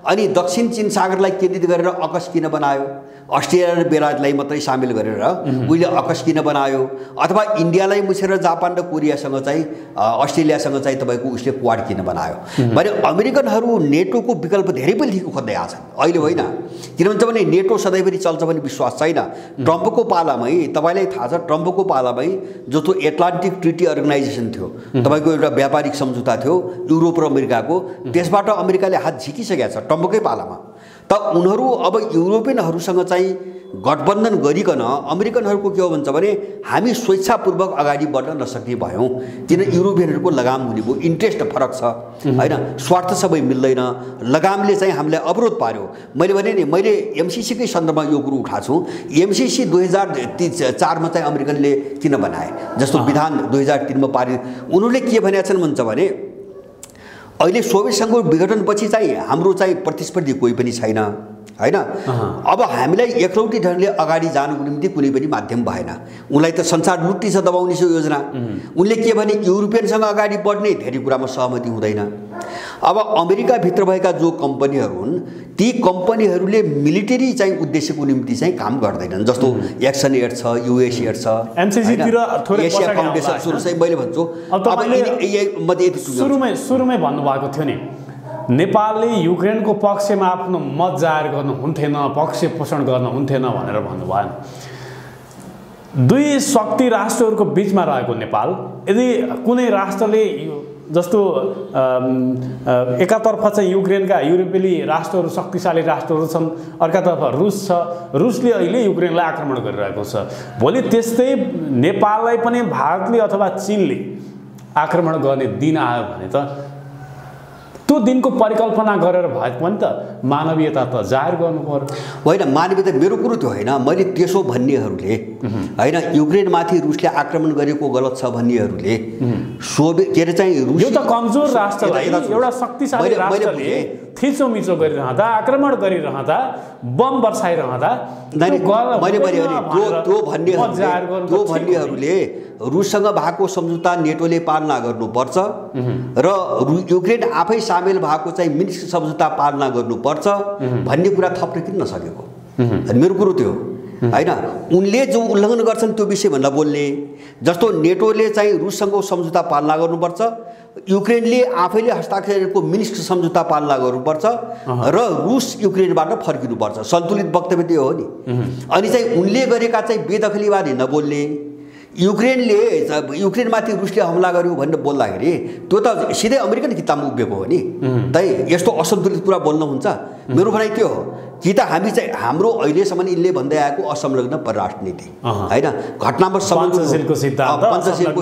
अनि दक्षिण चीन सागरलाई केन्द्रित गरेर अकस किन बनायो, अस्ट्रेलिया र बेलायतलाई मात्रै सामेल गरेर उसले अकस किन बनायो, अथवा इन्डियालाई मुछेर जापान र कोरियासँग चाहिँ अस्ट्रेलियासँग चाहिँ तपाईँको उसले क्वाड किन बनायो भने अमेरिकनहरू नेटोको विकल्प धेरै पहिलेदेखि खोज्दै आछन्, अहिले होइन। किन भन्छ भने नेटो सधैँभरि चल्छ भन्ने विश्वास छैन। ट्रम्पको पालामै तपाईँलाई थाहा छ, ट्रम्पको पालामै जस्तो एटलान्टिक ट्रिटी अर्गनाइजेसन थियो, तपाईँको एउटा व्यापारिक सम्झौता थियो युरोप र अमेरिकाको, त्यसबाट अमेरिकाले हात झिकिसकेका छ ट्रम्पकै पालामा। त उनीहरू अब युरोपियनहरूसँग चाहिँ गठबन्धन गरिकन अमेरिकनहरूको के हो भन्छ भने हामी स्वेच्छापूर्वक अगाडि बढ्न नसक्ने भयौँ, किन युरोपियनहरूको लगाम हुने भयो, इन्ट्रेस्ट फरक छ, होइन, स्वार्थ सबै मिल्दैन, लगामले चाहिँ हामीलाई अवरोध पार्यो। मैले भने नि, मैले एमसिसीकै सन्दर्भमा यो कुरो उठाएको छु। एमसिसी 2004मा चाहिँ अमेरिकनले किन बनाए, जस्तो विधान 2003मा पारित उनीहरूले के भनेका छन् भन्छ भने अहिले सोभियत सङ्घको विघटनपछि चाहिँ हाम्रो चाहिँ प्रतिस्पर्धी कोही पनि छैन, होइन। अब हामीलाई एकलौटी ढङ्गले अगाडि जानुको निम्ति कुनै पनि माध्यम भएन। उनलाई त संसार लुट्टी छ दबाउने छ योजना। उनले के भने युरोपियनसँग अगाडि बढ्ने धेरै कुरामा सहमति हुँदैन। अब अमेरिकाभित्र भएका जो कम्पनीहरू हुन् ती कम्पनीहरूले मिलिटरी चाहिँ उद्देश्यको निम्ति चाहिँ काम गर्दैनन्। जस्तो एक्सन एड छ, युएस एड छ, एसिया फाउन्डेसन सुरु चाहिँ मैले भन्छु। अब सुरुमै भन्नुभएको थियो नि नेपालले युक्रेनको पक्षमा आफ्नो मत जाहेर गर्नुहुन्थेन, पक्ष पोषण गर्नुहुन्थेन भनेर भन्नुभयो। दुई शक्ति राष्ट्रहरूको बिचमा रहेको नेपाल यदि कुनै राष्ट्रले जस्तो एकातर्फ चाहिँ युक्रेनका युरोपेली राष्ट्रहरू शक्तिशाली राष्ट्रहरू छन्, अर्कातर्फ रुस छ, रुसले अहिले युक्रेनलाई आक्रमण गरिरहेको छ। भोलि त्यस्तै नेपाललाई पनि भारतले अथवा चीनले आक्रमण गर्ने दिन आयो भने त त्यो दिनको परिकल्पना गरेर भए पनि त मानवीयता त जाहेर गर्नु पर्यो। होइन, मानवीयता मेरो कुरो त्यो होइन। मैले त्यसो भन्नेहरूले होइन, युक्रेनमाथि रुसले आक्रमण गरेको गलत छ भन्नेहरूले सोभियत के अरे चाहिँ रुस यो त कमजोर राष्ट्रलाई एउटा शक्तिशाली राष्ट्रले थिचोमिचो गरिरहँदा, आक्रमण गरिरहँदा, बम बर्साइरहँदा मैले त्यो भन्नेहरूले रुससँग भएको सम्झौता नेटोले पालना गर्नुपर्छ र युक्रेन आफै सामेल भएको चाहिँ मिन्स्क सम्झौता पालना गर्नुपर्छ भन्ने कुरा थप्न किन नसकेको? मेरो कुरो त्यो होइन। उनले जो उल्लङ्घन गर्छन् त्यो विषयभन्दा बोल्ने, जस्तो नेटोले चाहिँ रुससँगको सम्झौता पालना गर्नुपर्छ, युक्रेनले आफैले हस्ताक्षरको मिन्स्क सम्झौता पालना गर्नुपर्छ र रुस युक्रेनबाट फर्किनुपर्छ। सन्तुलित वक्तव्य त्यो हो नि। अनि चाहिँ उनले गरेका चाहिँ बेदखलीबारे नबोल्ने, युक्रेनमाथि रुसले हमला गर्यो भनेर बोल्दाखेरि त्यो त सिधै अमेरिकन किताबमा उभिएको हो नि। तै यस्तो असन्तुलित कुरा बोल्न हुन्छ? मेरो भनाइ त्यो हो कि त हामी चाहिँ हाम्रो अहिलेसम्म यिनले भन्दै आएको असंलग्न परराष्ट्र नीति होइन, घटनामा पञ्चशीलको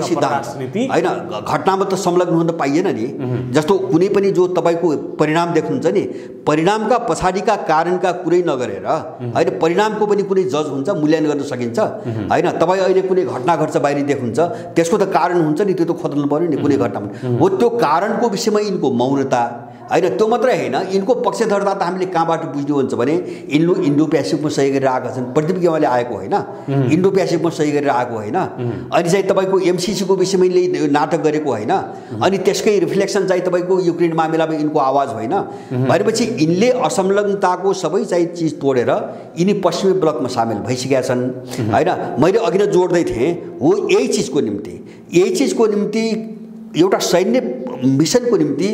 सिद्धान्त होइन, घटनामा त संलग्न हुन पाइएन नि। जस्तो कुनै पनि जो तपाईँको परिणाम देख्नुहुन्छ नि, परिणामका पछाडिका कारणका कुरै नगरेर होइन, परिणामको पनि कुनै जज हुन्छ, मूल्याङ्कन गर्न सकिन्छ होइन। तपाईँ अहिले कुनै घटना घट्छ बाहिर देख्नुहुन्छ, त्यसको त कारण हुन्छ नि, त्यो त खोज्नु पर्यो नि कुनै घटनामा हो। त्यो कारणको विषयमा यिनको मौनता होइन, त्यो मात्रै होइन, यिनको पक्षधरता त हामीले कहाँबाट बुझ्नु हुन्छ भने यिनले इन्डो प्यासिफिकमा सही गरेर आएका छन्। प्रदीप गेवालीले आएको होइन, इन्डो प्यासिफिकमा सही गरेर आएको होइन। अनि चाहिँ तपाईँको एमसिसीको विषयमा यिनले नाटक गरेको होइन, अनि त्यसकै रिफ्लेक्सन चाहिँ तपाईँको युक्रेन मामिलामा यिनको आवाज होइन। भनेपछि यिनले असंलग्नताको सबै चाहिँ चिज तोडेर यिनी पश्चिमी ब्लकमा सामेल भइसकेका छन् होइन। मैले अघि नै जोड्दै थिएँ हो, यही चिजको निम्ति एउटा सैन्य मिसनको निम्ति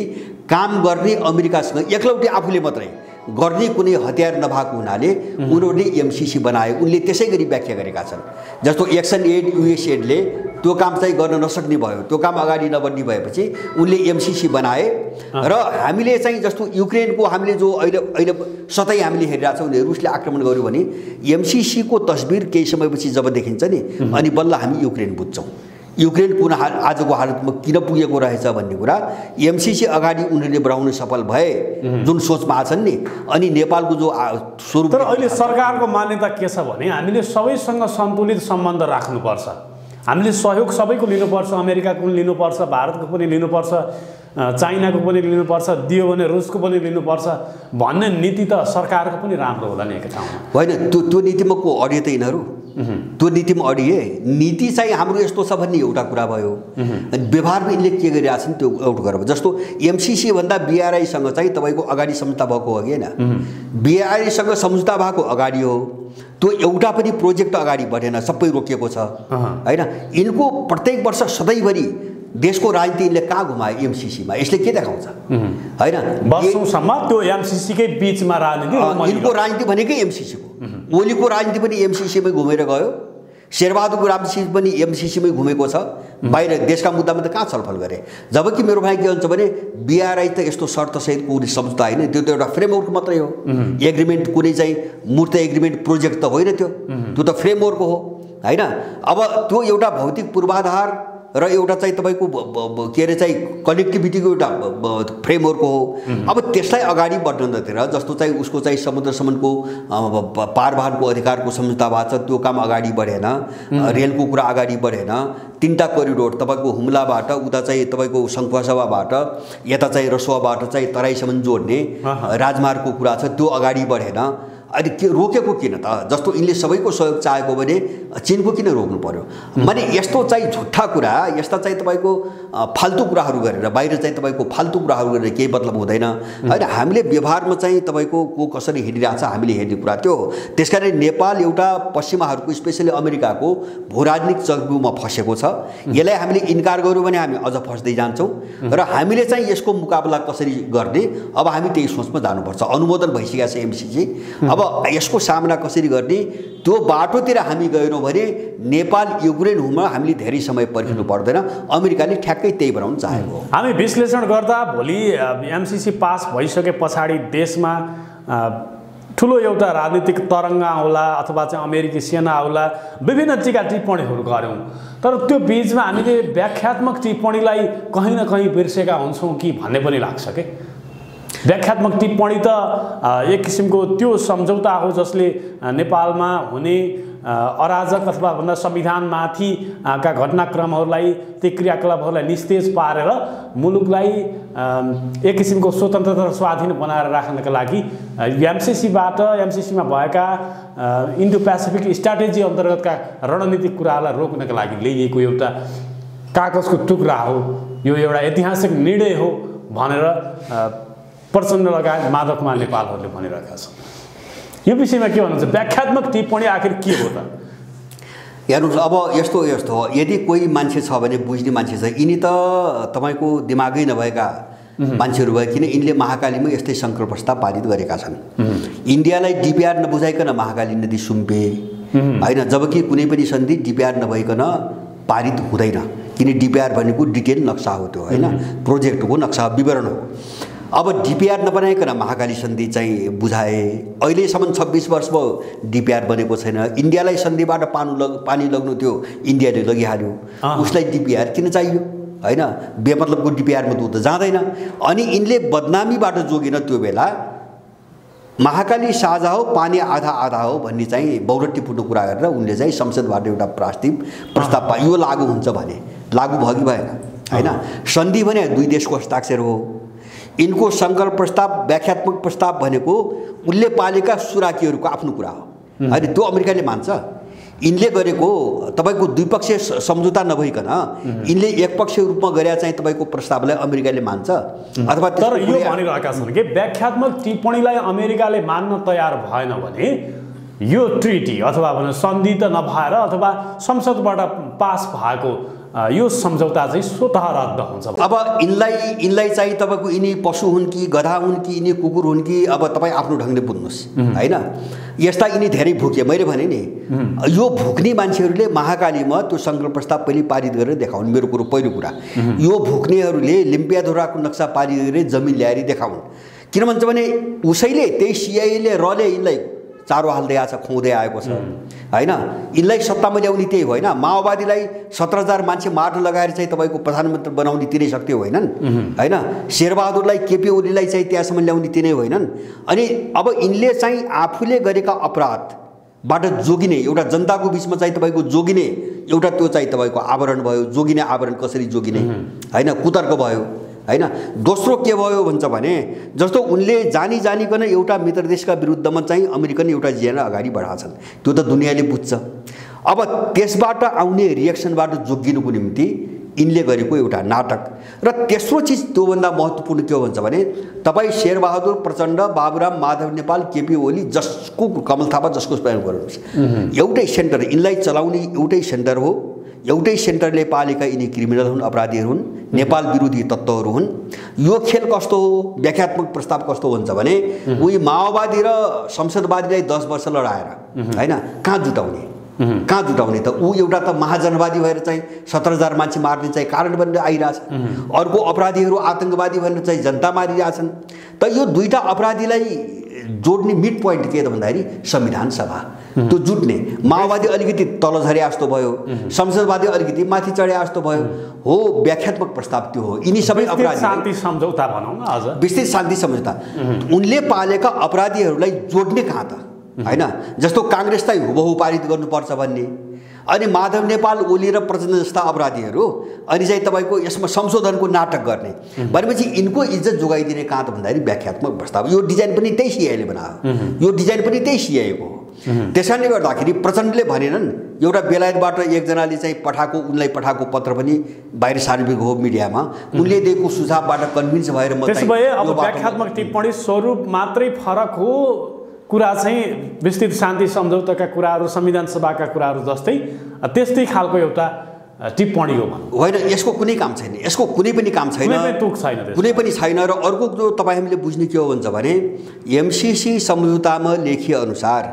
काम गर्ने अमेरिकासँग एकलौटी आफूले मात्रै गर्ने कुनै हतियार नभएको हुनाले उनीहरूले एमसिसी बनाए। उनले त्यसै गरी व्याख्या गरेका छन्। जस्तो एक्सन एड, युएस एडले त्यो काम चाहिँ गर्न नसक्ने भयो, त्यो काम अगाडि नबढ्ने भएपछि उनले एमसीसी बनाए र हामीले चाहिँ जस्तो युक्रेनको हामीले जो अहिले सतै हामीले हेरिरहेको छौँ रुसले आक्रमण गर्यो भने एमसीसीको तस्बिर केही समयपछि जब देखिन्छ नि अनि बल्ल हामी युक्रेन बुझ्छौँ। युक्रेन कुन आजको हालतमा किन पुगेको रहेछ भन्ने कुरा एमसीसी अगाडि उनीहरूले बढाउन सफल भए जुन सोचमा छन् नि। अनि नेपालको जो स्वरूप तर अहिले सरकारको मान्यता के छ भने हामीले सबैसँग सन्तुलित सम्बन्ध राख्नुपर्छ, हामीले सहयोग सबैको लिनुपर्छ, अमेरिकाको पनि लिनुपर्छ, भारतको पनि लिनुपर्छ, चाइनाको पनि लिनुपर्छ, दियो भने रुसको पनि लिनुपर्छ भन्ने नीति त सरकारको पनि राम्रो होला नि एक ठाउँमा होइन। त्यो नीतिमा को अडिए त यिनीहरू त्यो नीतिमा अडिए। नीति चाहिँ हाम्रो यस्तो छ भन्ने एउटा कुरा भयो, व्यवहारमा यिनले के गरिरहेछन् त्यो एउटा कुरा भयो। जस्तो एमसीसी भन्दा बीआरआईसँग चाहिँ तपाईँको अगाडि सम्झौता भएको हो कि होइन, बीआरआईसँग सम्झौता भएको अगाडि हो, त्यो एउटा पनि प्रोजेक्ट अगाडि बढेन, सबै रोकिएको छ होइन। यिनको प्रत्येक वर्ष सधैँभरि देशको राजनीति यिनले कहाँ घुमायो एमसीसीमा, यसले के देखाउँछ होइन। वर्षौंसम्म त्यो एमसीसीकै बीचमा राजनीति, यिनको राजनीति भनेकै एमसीसीको, ओलीको राजनीति पनि एमसीसीमै घुमेर गयो, शेरबहादुरको राजनीति पनि एमसीसीमै घुमेको छ, बाहिर देशका मुद्दामा त कहाँ छलफल गरे। जबकि मेरो भाइ के भन्छ भने बीआरआई त यस्तो शर्तसहितको सम्झौता होइन, त्यो त एउटा फ्रेमवर्क मात्रै हो, एग्रिमेन्ट कुनै चाहिँ मूर्त एग्रिमेन्ट प्रोजेक्ट त होइन, त्यो त फ्रेमवर्क हो होइन। अब त्यो एउटा भौतिक पूर्वाधार र एउटा चाहिँ तपाईँको के अरे चाहिँ कनेक्टिभिटीको एउटा फ्रेमवर्क हो। अब त्यसलाई अगाडि बढ्न नदिएर जस्तो चाहिँ उसको चाहिँ समुद्रसम्मको पारवाहनको अधिकारको सम्झौता भएको छ, त्यो काम अगाडि बढेन, रेलको कुरा अगाडि बढेन, 3टा करिडोर तपाईँको हुम्लाबाट उता चाहिँ तपाईँको शङ्खुवासभाबाट यता चाहिँ रसुवाबाट चाहिँ तराईसम्म जोड्ने राजमार्गको कुरा छ, त्यो अगाडि बढेन। अनि के रोकेको किन त? जस्तो यिनले सबैको सहयोग चाहेको भने चीनको किन रोक्नु पर्यो? माने यस्तो चाहिँ झुट्टा कुरा, यस्ता चाहिँ तपाईँको फाल्तु कुराहरू गरेर बाहिर चाहिँ तपाईँको फाल्तु कुराहरू गरेर केही मतलब हुँदैन होइन। हामीले व्यवहारमा चाहिँ तपाईँको को कसरी हिँडिरहेछ हामीले हेर्ने कुरा त्यो हो। त्यसकारण नेपाल एउटा पश्चिमाहरूको स्पेसली अमेरिकाको भूराजनीतिक चक्रव्यूहमा फसेको छ। यसलाई हामीले इन्कार गर्यौँ भने हामी अझ फस्दै जान्छौँ र हामीले चाहिँ यसको मुकाबला कसरी गर्ने अब हामी त्यही सोचमा जानुपर्छ। अनुमोदन भइसकेको छ एमसीसी, अब यसको सामना कसरी गर्ने त्यो बाटोतिर हामी गएनौँ भने नेपाल युक्रेन हुन हामीले धेरै समय पर्खिनु पर्दैन। अमेरिकाले ठ्याक्कै त्यही बनाउन चाहेको। हामी विश्लेषण गर्दा भोलि एमसीसी पास भइसके पछाडि देशमा ठुलो एउटा राजनीतिक तरङ्ग आउला अथवा चाहिँ अमेरिकी सेना आउला, विभिन्न टीका टिप्पणीहरू गऱ्यौँ, तर त्यो बिचमा हामीले व्याख्यात्मक टिप्पणीलाई कहीँ न कहीँ बिर्सेका हुन्छौँ कि भन्ने पनि लाग्छ के। व्याख्यात्मक टिप्पणी त एक किसिमको त्यो सम्झौता हो जसले नेपालमा हुने अराजक अथवा भन्दा संविधानमाथि का घटनाक्रमहरूलाई ती क्रियाकलापहरूलाई निस्तेज पारेर मुलुकलाई एक किसिमको स्वतन्त्रता र स्वाधीन बनाएर राख्नका लागि एमसीसीमा भएका इन्डो पेसिफिक स्ट्राटेजी अन्तर्गतका रणनीतिक कुराहरूलाई रोक्नका लागि ल्याइएको एउटा कागजको टुक्रा हो, यो एउटा ऐतिहासिक निर्णय हो भनेर प्रचण्ड लगायत माधवकुमार नेपालहरूले भनिरहेका छन्। यो विषयमा के भन्नुहुन्छ? व्याख्यात्मक टिप्पणी आखिर के हो त? हेर्नुहोस्, अब यस्तो हो, यदि कोही मान्छे छ भने बुझ्ने मान्छे छ, यिनी त तपाईँको दिमागै नभएका मान्छेहरू भए, किन यिनले महाकालीमा यस्तै सङ्कल्प प्रस्ताव पारित गरेका छन्। इन्डियालाई डिपिआर नबुझाइकन महाकाली नदी सुम्पे होइन, जबकि कुनै पनि सन्धि डिपिआर नभइकन पारित हुँदैन, किन डिपिआर भनेको डिटेल नक्सा हो, त्यो होइन प्रोजेक्टको नक्सा विवरण हो। अब डिपिआर नबनाइकन महाकाली सन्धि चाहिँ बुझाए, अहिलेसम्म 26 वर्ष भयो डिपिआर बनेको छैन। इन्डियालाई सन्धिबाट पानी लग्नु थियो, इन्डियाले लगिहाल्यो, उसलाई डिपिआर किन चाहियो होइन? बेमतलबको डिपिआरमा त जाँदैन। अनि यिनले बदनामीबाट जोगिन त्यो बेला महाकाली साझा हो, पानी आधा आधा हो भन्ने चाहिँ बहुरत्तीपूर्ण कुरा गरेर उनले चाहिँ संसदबाट एउटा प्रस्ताव पायो, यो लागू हुन्छ भने लागू भयो कि भएन होइन? सन्धि भने दुई देशको हस्ताक्षर हो। इनको सङ्कल्प प्रस्ताव व्याख्यात्मक प्रस्ताव भनेको उनले पालेका सुराकीहरूको आफ्नो कुरा हो होइन, त्यो अमेरिकाले मान्छ। यिनले गरेको तपाईँको द्विपक्षीय सम्झौता नभइकन यिनले एकपक्षीय रूपमा गरे चाहिँ तपाईँको प्रस्तावलाई अमेरिकाले मान्छ अथवा। तर यो भनिरहेका छन् कि व्याख्यात्मक टिप्पणीलाई अमेरिकाले मान्न तयार भएन भने यो ट्रिटी अथवा भने सन्धि त नभएर अथवा संसदबाट पास भएको यो सम्झौता चाहिँ स्वतः रद्द हुन्छ। अब यिनलाई चाहिँ तपाईँको यिनी पशु हुन् कि गधा हुन् कि यिनी कुकुर हुन् कि अब तपाईँ आफ्नो ढङ्गले बुझ्नुहोस् होइन। यस्ता यिनी धेरै भुके, मैले भने नि यो भुक्ने मान्छेहरूले महाकालीमा त्यो सङ्कल्प प्रस्ताव पहिले पारित गरेर देखाउन्। मेरो कुरो पहिलो कुरा, यो भुक्नेहरूले लिम्पियाधुराको नक्सा पारित गरेर जमिन ल्याएर देखाउन्। किन भन्छ भने उसैले त्यही सिआइएले रले यिनलाई चारो हाल्दै आएको छ, खुवाउँदै आएको छ होइन। यिनलाई सत्तामा ल्याउने त्यही होइन। माओवादीलाई 17,000 मान्छे मार्न लगाएर चाहिँ तपाईँको प्रधानमन्त्री बनाउने तिनै शक्ति होइनन् होइन। शेरबहादुरलाई केपी ओलीलाई चाहिँ त्यहाँसम्म ल्याउने तिनै होइनन्। अनि अब यिनले चाहिँ आफूले गरेका अपराधबाट जोगिने एउटा जनताको बिचमा चाहिँ तपाईँको जोगिने एउटा त्यो चाहिँ तपाईँको आवरण भयो। जोगिने आवरण कसरी जोगिने होइन, कुतर्क भयो होइन। दोस्रो के भयो भन्छ भने जस्तो उनले जानिकन एउटा मित्र देशका विरुद्धमा चाहिँ अमेरिकन एउटा एजेन्डा अगाडि बढाउँछन्, त्यो त दुनियाँले बुझ्छ। अब त्यसबाट आउने रिएक्सनबाट जोगिनुको निम्ति यिनले गरेको एउटा नाटक। र तेस्रो चिज त्योभन्दा महत्त्वपूर्ण के हो भन्छ भने तपाईँ शेरबहादुर प्रचण्ड, बाबुराम माधव नेपाल, केपी ओली जसको कमल थापा जसको प्रयोग गर्नुहोस्, एउटै सेन्टर यिनलाई चलाउने एउटै सेन्टर हो। एउटै सेन्टरले पालेका यिनी क्रिमिनल हुन्, अपराधीहरू हुन्, नेपाल विरोधी तत्त्वहरू हुन्। यो खेल कस्तो हो, व्याख्यात्मक प्रस्ताव कस्तो हुन्छ भने उही माओवादी र संसदवादीलाई 10 वर्ष लडाएर होइन कहाँ जुटाउने त ऊ एउटा त महाजनवादी भएर चाहिँ 17,000 मान्छे मार्ने चाहिँ कारण बनेर आइरहेछ। अर्को अपराधीहरू आतङ्कवादी भनेर चाहिँ जनता मारिरहेछन्। त यो दुईटा अपराधीलाई जोड्ने मिड पोइन्ट के त भन्दाखेरि संविधान सभा त्यो जुट्ने। माओवादी अलिकति तल झरे जस्तो भयो, संसदवादी अलिकति माथि चढे जस्तो भयो हो। व्याख्यात्मक प्रस्ताव त्यो हो। यिनी सबै अपराधी शान्ति सम्झौता भनौँ न, अझ विस्तृत शान्ति सम्झौता। उनले पालेका अपराधीहरूलाई जोड्ने कहाँ त होइन। जस्तो काङ्ग्रेसलाई हुबहु पारित गर्नुपर्छ भन्ने, अनि माधव नेपाल, ओली र प्रचण्ड जस्ता अपराधीहरू अनि चाहिँ तपाईँको यसमा संशोधनको नाटक गर्ने भनेपछि यिनको इज्जत जोगाइदिने कहाँ त भन्दाखेरि व्याख्यात्मक प्रस्ताव। यो डिजाइन पनि त्यही सिआइले बनायो, यो डिजाइन पनि त्यही सिआइको हो। त्यसैले गर्दाखेरि प्रचण्डले भनेनन् एउटा बेलायतबाट एकजनाले चाहिँ उनलाई पठाएको पत्र पनि बाहिर सार्वजनिक हो मिडियामा, उनले दिएको सुझावबाट कन्भिन्स भएर म त्यसो भए अब व्याख्यात्मक टिप्पणी स्वरूप मात्रै फरक हो, कुरा चाहिँ विस्तृत शान्ति सम्झौताका कुराहरू, संविधान सभाका कुराहरू जस्तै त्यस्तै खालको एउटा टिप्पणी हो भनौँ होइन। यसको कुनै काम छैन, यसको कुनै पनि काम छैन, कुनै पनि छैन। र अर्को जो तपाईँ हामीले बुझ्ने के हो भन्छ भने एमसीसी सम्झौतामा लेखिए अनुसार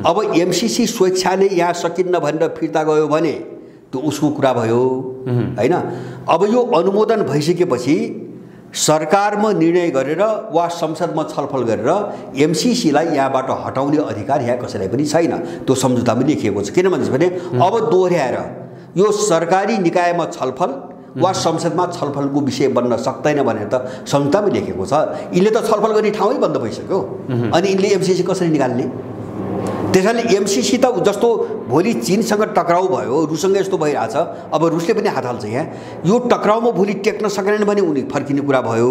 अब एमसीसी स्वेच्छाले यहाँ सकिन्न भनेर फिर्ता गयो भने त्यो उसको कुरा भयो होइन। अब यो अनुमोदन भइसकेपछि सरकारमा निर्णय गरेर वा संसदमा छलफल गरेर एमसीसीलाई यहाँबाट हटाउने अधिकार यहाँ कसैलाई पनि छैन, त्यो सम्झौतामा लेखिएको छ। किन भने अब दोहोऱ्याएर यो सरकारी निकायमा छलफल वा संसदमा छलफलको विषय बन्न सक्दैन भनेर त सम्झौतामा लेखेको छ। यिनले त छलफल गर्ने ठाउँै बन्द भइसक्यो, अनि यिनले एमसीसी कसरी निकाल्ने? त्यसैले एमसीसी त जस्तो भोलि चीनसँग टक्राउ भयो, रुससँग यस्तो भइरहेछ, अब रुसले पनि हात हाल्छ यहाँ। यो टक्राउमा भोलि टेक्न सकेन भने उनी फर्किने कुरा भयो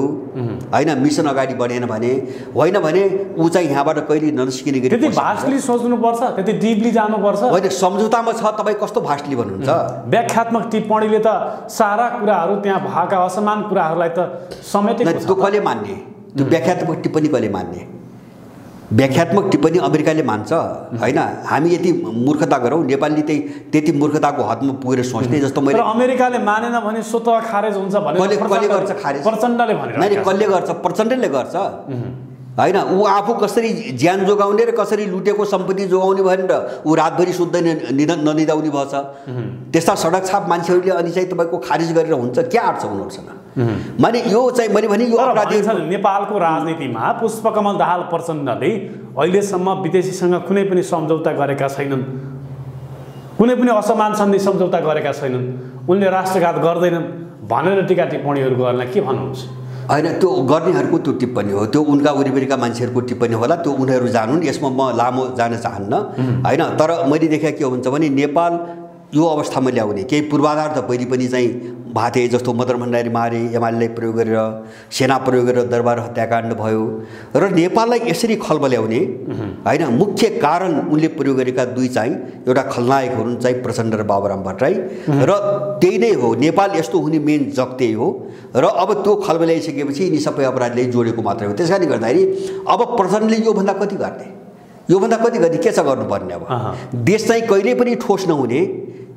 होइन। मिसन अगाडि बढेन भने होइन भने ऊ चाहिँ यहाँबाट कहिले ननिस्किने गरी त्यति भास्टली सोच्नुपर्छ, त्यति डिपली जानुपर्छ होइन। सम्झौतामा छ, तपाईँ कस्तो भास्टली भन्नुहुन्छ? व्याख्यात्मक टिप्पणीले त सारा कुराहरू त्यहाँ भएका असमान कुराहरूलाई त समेटेको छ। त्यो कसले मान्ने? त्यो व्याख्यात्मक टिप्पणी कसले मान्ने? व्याख्यात्मक टिप्पणी अमेरिकाले मान्छ होइन। हामी यति मूर्खता गरौँ, नेपालले त्यति मूर्खताको हदमा पुगेर सोच्ने जस्तो मैले। अमेरिकाले मानेन भने स्वतः खारेज हुन्छ भने कसले गर्छ खारेज? प्रचण्डले भनेर नै कसले गर्छ? प्रचण्डले गर्छ होइन। ऊ आफू कसरी ज्यान जोगाउने र कसरी लुटेको सम्पत्ति जोगाउने भनेर ऊ रातभरि सुत्दैन, ननिदाउने भएछ। त्यस्ता सडक छाप मान्छेहरूले अनि चाहिँ तपाईँको खारिज गरेर हुन्छ, क्या आँट छ उनीहरूसँग? माने यो चाहिँ मैले भने यो अपराधी नेपालको राजनीतिमा पुष्पकमल दाहाल प्रचण्डले अहिलेसम्म विदेशीसँग कुनै पनि सम्झौता गरेका छैनन्, कुनै पनि असमान सन्धि सम्झौता गरेका छैनन्, उनले राष्ट्रघात गर्दैनन् भनेर टीका टिप्पणीहरू गर्न के भन्नुहुन्छ? होइन, त्यो गर्नेहरूको त्यो टिप्पणी हो, त्यो उनका वरिपरिका मान्छेहरूको टिप्पणी होला, त्यो उनीहरू जानुन्। यसमा म लामो जान चाहन्न होइन। तर मैले देखेँ के हो भन्छ भने नेपाल यो अवस्थामा ल्याउने केही पूर्वाधार त पहिले पनि चाहिँ भाते, जस्तो मदन भण्डारी मारे, एमालेलाई प्रयोग गरेर, सेना प्रयोग गरेर दरबार हत्याकाण्ड भयो। र नेपाललाई यसरी खलबल्याउने होइन मुख्य कारण उनले प्रयोग गरेका दुई चाहिँ एउटा खलनायक हुन् चाहिँ प्रचण्ड र बाबुराम भट्टराई, र त्यही नै हो नेपाल यस्तो हुने मेन जग त्यही हो। र अब त्यो खलबल्याइसकेपछि यिनी सबै अपराधीले जोडेको मात्रै हो। त्यसकारणले गर्दाखेरि अब प्रचण्डले योभन्दा कति गर्ने, योभन्दा कति के छ गर्नुपर्ने? अब देश चाहिँ कहिल्यै पनि ठोस नहुने,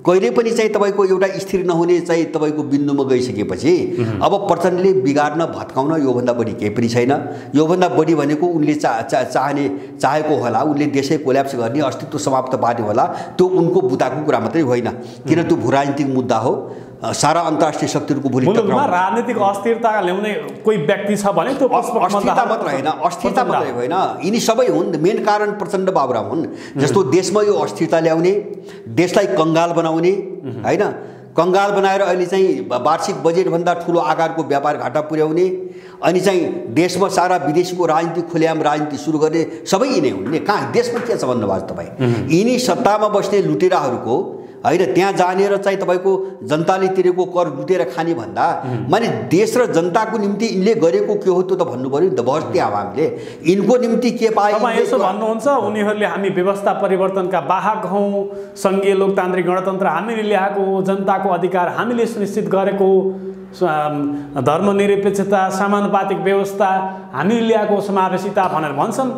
कहिले पनि चाहिँ तपाईँको एउटा स्थिर नहुने चाहिँ तपाईँको बिन्दुमा गइसकेपछि अब प्रचण्डले बिगार्न भत्काउन योभन्दा बढी केही पनि छैन। योभन्दा बढी भनेको उनले चाहेको होला, उनले देशै कोल्याप्स गर्ने, अस्तित्व समाप्त पार्ने होला, त्यो उनको बुताको कुरा मात्रै होइन, किन त्यो भूराजनीतिक मुद्दा हो। सारा अन्तर्राष्ट्रिय शक्तिहरूको भोलि राजनीतिक अस्थिरता ल्याउने कोही व्यक्ति छ भने त्यो अस्थिरता मात्रै होइन, यिनी सबै हुन्। मेन कारण प्रचण्ड बाबुराम हुन्। जस्तो देशमा यो अस्थिरता ल्याउने, देशलाई कङ्गाल बनाउने, होइन, कङ्गाल बनाएर अहिले चाहिँ वार्षिक बजेटभन्दा ठुलो आकारको व्यापार घाटा पुर्याउने, अनि चाहिँ देशमा सारा विदेशको राजनीति, खुलेआम राजनीति सुरु गर्ने सबै यिनै हुन्। कहाँ देशमा के छ भन्नुभएको तपाईँ? यिनी सत्तामा बस्ने लुटेराहरूको, होइन, त्यहाँ जानेर चाहिँ तपाईँको जनताले तिरेको कर लुटेर खाने भन्दा माने देश र जनताको निम्ति यिनले गरेको के हो त्यो त भन्नु पर्यो नि त। बहस त्यहाँ अब हामीले यिनको निम्ति के पाए यसो भन्नुहुन्छ, उनीहरूले हामी व्यवस्था परिवर्तनका वाहक हौँ, सङ्घीय लोकतान्त्रिक गणतन्त्र हामीले ल्याएको, जनताको अधिकार हामीले सुनिश्चित गरेको, धर्मनिरपेक्षता, समानुपातिक व्यवस्था हामीले ल्याएको, समावेशिता भनेर भन्छन्।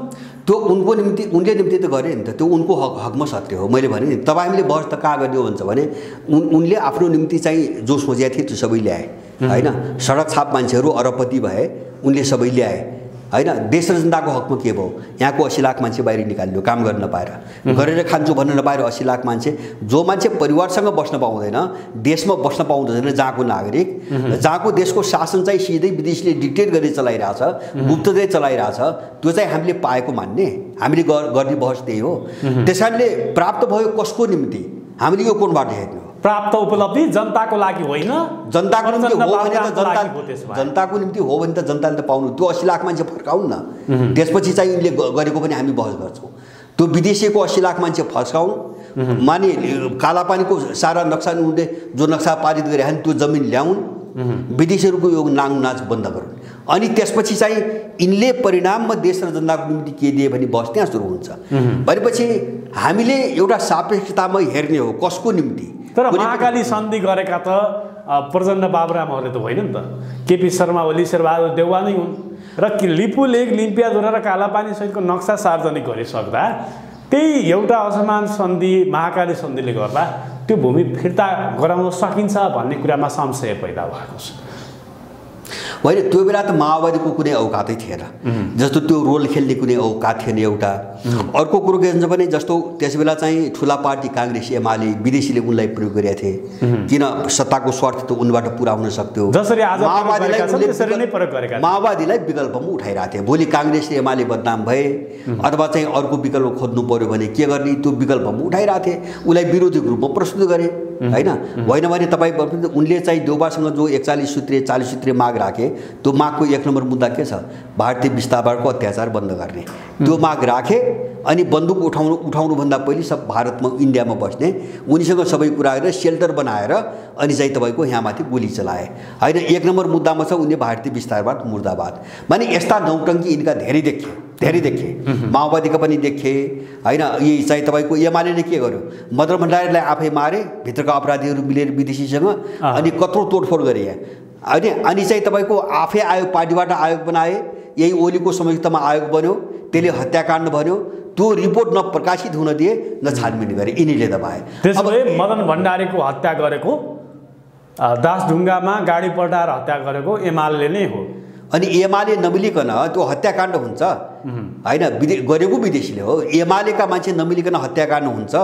त्यो उनको निम्ति, उनले निम्ति त गरे नि त, त्यो उनको हकमा सत्य हो। मैले भने नि तपाईँ हामीले बहस त कहाँ गर्ने हो भन्छ भने उनले आफ्नो निम्ति चाहिँ जो सोचेको थिए त्यो सबै ल्याए, होइन। सडक छाप मान्छेहरू अरबपति भए, उनले सबै ल्याए, होइन। देश र जनताको हकमा के भयो? यहाँको 80 लाख मान्छे बाहिर निकाल्यो काम गर्न नपाएर, गरेर खान्छु भन्न नपाएर 80 लाख मान्छे, जो मान्छे परिवारसँग बस्न पाउँदैन, देशमा बस्न पाउँदैन, जहाँको नागरिक, जहाँको देशको शासन चाहिँ सिधै विदेशीले डिक्टेट गरेर चलाइरहेछ, गुप्तले चलाइरहेछ, त्यो चाहिँ हामीले पाएको मान्ने, हामीले गर्ने बहस त्यही हो। त्यस कारणले प्राप्त भयो कसको निम्ति? हामीले यो कोणबाट हेर्नु? प्राप्त उपलब्धि जनताको लागि होइन, जनताको निम्ति हो भने त जनताको निम्ति हो भने त जनताले त पाउनु। त्यो 80 लाख मान्छे फर्काउन् न, त्यसपछि चाहिँ यिनले गरेको पनि हामी बहस गर्छौँ। त्यो विदेशीको 80 लाख मान्छे फर्काउन्, माने कालापानीको सारा नक्सा उनले जो नक्सा पारित गरे त्यो जमिन ल्याउन्, विदेशीहरूको यो नाङ नाच बन्द गरून्, अनि त्यसपछि चाहिँ यिनले परिणाममा देश र जनताको निम्ति के दिए भने बहस त्यहाँ सुरु हुन्छ। भनेपछि हामीले एउटा सापेक्षतामा हेर्ने हो कसको निम्ति। तर महाकाली सन्धि गरेका त प्रचण्ड बाबुरामहरूले त होइन नि त, केपी शर्मा ओली, शेरबहादुर देउवा नै हुन्। र लिपु लेक, लिम्पियाधुरा र कालापानी सहितको नक्सा सार्वजनिक गरिसक्दा त्यही एउटा असमान सन्धि, महाकाली सन्धिले गर्दा त्यो भूमि फिर्ता गराउन सकिन्छ भन्ने कुरामा संशय पैदा भएको छ। होइन, त्यो बेला त माओवादीको कुनै औकातै थिएन, जस्तो त्यो रोल खेल्ने कुनै औकात थिएन एउटा। अर्को कुरो के भन्छ भने जस्तो त्यस बेला चाहिँ ठुला पार्टी काङ्ग्रेस, एमाले, विदेशीले उनलाई प्रयोग गरेका थिए, किन सत्ताको स्वार्थ त उनबाट पुरा हुन सक्थ्यो। माओवादीलाई विकल्पमा उठाइरहेको थिए। भोलि काङ्ग्रेस र एमाले बदनाम भए अथवा चाहिँ अर्को विकल्प खोज्नु पर्यो भने के गर्ने, त्यो विकल्पमा उठाइरहेको थिए, उसलाई विरोधीको रूपमा प्रस्तुत गरे, होइन। होइन भने तपाईँ उनले चाहिँ देउबासँग जो 41 सूत्रीय 40 सूत्रीय माग राखे, त्यो मागको 1 नम्बर मुद्दा के छ? भारतीय विस्थापनको अत्याचार बन्द गर्ने। त्यो माग राखे, अनि बन्दुक उठाउनुभन्दा पहिले सब भारतमा, इन्डियामा बस्ने, उनीसँग सबै कुरा गरेर सेल्टर बनाएर अनि चाहिँ तपाईँको यहाँमाथि गोली चलाए, होइन। 1 नम्बर मुद्दामा छ उनले भारतीय विस्तारवाद मुर्दाबाद। माने यस्ता नौटङ्की यिनका धेरै देखे, माओवादीका पनि देखे, होइन। यी चाहिँ तपाईँको एमाले के गर्यो? मदन भण्डारीलाई आफै मारे, भित्रका अपराधीहरू मिलेर विदेशीसँग, अनि कत्रो तोडफोड गरे, अनि चाहिँ तपाईँको आफै आयोग, पार्टीबाट आयोग बनाए, यही ओलीको संयुक्तमा आयोग बन्यो, त्यसले हत्याकाण्ड भन्यो, त्यो रिपोर्ट न प्रकाशित हुन दिए न छानबिन गरे, यिनीले दबाए। त्यसैले मदन भण्डारीको हत्या गरेको, दासढुङ्गामा गाडी पल्टाएर हत्या गरेको एमाले नै हो। अनि एमाले नमिलिकन त्यो हत्याकाण्ड हुन्छ, होइन। गरेको विदेशीले हो, एमालेका मान्छे नमिलिकन हत्याकाण्ड हुन्छ,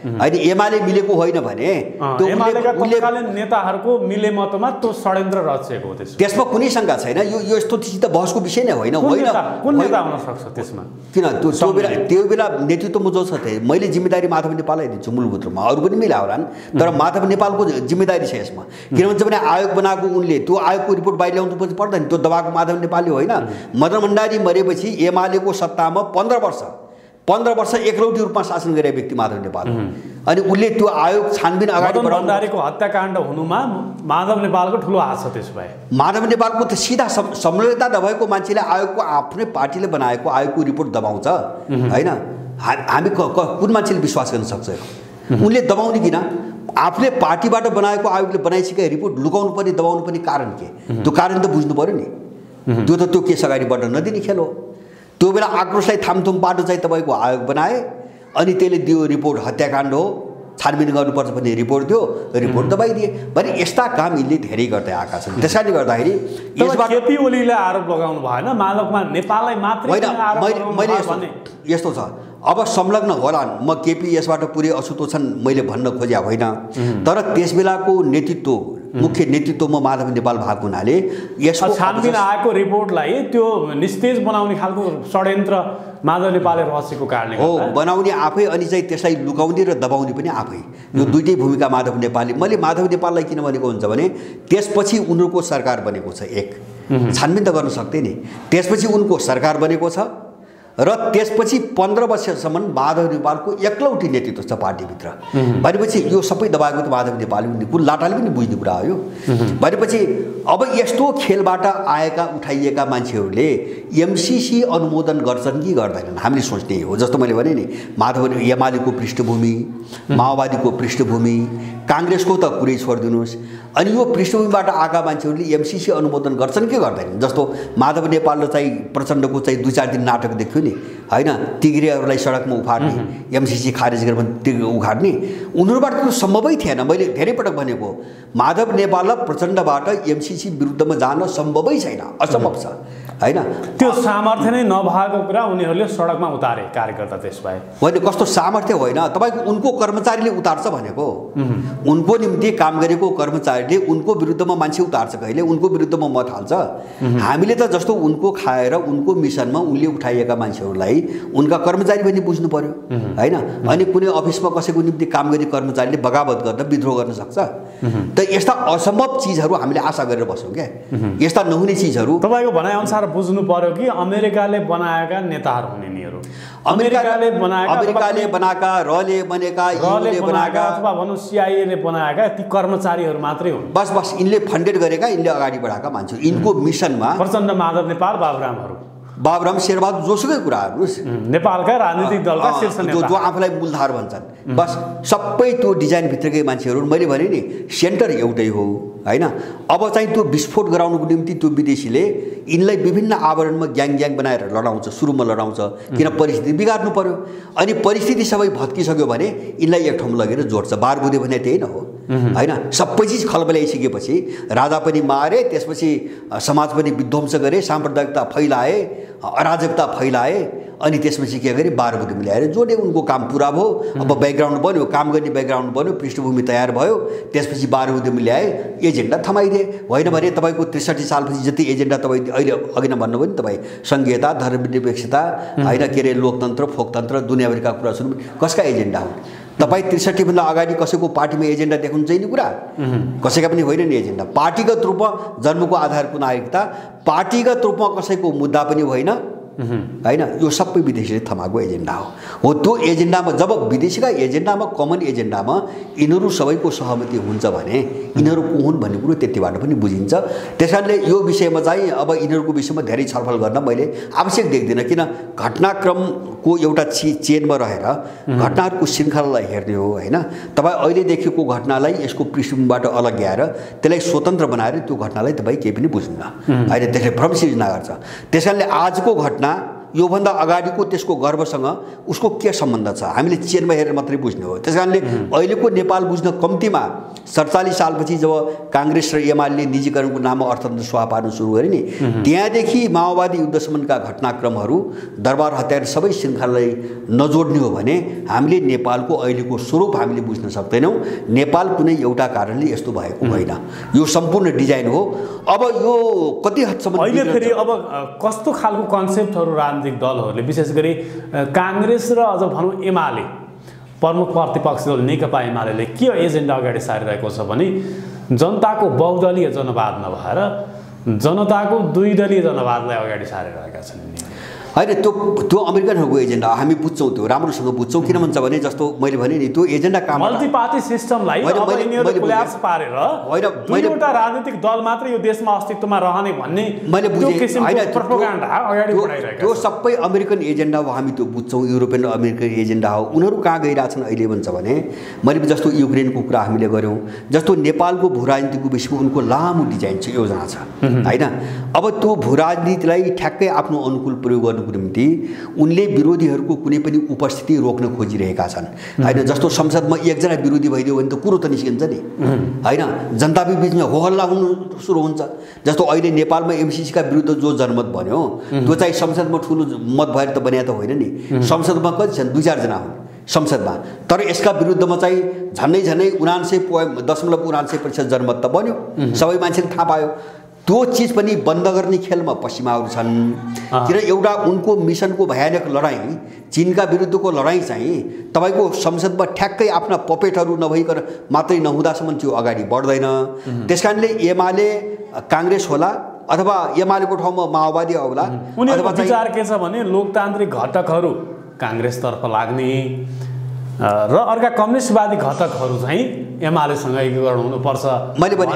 होइन। एमाले मिलेको होइन भने त्यो तत्कालीन नेताहरूको मिलेमतमा त्यो षड्यन्त्र रचिएको हो। त्यसमा कुनै शङ्का छैन। यो यस्तो त बहसको विषय नै होइन। कुन नेता हुन सक्छ त्यसमा? किन त्यो बेला नेतृत्वमा जो छ मैले जिम्मेदारी माधव नेपाललाई दिन्छु मूलभूत रूपमा, अरू पनि मिला होलान्, तर माधव नेपालको जिम्मेदारी छ यसमा। किन भन्छ भने आयोग बनाएको उनले, त्यो आयोगको रिपोर्ट बाहिर ल्याउनु पर्दैन, त्यो दबाएको माधव नेपालले होइन। मदन भण्डारी मरेपछि एमालेको सत्तामा 15 वर्ष एकलौटी रूपमा शासन गरेका व्यक्ति माधव नेपाल, अनि उसले त्यो आयोग छानबिन अगाडि बढाउनु। भण्डारीको हत्याकाण्ड हुनुमा माधव नेपालको ठुलो हात छ। त्यस भए माधव नेपालको त सिधा संलग्नता नभएको मान्छेले आयोगको आफ्नै पार्टीले बनाएको आयोगको रिपोर्ट दबाउँछ, होइन। हामी कुन मान्छेले विश्वास गर्न सक्छ? उनले दबाउने किन? आफूले पार्टीबाट बनाएको आयोगले बनाइसकेको रिपोर्ट लुकाउनु पर्ने, दबाउनु पर्ने कारण के? त्यो कारण त बुझ्नु पर्यो नि। त्यो केस अगाडि बढ्न नदिने खेल हो। त्यो बेला आक्रोशलाई थामथुम पाटो चाहिँ तपाईँको आयोग बनाए, अनि त्यसले दियो रिपोर्ट हत्याकाण्ड हो, छानबिन गर्नुपर्छ भन्ने रिपोर्ट थियो, रिपोर्ट दबाइदिए। भने यस्ता काम यिनले धेरै गर्दै आएका छन्। त्यसैले गर्दाखेरि यसबाट केपी ओलीले आरोप लगाउनु भएन मालकमा नेपाललाई मात्रै मैले यस्तो छ, अब संलग्न होलान्, म केपी यसबाट पुरै अछुतो छन् मैले भन्न खोजेको होइन, तर त्यसबेलाको नेतृत्व मुख्य नेतृत्वमा माधव नेपाल भएको हुनाले यसको छानबिन आएको रिपोर्टलाई त्यो निस्तेज बनाउने खालको षड्यन्त्र माधव नेपालले रचेको कारणले हो, बनाउने आफै अनि चाहिँ त्यसलाई लुकाउने र दबाउने पनि आफै। यो दुईटै भूमिका माधव नेपालले। मैले माधव नेपाललाई किन भनेको हुन्छ भने त्यसपछि उनीहरूको सरकार बनेको छ, एक छानबिन त गर्न सक्दैन नि, त्यसपछि उनको सरकार बनेको छ र त्यसपछि 15 वर्षसम्म माधव नेपालको एक्लौटी नेतृत्व छ पार्टीभित्र। भनेपछि यो सबै दबाएको त माधव नेपाल कुन लाटाले पनि बुझ्ने कुरा हो यो। भनेपछि अब यस्तो खेलबाट आएका उठाइएका मान्छेहरूले एमसीसी अनुमोदन गर्छन् कि गर्दैनन् हामीले सोच्ने हो। जस्तो मैले भने नि माधव एमालेको पृष्ठभूमि, माओवादीको पृष्ठभूमि, काङ्ग्रेसको त कुरै छोडिदिनुहोस्, अनि यो पृष्ठभूमिबाट आएका मान्छेहरूले एमसीसी अनुमोदन गर्छन् कि गर्दैनन्। जस्तो माधव नेपाल र चाहिँ प्रचण्डको चाहिँ 2-4 दिन नाटक देख्यो नि होइन, तिग्रेहरूलाई सडकमा उफार्ने, एमसीसी खारेज गरेर उखाड्ने, उनीहरूबाट त्यो सम्भवै थिएन। मैले धेरै पटक भनेको माधव नेपाल र प्रचण्डबाट एमसीसी विरुद्धमा जान सम्भवै छैन, असम्भव छ होइन। त्यो सामर्थ्य नै नभएको कुरा उनीहरूले सडकमा उतारे कार्यकर्ता। त्यसबाहेक होइन, कस्तो सामर्थ्य होइन, तपाईँको उनको कर्मचारीले उतार्छ भनेको, उनको निम्ति काम गरेको कर्मचारीले उनको विरुद्धमा मान्छे उतार्छ कहिले, उनको विरुद्धमा मत हाल्छ। हामीले त जस्तो उनको खाएर उनको मिसनमा उनले उठाइएका मान्छेहरूलाई उनका कर्मचारी पनि बुझ्नु पर्यो होइन। अनि कुनै अफिसमा कसैको निम्ति काम गर्ने कर्मचारीले बगावत गर्दा विद्रोह गर्न सक्छ। त यस्ता असम्भव चिजहरू हामीले आशा गरेर बस्छौँ क्या, यस्ता नहुने चिजहरू। तपाईँको भनाइअनुसार बुझ्नु पर्यो कि अमेरिकाले बनाएका नेताहरू हुने यिनीहरू, अमेरिकाले बनाएका रले बनेका अथवा भनौँ सिआइएले बनाएका ती कर्मचारीहरू मात्रै हुन्। बस यिनले फन्डेड गरेका, यिनले अगाडि बढाएका मान्छे, यिनको मिसनमा प्रचण्ड, माधव नेपाल, बाबुराम शेरबहादुर जोसुकै कुरा हेर्नुहोस्, नेपालका राजनीतिक दलका शीर्ष नेता जो आफूलाई मूलधार भन्छन्, बस सबै त्यो डिजाइनभित्रकै मान्छेहरू। मैले भने नि सेन्टर एउटै हो होइन। अब चाहिँ त्यो विस्फोट गराउनुको निम्ति त्यो विदेशीले यिनलाई विभिन्न आवरणमा ग्याङ बनाएर लडाउँछ, सुरुमा लडाउँछ, किन परिस्थिति बिगार्नु पर्यो। अनि परिस्थिति सबै भत्किसक्यो भने यिनलाई एक ठाउँमा लगेर जोड्छ। बारबुदे भने त्यही न हो होइन। सबै चिज खलबल्याइसकेपछि राजा पनि मारे, त्यसपछि समाज पनि विध्वंस गरे, साम्प्रदायिकता फैलाए, अराजकता फैलाए, अनि त्यसपछि के गरे बारबुदे मिलाएर जोडे। उनको काम पुरा भयो। अब ब्याकग्राउन्ड बन्यो, काम गर्ने ब्याकग्राउन्ड बन्यो, पृष्ठभूमि तयार भयो, त्यसपछि बारबुदे मिलाए, एजेन्डा थमाइदिए। होइन भने तपाईँको 63 सालपछि जति एजेन्डा तपाईँ अहिले अघि नै भन्नुभयो नि तपाईँ, सङ्घीयता, धर्मनिरपेक्षता होइन, के अरे लोकतन्त्र, फोकतन्त्र, दुनियाँभरिका कुरा सुरु, कसका एजेन्डा हुन्? तपाईँ 63 भन्दा अगाडि कसैको पार्टीमा एजेन्डा देखाउनु चाहिने कुरा, कसैका पनि होइन नि एजेन्डा। पार्टीगत रूपमा जन्मको आधारको नागरिकता, पार्टीगत रूपमा कसैको मुद्दा पनि होइन होइन। यो सबै विदेशीले थमाएको एजेन्डा हो। त्यो एजेन्डामा जब विदेशीका एजेन्डामा, कमन एजेन्डामा यिनीहरू सबैको सहमति हुन्छ भने यिनीहरू को हुन् भन्ने कुरो त्यतिबाट पनि बुझिन्छ। त्यसकारणले यो विषयमा चाहिँ अब यिनीहरूको विषयमा धेरै छलफल गर्न मैले आवश्यक देख्दिनँ, किन घटनाक्रमको एउटा चेनमा रहेर घटनाहरूको श्रृङ्खलालाई हेर्ने हो होइन। तपाईँ अहिले देखेको घटनालाई यसको पृष्ठभूमिबाट अलग ल्याएर त्यसलाई स्वतन्त्र बनाएर त्यो घटनालाई तपाईँ केही पनि बुझ्नुहुन्न होइन, त्यसले भ्रम सिर्जना गर्छ। त्यसकारणले आजको घटना योभन्दा अगाडिको त्यसको गर्वसँग उसको के सम्बन्ध छ हामीले चेनमा हेरेर मात्रै बुझ्ने हो। त्यसकारणले अहिलेको नेपाल बुझ्न कम्तीमा 47 सालपछि जब काङ्ग्रेस र एमाले निजीकरणको नाममा अर्थतन्त्र स्वाहा पार्न सुरु गरे नि, त्यहाँदेखि माओवादी युद्धसम्मका घटनाक्रमहरू, दरबार हत्यार सबै श्रृङ्खलालाई नजोड्ने हो भने हामीले नेपालको अहिलेको स्वरूप हामीले बुझ्न सक्दैनौँ। नेपाल कुनै एउटा कारणले यस्तो भएको होइन, यो सम्पूर्ण डिजाइन हो। अब यो कति हदसम्म अहिले फेरि अब कस्तो खालको कन्सेप्टहरू राजनीतिक दलहरूले, विशेष गरी काङ्ग्रेस र अझ भनौँ एमाले, प्रमुख प्रतिपक्षी दल नेकपा एमाले के एजेन्डा अगाडि सारिरहेको छ भने जनताको बहुदलीय जनवाद नभएर जनताको द्विदलीय जनवादलाई अगाडि सारिरहेका छन्। होइन, त्यो अमेरिकनहरूको एजेन्डा हामी बुझ्छौँ, त्यो राम्रोसँग बुझ्छौँ। किन भन्छ भने जस्तो मैले भने नि त्यो एजेन्डा काम मल्टी पार्टी सिस्टमलाई कोल्याप्स पारेर दुईवटा राजनीतिक दल मात्र यो देशमा अस्तित्वमा रहने भन्ने मैले बुझेँ होइन, प्रोपोगन्डा अगाडि बढाइरहेका त्यो सबै अमेरिकन एजेन्डा हो, हामी त्यो बुझ्छौँ। युरोपियन अमेरिकन एजेन्डा हो। उनीहरू कहाँ गइरहेछन् अहिले भन्छ भने मैले जस्तो युक्रेनको कुरा हामीले गऱ्यौँ, जस्तो नेपालको भू राजनीतिको विषयमा उनको लामो डिजाइन छ, योजना छ होइन। अब त्यो भू राजनीतिलाई ठ्याक्कै आफ्नो अनुकूल प्रयोग गर्नु गर्नको निम्ति उनले विरोधीहरूको कुनै पनि उपस्थिति रोक्न खोजिरहेका छन् हैन। जस्तो संसदमा एकजना विरोधी भइदियो भने त कुरो त निस्किन्छ नि हैन। जनताको बिचमा होहल्ला हुनु सुरु हुन्छ। जस्तो अहिले नेपालमा एमसीसीका विरुद्ध जो जनमत बन्यो त्यो चाहिँ संसदमा ठुलो मत भएर त बन्या त होइन नि। संसदमा कति छन्? 2-4 जना हुन् संसदमा। तर यसका विरुद्धमा चाहिँ झन्डै 79.99% जनमत त बन्यो। सबै मान्छेले थाहा पायो। त्यो चिज पनि बन्द गर्ने खेलमा पश्चिमाहरू छन्। किन एउटा उनको मिसनको भयानक लडाईँ, चीनका विरुद्धको लडाईँ चाहिँ तपाईको संसदमा ठ्याक्कै आफ्ना पपेटहरू नभइकन मात्रै नहुँदासम्म त्यो अगाडि बढ्दैन। त्यसकारणले एमाले काङ्ग्रेस होला अथवा एमालेको ठाउँमा माओवादी आउला। उनीहरूको विचार के छ भने लोकतान्त्रिक घटकहरू काङ्ग्रेसतर्फ लाग्ने र अर्का कम्युनिस्टवादी घटकहरू चाहिँ एमालेसँग एकीकरण हुनुपर्छ। मैले भने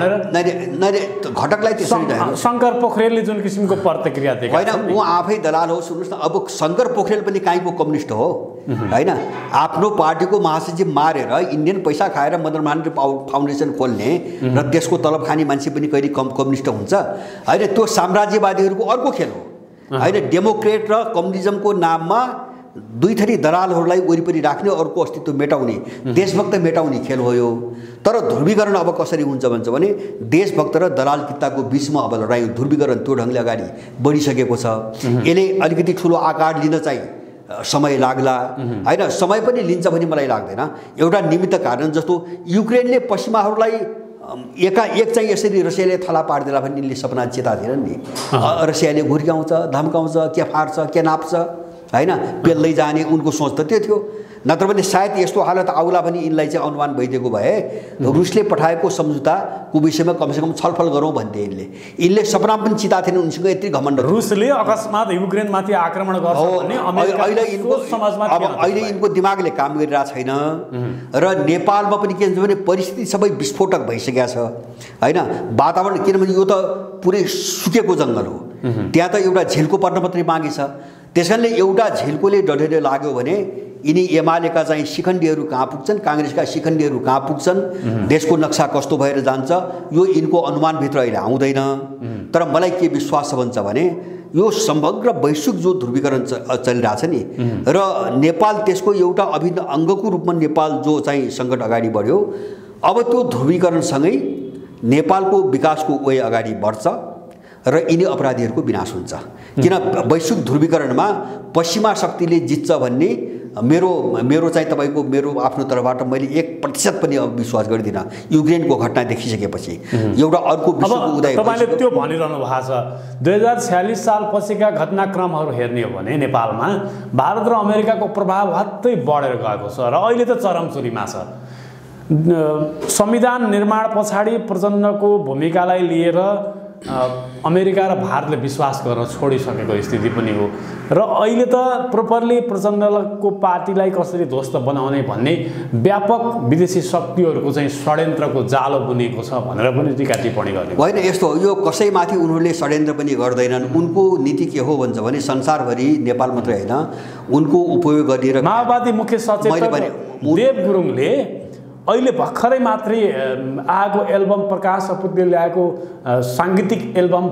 घटकलाई त्यसरी होइन। शङ्कर पोखरेलले जुन किसिमको प्रतिक्रिया दिएको होइन, उ आफै दलाल हो। सुन्नुहोस् न, अब शङ्कर पोखरेल पनि काहीँको कम्युनिस्ट हो होइन। आफ्नो पार्टीको महासचिव मारेर इन्डियन पैसा खाएर मदन मोहन फाउन्डेसन खोल्ने र त्यसको तलब खाने मान्छे पनि कहिले कम्युनिस्ट हुन्छ होइन। त्यो साम्राज्यवादीहरूको अर्को खेल हो होइन। डेमोक्रेट र कम्युनिजमको नाममा दुई थरी दलालहरूलाई वरिपरि राख्ने, अर्को अस्तित्व मेटाउने, देशभक्त मेटाउने खेल हो यो। तर ध्रुवीकरण अब कसरी हुन्छ भन्छ भने देशभक्त र दलाल कित्ताको बिचमा अब लडाइँ, ध्रुवीकरण त्यो ढङ्गले अगाडि बढिसकेको छ। यसले अलिकति ठुलो आकार लिन चाहिँ समय लाग्ला होइन। समय पनि लिन्छ भन्ने मलाई लाग्दैन। एउटा निमित्त कारण जस्तो युक्रेनले पश्चिमाहरूलाई एकाएक चाहिँ यसरी रसियाले थला पार्दिएला भन्ने यिनले सपना चेताएनन् नि। रसियाले घुर्क्याउँछ, धम्काउँछ, के फाट्छ, के नाप्छ हैन, पेल्दै जाने उनको सोच त त्यो थियो। नत्र भने सायद यस्तो हालत आउला भने यिनलाई चाहिँ अनुमान भइदिएको भए रुसले पठाएको सम्झौताको विषयमा कमसेकम छलफल गरौँ भन्थे यिनले। यिनले सपना पनि चिता थिएन उनीसँग यति घमण्ड। रुसले अकस्मात युक्रेनमाथि आक्रमण गर्छ भन्ने अहिले यिनको दिमागले काम गरिरहेको छैन। र नेपालमा पनि के हुन्छ भने परिस्थिति सबै विस्फोटक भइसकेको छ हैन। वातावरण, किनभने यो त पुरै सुकेको जङ्गल हो। त्यहाँ त एउटा झिल्को पर्न मात्रै बाँकी छ। त्यसकारणले एउटा झिल्कोले डढेर लाग्यो भने यिनी एमालेका चाहिँ शिखण्डीहरू कहाँ पुग्छन्, काङ्ग्रेसका शिखण्डीहरू कहाँ पुग्छन्, देशको नक्सा कस्तो भएर जान्छ, यो यिनको अनुमानभित्र अहिले आउँदैन। तर मलाई के विश्वास भन्छ भने यो समग्र वैश्विक जो ध्रुवीकरण चलिरहेछ नि, र नेपाल त्यसको एउटा अभिन्न अङ्गको रूपमा नेपाल जो चाहिँ सङ्कट अगाडि बढ्यो, अब त्यो ध्रुवीकरणसँगै नेपालको विकासको वे अगाडि बढ्छ र यिनी अपराधीहरूको विनाश हुन्छ। किन वैश्विक ध्रुवीकरणमा पश्चिमा शक्तिले जित्छ भन्ने मेरो चाहिँ तपाईँको मेरो आफ्नो तर्फबाट मैले 1% पनि विश्वास गर्दिनँ। युक्रेनको घटना देखिसकेपछि एउटा अर्को विश्वको उदय। तपाईँले त्यो भनिरहनु भएको छ 2046 साल पछिका घटनाक्रमहरू हेर्ने हो भने नेपालमा भारत र अमेरिकाको प्रभाव हत्तै बढेर गएको छ र अहिले त चरमचुरीमा छ। संविधान निर्माण पछाडि प्रचण्डको भूमिकालाई लिएर अमेरिका र भारतले विश्वास गर्न छोडिसकेको स्थिति पनि हो र अहिले त प्रोपरली प्रचण्डको पार्टीलाई कसरी ध्वस्त बनाउने भन्ने व्यापक विदेशी शक्तिहरूको चाहिँ षड्यन्त्रको जालो बुनेको छ भनेर पनि टीका टिप्पणी गर्ने होइन। यस्तो हो, यो कसैमाथि उनीहरूले षड्यन्त्र पनि गर्दैनन्। उनको नीति के हो भन्छ भने संसारभरि नेपाल मात्रै होइन उनको उपयोग गर्ने। र माओवादी मुख्य सचेतक देव गुरुङले अहिले भर्खरै मात्रै आएको एल्बम प्रकाश सपुतले ल्याएको साङ्गीतिक एल्बम